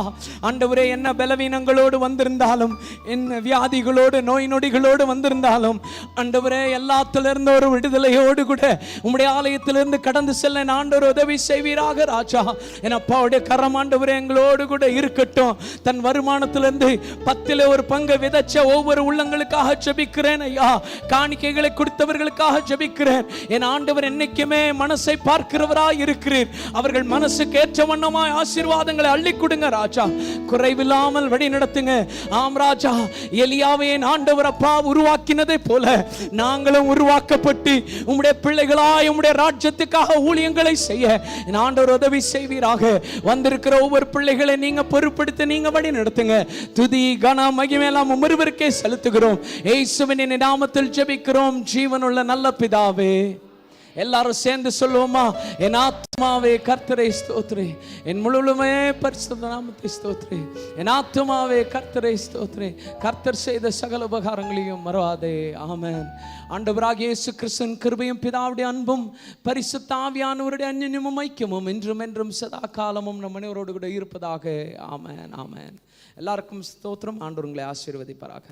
ஆண்டவரே, என்ன பலவீனங்களோடு வந்திருந்தாலும், என்ன வியாதிகளோடு நோய் நொடிகளோடு வந்திருந்தாலும், ஆண்டவரே எல்லாத்திலிருந்து ஒரு விடுதலையோடு கூட உம்முடைய ஆலயத்திலிருந்து கடந்து செல்ல ஆண்டவர் உதவி செய்வீராக ராஜா. என் அப்பாவுடைய கரம் ஆண்டவரே எங்களோடு கூட இருக்கட்டும். தன் வருமானத்திலிருந்து 10ல் ஒரு பங்கு விதைச்ச ஒவ்வொரு உள்ளங்களுக்காக ஜெபிக்கிறேன் ஐயா. காணிக்கைகளை கொடுத்தவர்களுக்காக ஜெபிக்கிறேன். என் ஆண்டவர் என்னைக்குமே மனசை பார்க்கிறவராய் இருக்கிறீர். அவர்கள் மனசுக்கு ஏற்ற வண்ணமாய் ஆசீர்வாதங்களை அள்ளி கொடுங்க ராஜா. குறைவில்லாமல் வழி நடத்துங்க. ஆம் ராஜா, எலியாவை என் ஆண்டவர் அப்பா உருவாக்கினதை போல நாங்களும் உருவாக்கப்பட்டு உம்முடைய பிள்ளைகளாய் உம்முடைய ராஜ்யத்துக்காக ஊழியங்களை செய்ய என் ஆண்டவர் உதவி செய்வீராக. வந்திருக்கிற ஒவ்வொரு பிள்ளைகளை நீங்க பொறுப்படுத்தி நீங்க வழி நடத்துங்க. துதி கன மகிமையெல்லாம் ஒருவருக்கே செலுத்துகிறோம். இயேசுவின் நாமத்தில் ஜெபிக்கிறோம் ஜீவனுள்ள நல்ல பிதாவே. எல்லாரும் சேர்ந்து சொல்லுவோமா? என் ஆத்மாவே கர்த்தரை ஸ்தோத்திரே, என் முழுமே பரிசுத்த நாமத்தை ஸ்தோத்திரே. என் ஆத்மாவே கர்த்தரை ஸ்தோத்திரே, கர்த்தர் செய்த சகல உபகாரங்களையும் மறவாதே. ஆமென். ஆண்டவராகிய இயேசு கிறிஸ்துவின் கிருபையும் பிதாவுடைய அன்பும் பரிசுத்த ஆவியானவருடைய அன்யோன்யமும் ஐக்கியமும் என்றும் என்றும் சதா காலமும் நம் அனைவரோடு கூட இருப்பதாக. ஆமென். ஆமென். எல்லாருக்கும் ஸ்தோத்திரம். ஆண்டவர் உங்களை ஆசீர்வதிப்பாராக.